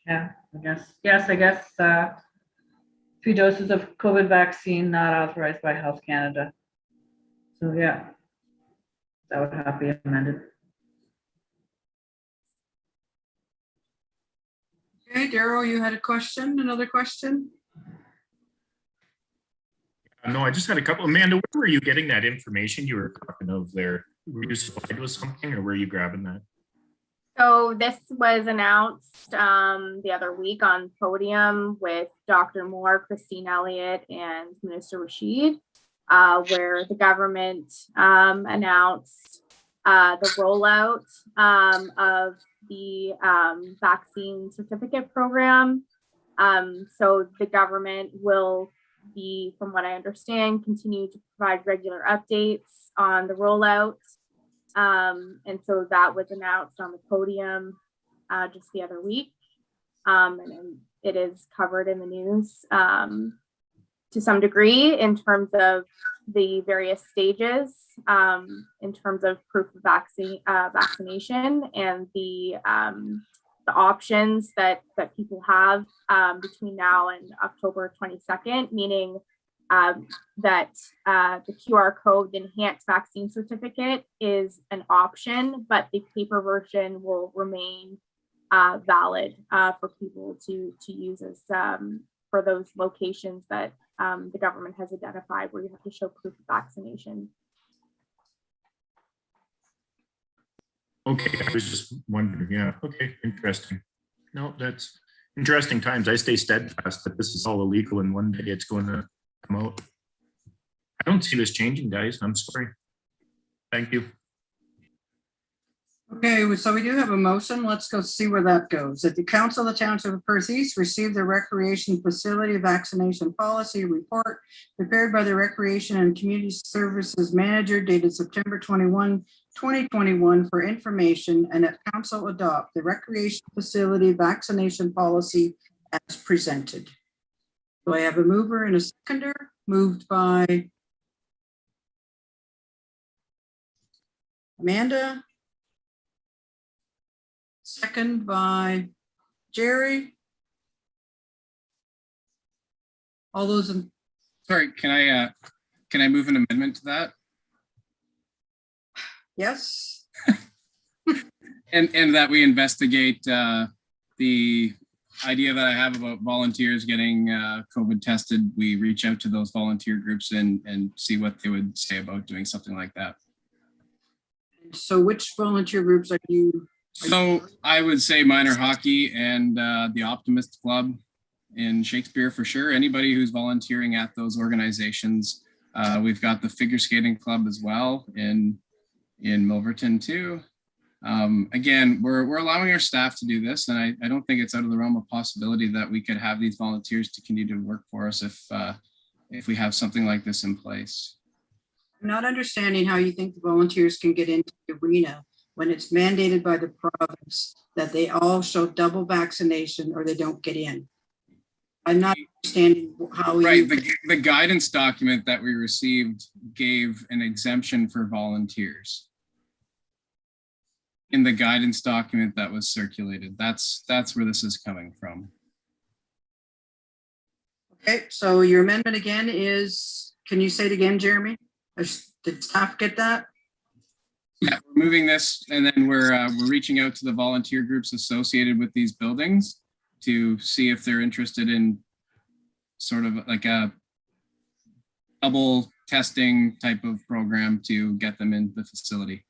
Yeah, I guess. Yes, I guess 3 doses of COVID vaccine not authorized by Health Canada. So yeah, that would have to be amended. Okay, Daryl, you had a question, another question? No, I just had a couple. Amanda, where were you getting that information you were talking of there? Were you supplied with something or were you grabbing that? So this was announced the other week on podium with Dr. Moore, Christine Elliott, and Minister Rashid, where the government announced the rollout of the vaccine certificate program. So the government will be, from what I understand, continue to provide regular updates on the rollout. And so that was announced on the podium just the other week. And it is covered in the news to some degree in terms of the various stages, in terms of proof of vaccination and the options that people have between now and October 22nd, meaning that the QR code, the enhanced vaccine certificate, is an option, but the paper version will remain valid for people to use as for those locations that the government has identified where you have to show proof of vaccination. Okay, I was just wondering. Yeah, okay, interesting. No, that's interesting times. I stay steadfast that this is all illegal and one day it's going to come out. I don't see this changing, guys. I'm sorry. Thank you. Okay, so we do have a motion. Let's go see where that goes. That the Council of the Township of Perth East received the Recreation Facility Vaccination Policy Report prepared by the Recreation and Community Services Manager dated September 21, 2021 for information, and that Council adopt the Recreation Facility Vaccination Policy as presented. Do I have a mover and a seconder? Moved by Amanda. Second by Jerry. All those in. Sorry, can I move an amendment to that? Yes. And that we investigate the idea that I have about volunteers getting COVID tested. We reach out to those volunteer groups and see what they would say about doing something like that. So which volunteer groups are you? So I would say minor hockey and the Optimist Club in Shakespeare for sure. Anybody who's volunteering at those organizations. We've got the figure skating club as well in Milverton too. Again, we're allowing our staff to do this, and I don't think it's out of the realm of possibility that we could have these volunteers to continue to work for us if we have something like this in place. I'm not understanding how you think the volunteers can get into the arena when it's mandated by the province that they all show double vaccination or they don't get in. I'm not understanding how. Right, the guidance document that we received gave an exemption for volunteers. In the guidance document that was circulated, that's where this is coming from. Okay, so your amendment again is, can you say it again, Jeremy? Did staff get that? Yeah, we're moving this, and then we're reaching out to the volunteer groups associated with these buildings to see if they're interested in sort of like a double testing type of program to get them in the facility.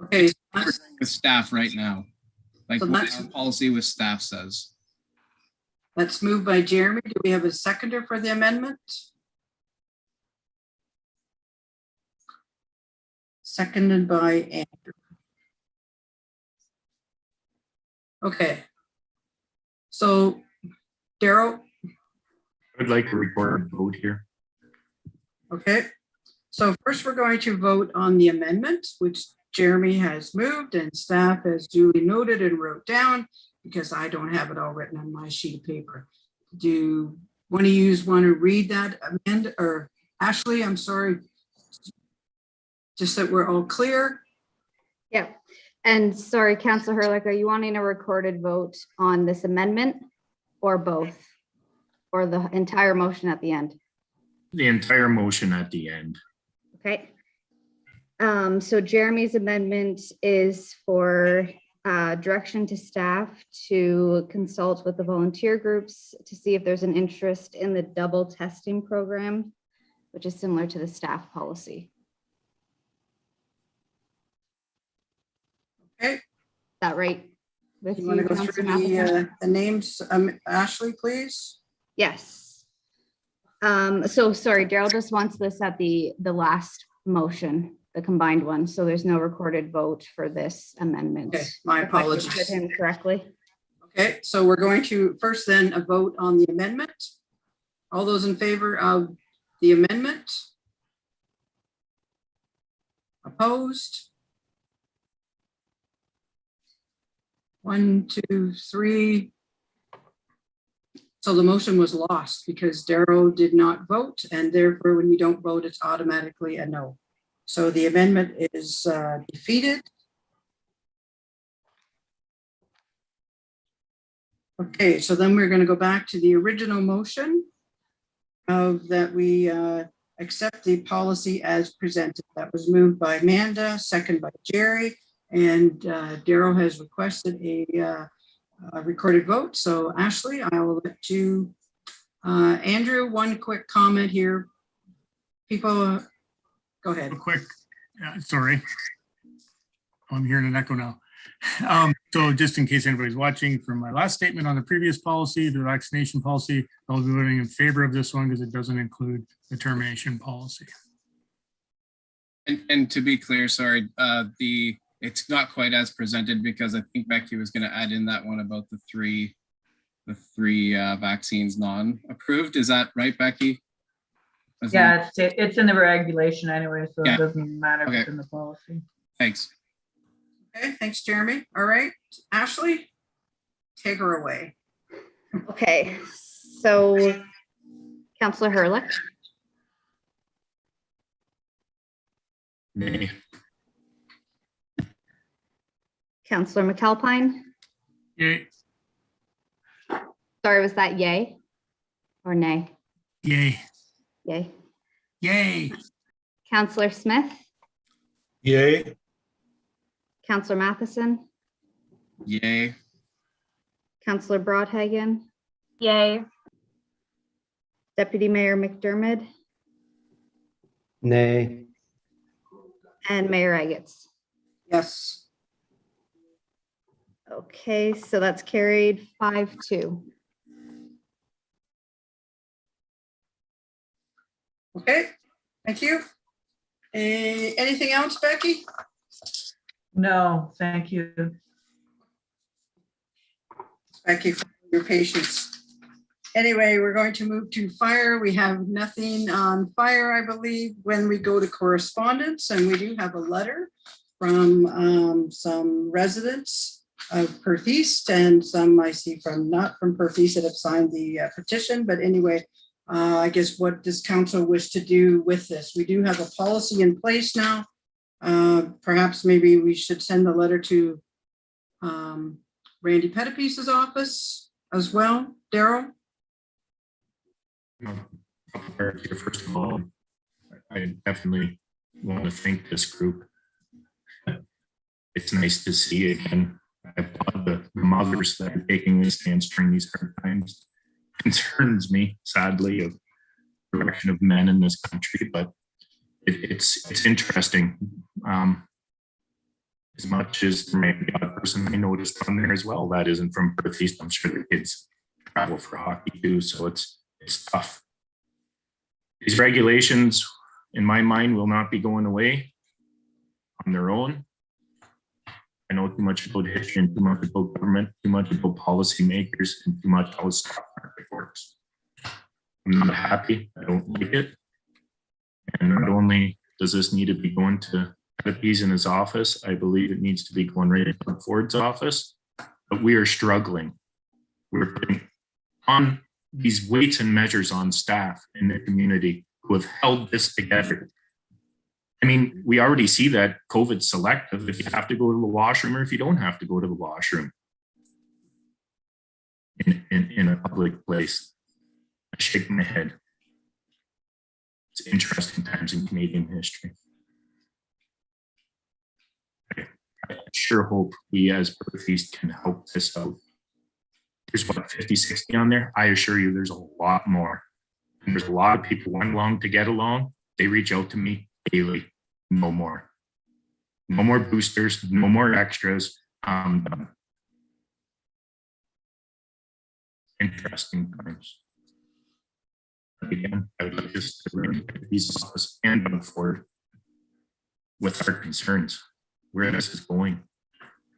Okay. With staff right now, like So what our policy with staff says. Let's move by Jeremy. Do we have a seconder for the amendment? Seconded by Andrew. Okay. So, Daryl? I would like to record a vote here. Okay. So first we're going to vote on the amendment, which Jeremy has moved and staff has duly noted and wrote down because I don't have it all written on my sheet of paper. Do you want to read that amendment, or Ashley, I'm sorry, just that we're all clear? Yeah. And sorry, Councillor Hurlick, are you wanting a recorded vote on this amendment or both? Or the entire motion at the end? The entire motion at the end. Okay. So Jeremy's amendment is for direction to staff to consult with the volunteer groups to see if there's an interest in the double testing program, which is similar to the staff policy. Okay. Is that right? With You want to go Councillor through Matheson? the names? Ashley, please. Yes. So sorry, Daryl just wants this at the last motion, the combined one. So there's no recorded vote for this amendment. Okay, my If I understood apologies. him correctly. Okay, so we're going to first then a vote on the amendment. All those in favor of the amendment? Opposed? 1, 2, 3. So the motion was lost because Darrow did not vote, and therefore when you don't vote, it's automatically a no. So the amendment is defeated. Okay, so then we're going to go back to the original motion of that we accept the policy as presented. That was moved by Amanda, second by Jerry, and Darrow has requested a recorded vote. So Ashley, I will let you. Andrew, one quick comment here. People, go ahead. Quick, sorry. I'm hearing an echo now. So just in case anybody's watching, from my last statement on the previous policy, the vaccination policy, I'll be voting in favor of this one because it doesn't include the termination policy. And to be clear, sorry, it's not quite as presented because I think Becky was going to add in that one about the three vaccines non-approved. Is that right, Becky? Yeah, it's in the regulation anyway, so Yeah. it doesn't matter if Okay. it's in the policy. Thanks. Okay, thanks, Jeremy. All right, Ashley, take her away. Okay, so Councillor Hurlick, Nay. Councillor McAlpine. Yay. Sorry, was that yay or nay? Yay. Yay. Yay. Councillor Smith, Yay. Councillor Matheson, Yay. Councillor Broadhagen, Yay. Deputy Mayor McDermott, Nay. and Mayor Agates. Yes. Okay, so that's carried 5-2. Okay, thank you. Anything else, Becky? No, thank you. Becky, for your patience. Anyway, we're going to move to fire. We have nothing on fire, I believe, when we go to correspondence, and we do have a letter from some residents of Perth East, and some I see from not from Perth East that have signed the petition. But anyway, I guess what does council wish to do with this? We do have a policy in place now. Perhaps maybe we should send a letter to Randy Pettipiece's office as well. Daryl? First of all, I definitely want to thank this group. It's nice to see again. I applaud the mothers that are taking this stance during these hard times. Concerns me, sadly, of the direction of men in this country, but it's interesting. As much as the odd person I noticed on there as well, that isn't from Perth East. I'm sure the kids travel for hockey too, so it's tough. These regulations, in my mind, will not be going away on their own. I know too much about history and too much about government, too much about policymakers, and too much how the stock market works. I'm not happy. I don't like it. And not only does this need to be going to Pettipiece in his office, I believe it needs to be going right to Ford's office. But we are struggling. We're putting on these weights and measures on staff in the community who have held this together. I mean, we already see that COVID's selective if you have to go to the washroom or if you don't have to go to the washroom in a public place. I shake my head. It's interesting times in Canadian history. I sure hope we as Perth East can help this out. There's what, 50, 60 on there? I assure you there's a lot more. And there's a lot of people want along to get along. They reach out to me daily. No more. No more boosters, no more extras. Interesting times. But again, I would like us to run these office and move forward with our concerns, where this is going.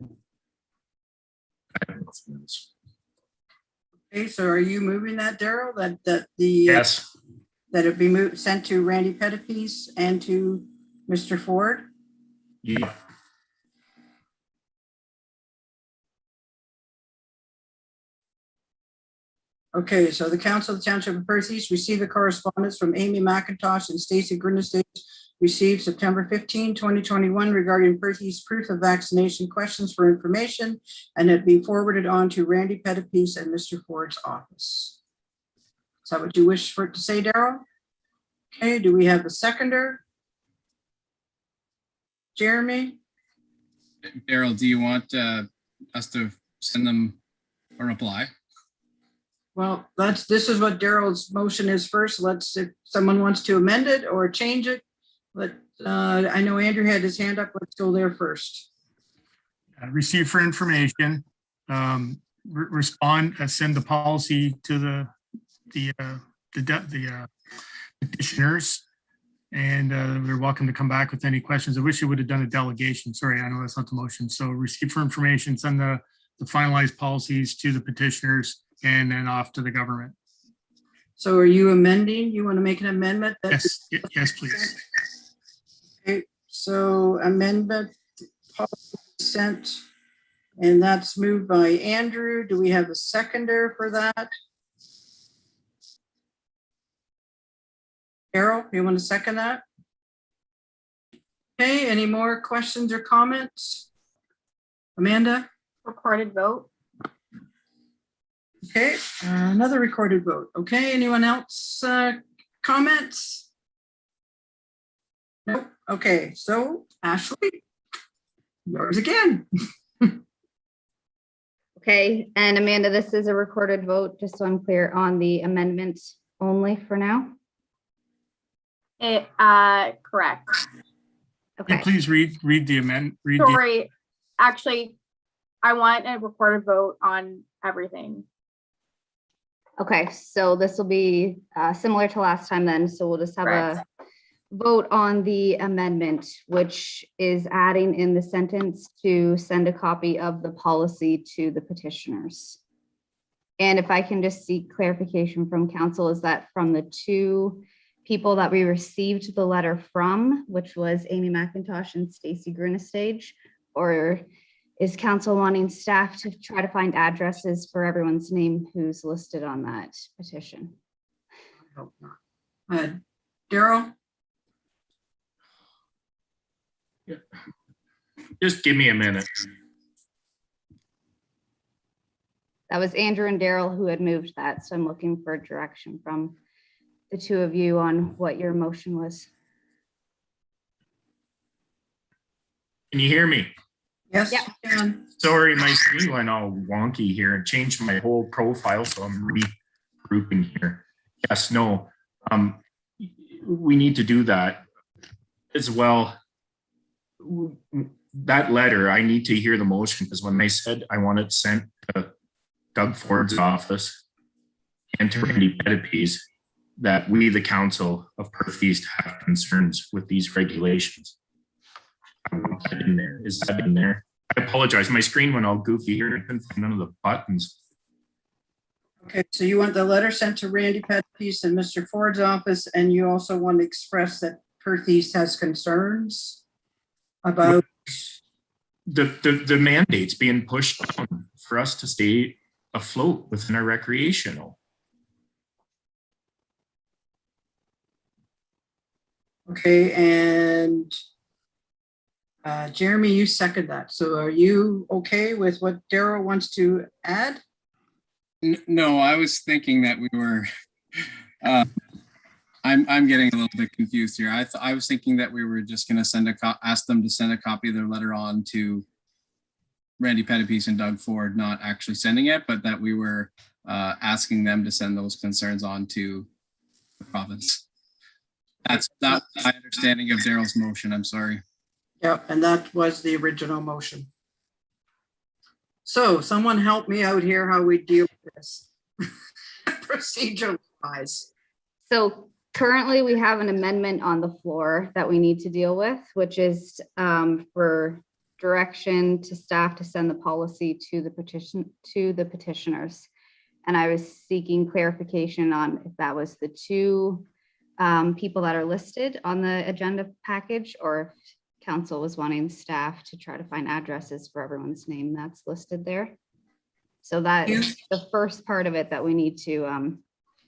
I have nothing else. Okay, so are you moving that, Daryl, that Yes. that it be moved, sent to Randy Pettipies and to Mr. Ford? Yeah. Okay, so the Council of the Township of Perth East received the correspondence from Amy McIntosh and Stacy Grunestage received September 15, 2021 regarding Perth East proof of vaccination questions for information, and it be forwarded on to Randy Pettipies and Mr. Ford's office. Is that what you wish for it to say, Daryl? Okay, do we have a seconder? Jeremy? Daryl, do you want us to send them a reply? Well, this is what Daryl's motion is first. If someone wants to amend it or change it, but I know Andrew had his hand up. Let's go there first. Receive for information, respond, send the policy to the petitioners, and they're welcome to come back with any questions. I wish you would have done a delegation. Sorry, I know that's not the motion. So receive for information, send the finalized policies to the petitioners, and then off to the government. So are you amending? You want to make an amendment? Yes, yes, please. Okay, so amendment policy sent, and that's moved by Andrew. Do we have a seconder for that? Carol, you want to second that? Okay, any more questions or comments? Amanda? Recorded vote. Okay, another recorded vote. Okay, anyone else comments? Nope. Okay, so Ashley, yours again. Okay, and Amanda, this is a recorded vote, just so I'm clear on the amendment only for now. Correct. Okay. And please read the amendment. Sorry, actually, I want a recorded vote on everything. Okay, so this will be similar to last time then. So we'll just have a vote on the amendment, which is adding in the sentence to send a copy of the policy to the petitioners. And if I can just seek clarification from council, is that from the two people that we received the letter from, which was Amy McIntosh and Stacy Grunestage, or is council wanting staff to try to find addresses for everyone's name who's listed on that petition? I hope not. Daryl? Yeah. Just give me a minute. That was Andrew and Daryl who had moved that. So I'm looking for direction from the two of you on what your motion was. Can you hear me? Yes, Yeah. you can. Sorry, my screen went all wonky here and changed my whole profile, so I'm regrouping here. Yes, no, we need to do that as well. That letter, I need to hear the motion, because when they said I want it sent to Doug Ford's office and to Randy Pettipies, that we, the council of Perth East, have concerns with these regulations. I want that in there. Is that in there? I apologize. My screen went all goofy here. I couldn't find none of the buttons. Okay, so you want the letter sent to Randy Pettipies and Mr. Ford's office, and you also want to express that Perth East has concerns about the mandates being pushed on for us to stay afloat within our recreational. Okay, and Jeremy, you second that. So are you okay with what Daryl wants to add? No, I was thinking that we were, I'm getting a little bit confused here. I was thinking that we were just gonna ask them to send a copy of their letter on to Randy Pettipies and Doug Ford, not actually sending it, but that we were asking them to send those concerns on to the province. That's not my understanding of Daryl's motion. I'm sorry. Yep, and that was the original motion. So someone help me out here how we deal with this procedural wise. So currently we have an amendment on the floor that we need to deal with, which is for direction to staff to send the policy to the petitioners. And I was seeking clarification on if that was the two people that are listed on the agenda package, or if council was wanting staff to try to find addresses for everyone's name that's listed there. So that is the first part of it that we need to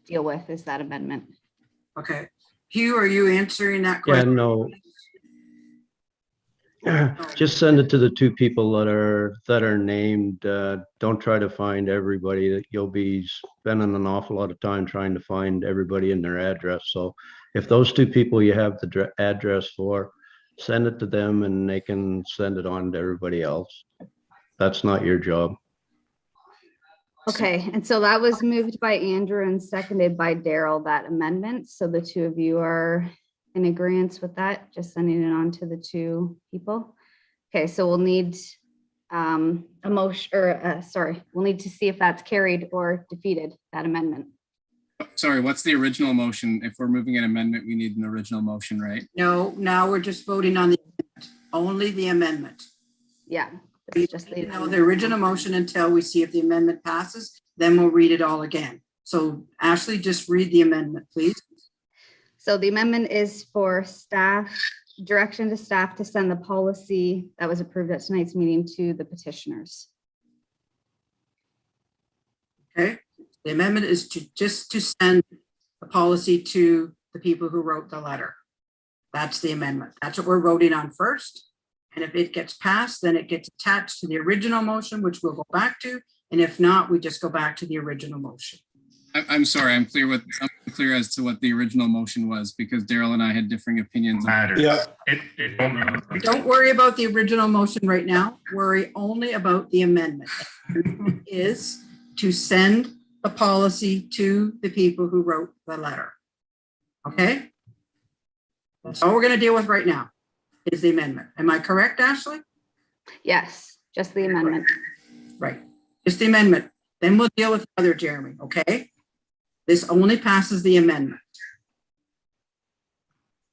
deal with, is that amendment. Okay. Hugh, are you answering that Yeah, question? no. Just send it to the two people that are named. Don't try to find everybody. You'll be spending an awful lot of time trying to find everybody in their address. So if those two people you have the address for, send it to them and they can send it on to everybody else. That's not your job. Okay, and so that was moved by Andrew and seconded by Daryl, that amendment. So the two of you are in agreement with that, just sending it on to the two people. Okay, so we'll need a motion, or we'll need to see if that's carried or defeated, that amendment. Sorry, what's the original motion? If we're moving an amendment, we need an original motion, right? No, now we're just voting on the amendment. Only the amendment. Yeah. We Just you know, the original motion until we see if the amendment passes, then we'll read it all again. So Ashley, just read the amendment, please. So the amendment is for staff, direction to staff to send the policy that was approved at tonight's meeting to the petitioners. Okay, the amendment is to send the policy to the people who wrote the letter. That's the amendment. That's what we're voting on first. And if it gets passed, then it gets attached to the original motion, which we'll go back to. And if not, we just go back to the original motion. I'm sorry, I'm clear as to what the original motion was, because Daryl and I had differing opinions. Yeah. Don't worry about the original motion right now. Worry only about the amendment. Is to send the policy to the people who wrote the letter. Okay? That's all we're going to deal with right now, is the amendment. Am I correct, Ashley? Yes, just the amendment. Right, just the amendment. Then we'll deal with the other, Jeremy, okay? This only passes the amendment.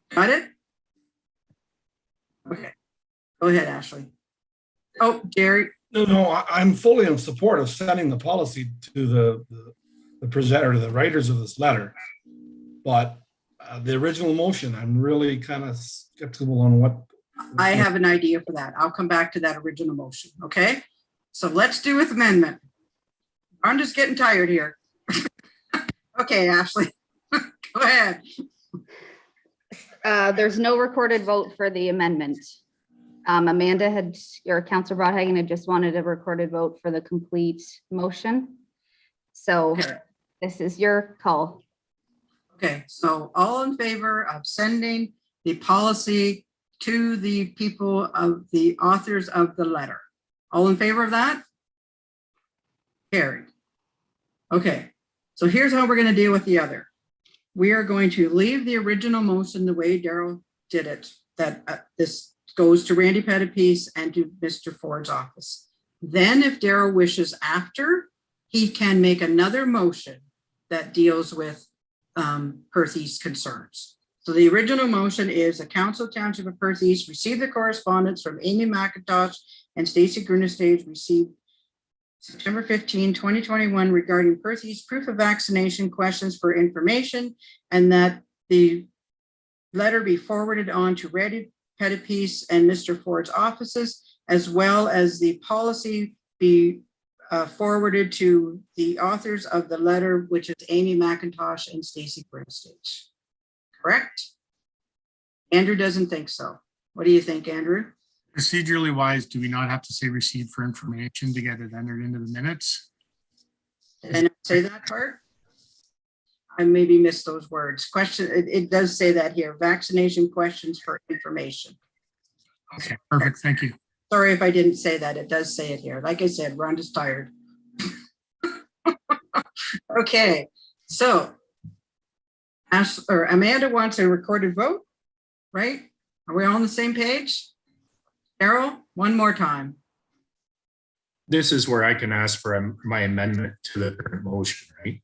Got it? Okay, go ahead, Ashley. Oh, Jerry. No, I'm fully in support of sending the policy to the presenter, the writers of this letter. But the original motion, I'm really kind of skeptical on what. I have an idea for that. I'll come back to that original motion, okay? So let's do with amendment. I'm just getting tired here. Okay, Ashley, go ahead. There's no recorded vote for the amendment. Amanda or Councilor Broadhagen had just wanted a recorded vote for the complete motion. So this is your call. Okay, so all in favor of sending the policy to the people of the authors of the letter? All in favor of that? Carried. Okay, so here's how we're going to deal with the other. We are going to leave the original motion the way Daryl did it, that this goes to Randy Pettipies and to Mr. Ford's office. Then if Daryl wishes after, he can make another motion that deals with Perth East concerns. So the original motion is a council township of Perth East received the correspondence from Amy McIntosh and Stacey Grunestage received September 15, 2021 regarding Perth East proof of vaccination questions for information, and that the letter be forwarded on to Randy Pettipies and Mr. Ford's offices, as well as the policy be forwarded to the authors of the letter, which is Amy McIntosh and Stacey Grunestage. Correct? Andrew doesn't think so. What do you think, Andrew? Procedurally wise, do we not have to say received for information to get it entered into the minutes? Did I not say that part? I maybe missed those words. Question, it does say that here, vaccination questions for information. Okay, perfect. Thank you. Sorry if I didn't say that. It does say it here. Like I said, Rhonda's tired. Okay, so Amanda wants a recorded vote, right? Are we all on the same page? Errol, one more time. This is where I can ask for my amendment to the current motion, right?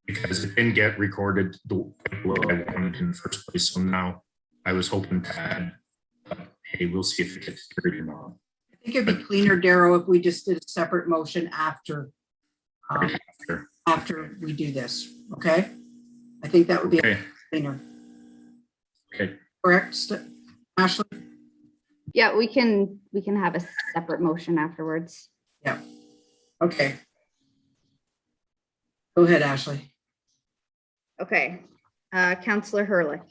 Because it didn't get recorded the way I wanted in the first place. So now I was hoping to add, hey, we'll see if it gets carried or not. I think it'd be cleaner, Darrow, if we just did a separate motion after we do this, okay? I think that would be Okay. cleaner. Okay. Correct, Ashley? Yeah, we can have a separate motion afterwards. Yeah. Okay. Go ahead, Ashley. Okay, Counselor Hurlick,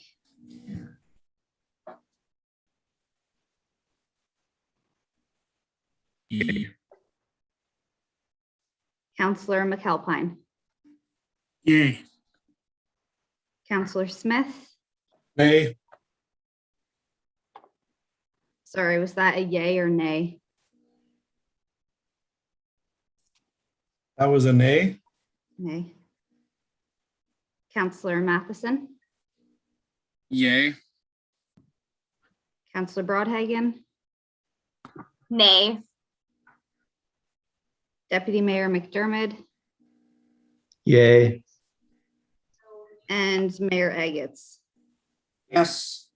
Yay. Counselor McAlpine, Yay. Counselor Smith. Nay. Sorry, was that a yay or nay? That was a nay. Nay. Counselor Matheson, Yay. Counselor Broadhagen, Nay. Deputy Mayor McDermott, Yay. and Mayor Agates. Yes.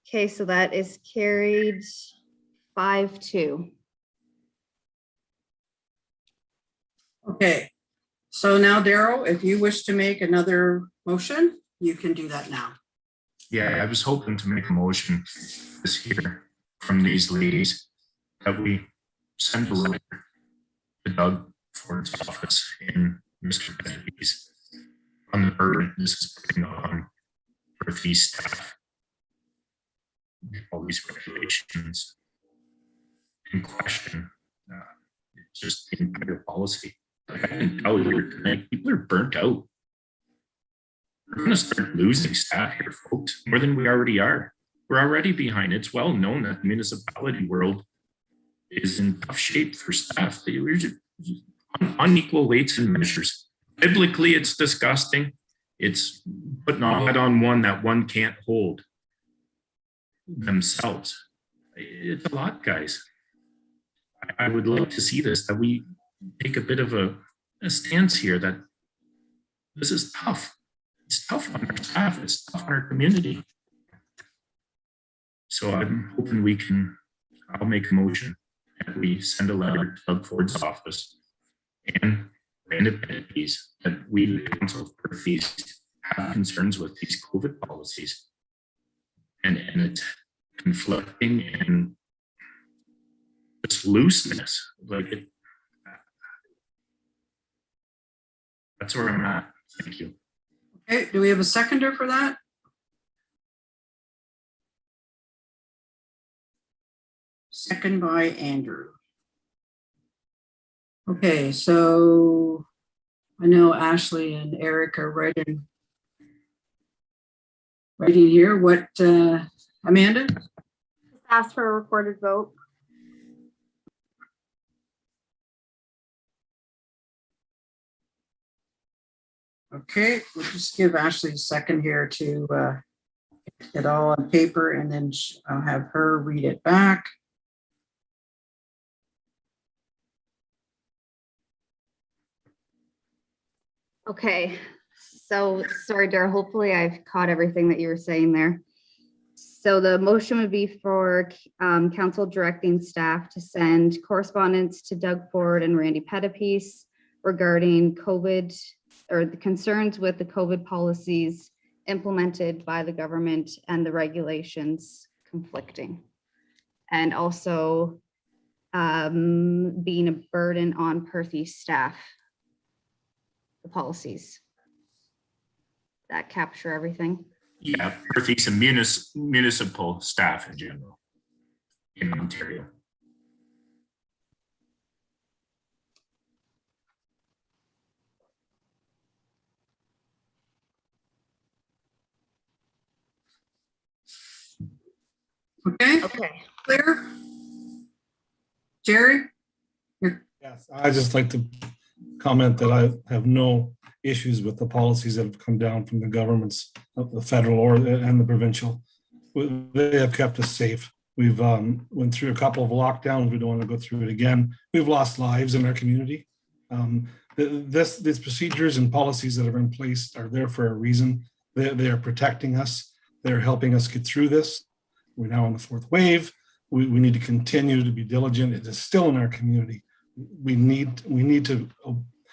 Okay, so that is carried 5-2. Okay. So now, Darrow, if you wish to make another motion, you can do that now. Yeah, I was hoping to make a motion this year from these ladies that we send a letter to Doug Ford's office in Mr. Kennedy's on the burden this is putting on for these staff. All these regulations in question, it's just the entire policy. Like I can tell you tonight, people are burnt out. We're going to start losing staff here, folks, more than we already are. We're already behind. It's well known that the municipality world is in tough shape for staff. We're just unequal weights and measures. Biblically, it's disgusting. It's putting all that on one that one can't hold themselves. It's a lot, guys. I would love to see this, that we take a bit of a stance here that this is tough. It's tough on our staff. It's tough on our community. So I'm hoping I'll make a motion and we send a letter to Doug Ford's office and random entities that we, the Council of Perth, have concerns with these COVID policies. And it's conflicting and this looseness, that's where I'm at. Thank you. Okay, do we have a seconder for that? Second by Andrew. Okay, so I know Ashley and Eric are writing here. What, Amanda? Just ask for a recorded vote. Okay, we'll just give Ashley a second here to get it all on paper, and then I'll have her read it back. Okay, so sorry, Dara, hopefully I've caught everything that you were saying there. So the motion would be for council directing staff to send correspondence to Doug Ford and Randy Pettipies regarding COVID or the concerns with the COVID policies implemented by the government and the regulations conflicting. And also being a burden on Perth East staff, the policies. That capture everything? Yeah, Perth East and municipal staff in general in Ontario. Okay, Okay. clear? Jerry? Yes, I'd just like to comment that I have no issues with the policies that have come down from the governments, of the federal and the provincial. They have kept us safe. We've went through a couple of lockdowns. We don't want to go through it again. We've lost lives in our community. These procedures and policies that are in place are there for a reason. They are protecting us. They're helping us get through this. We're now in the fourth wave. We need to continue to be diligent. It is still in our community. We need to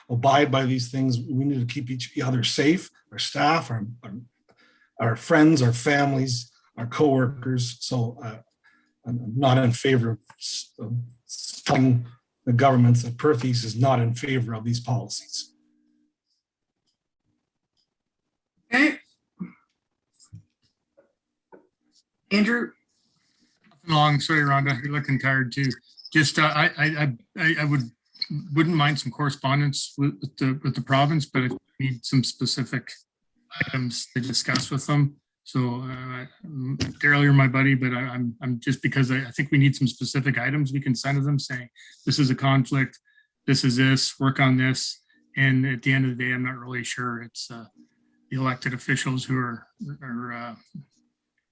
abide by these things. We need to keep each other safe, our staff, our friends, our families, our coworkers. So I'm not in favor of telling the governments that Perth East is not in favor of these policies. Okay. Andrew? Long, sorry, Rhonda, you're looking tired too. Just I wouldn't mind some correspondence with the province, but I need some specific items to discuss with them. So Daryl, you're my buddy, but I'm just because I think we need some specific items we can send to them saying this is a conflict, this is this, work on this, and at the end of the day, I'm not really sure it's the elected officials who are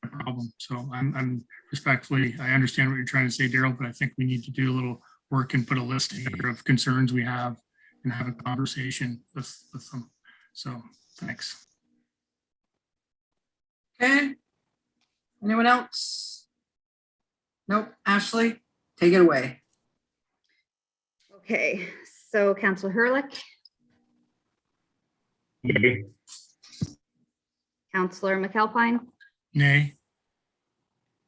a problem. So I'm respectfully, I understand what you're trying to say, Daryl, but I think we need to do a little work and put a list together of concerns we have and have a conversation with them. So thanks. Okay. Anyone else? Nope. Ashley, take it away. Okay, so Councillor Hurlick, Yay. Councillor McAlpine, Nay.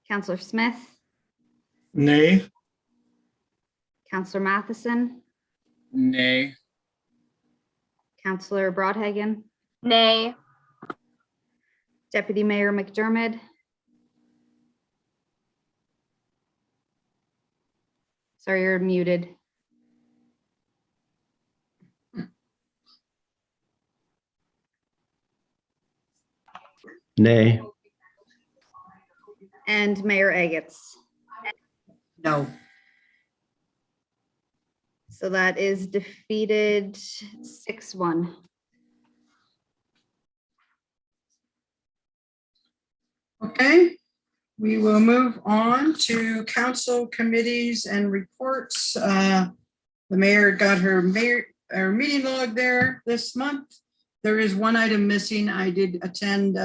Councillor Smith, Nay. Councillor Matheson, Nay. Councillor Broadhagen, Nay. Deputy Mayor McDermott. Sorry, you're muted. Nay. And Mayor Agates. No. So that is defeated 6-1. Okay, we will move on to council committees and reports. The mayor got her meeting log there this month. There is one item missing. I did attend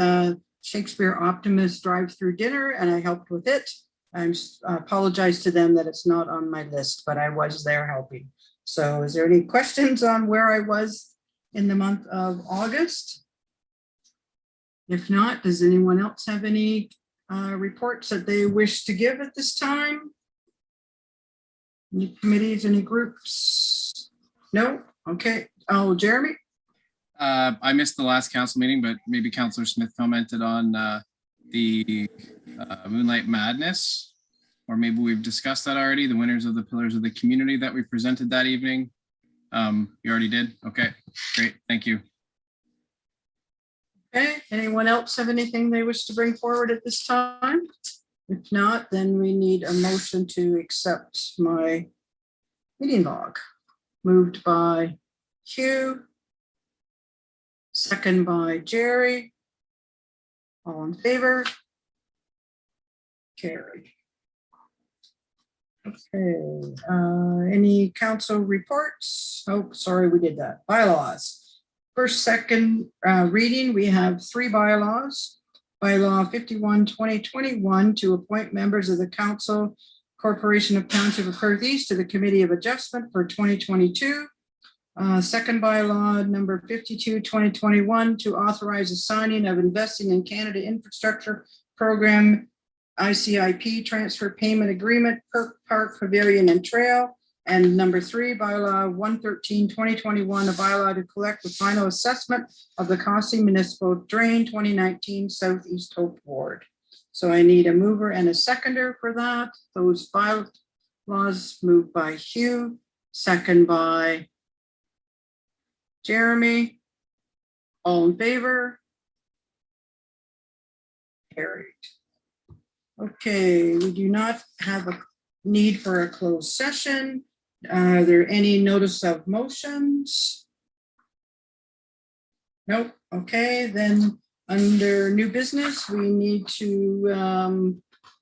Shakespeare Optimist drive-through dinner and I helped with it. I apologize to them that it's not on my list, but I was there helping. So is there any questions on where I was in the month of August? If not, does anyone else have any reports that they wish to give at this time? Any committees, any groups? No? Okay. Oh, Jeremy? I missed the last council meeting, but maybe Councillor Smith commented on the Moonlight Madness, or maybe we've discussed that already, the winners of the Pillars of the Community that we presented that evening. You already did? Okay, great, thank you. Okay, anyone else have anything they wish to bring forward at this time? If not, then we need a motion to accept my meeting log. Moved by Hugh. Second by Jerry. All in favor? Carried. Okay, any council reports? Oh, sorry, we did that. Bylaws. First, second reading, we have 3 bylaws. Bylaw 51/2021 to appoint members of the Council Corporation of Township of Perth East to the Committee of Adjustment for 2022. Second bylaw number 52/2021 to authorize the signing of Investing in Canada Infrastructure Program ICIP Transfer Payment Agreement, Perth Park Pavilion and Trail And number 3, bylaw 113/2021, a bylaw to collect the final assessment of the Costly Municipal Drain 2019 Southeast Hope Ward. So I need a mover and a seconder for that. Those bylaws moved by Hugh, second by Jeremy. All in favor? Carried. Okay, we do not have a need for a closed session. Are there any notice of motions? Nope. Okay, then under new business, we need to,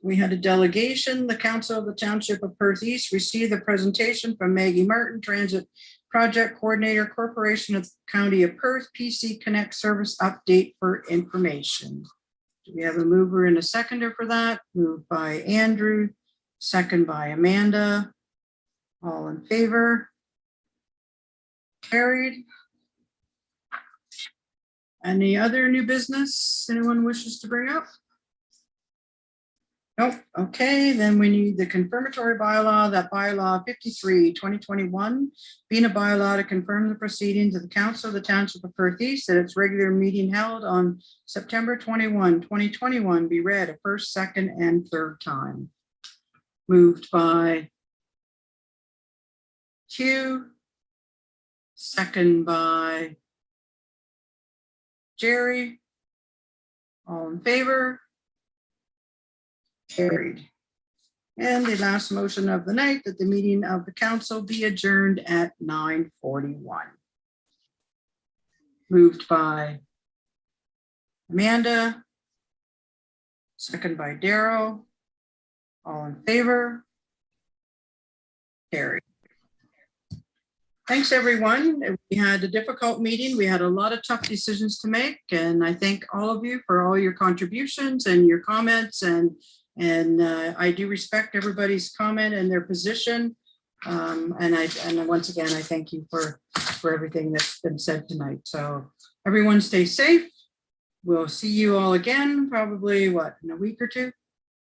we had a delegation. The Council of the Township of Perth East received the presentation from Maggie Martin, Transit Project Coordinator, Corporation of the County of Perth, PC Connect Service Update for information. Do we have a mover and a seconder for that? Moved by Andrew, second by Amanda. All in favor? Carried. Any other new business anyone wishes to bring up? Nope. Okay, then we need the confirmatory bylaw, that bylaw 53/2021, being a bylaw to confirm the proceedings of the Council of the Township of Perth East at its regular meeting held on September 21, 2021, be read a first, second, and third time. Moved by Hugh, second by Jerry. All in favor? Carried. And the last motion of the night, that the meeting of the council be adjourned at 9:41. Moved by Amanda, second by Daryl. All in favor? Carried. Thanks, everyone. We had a difficult meeting. We had a lot of tough decisions to make, and I thank all of you for all your contributions and your comments, and I do respect everybody's comment and their position. And once again, I thank you for everything that's been said tonight. So everyone stay safe. We'll see you all again, probably what, in a week or two?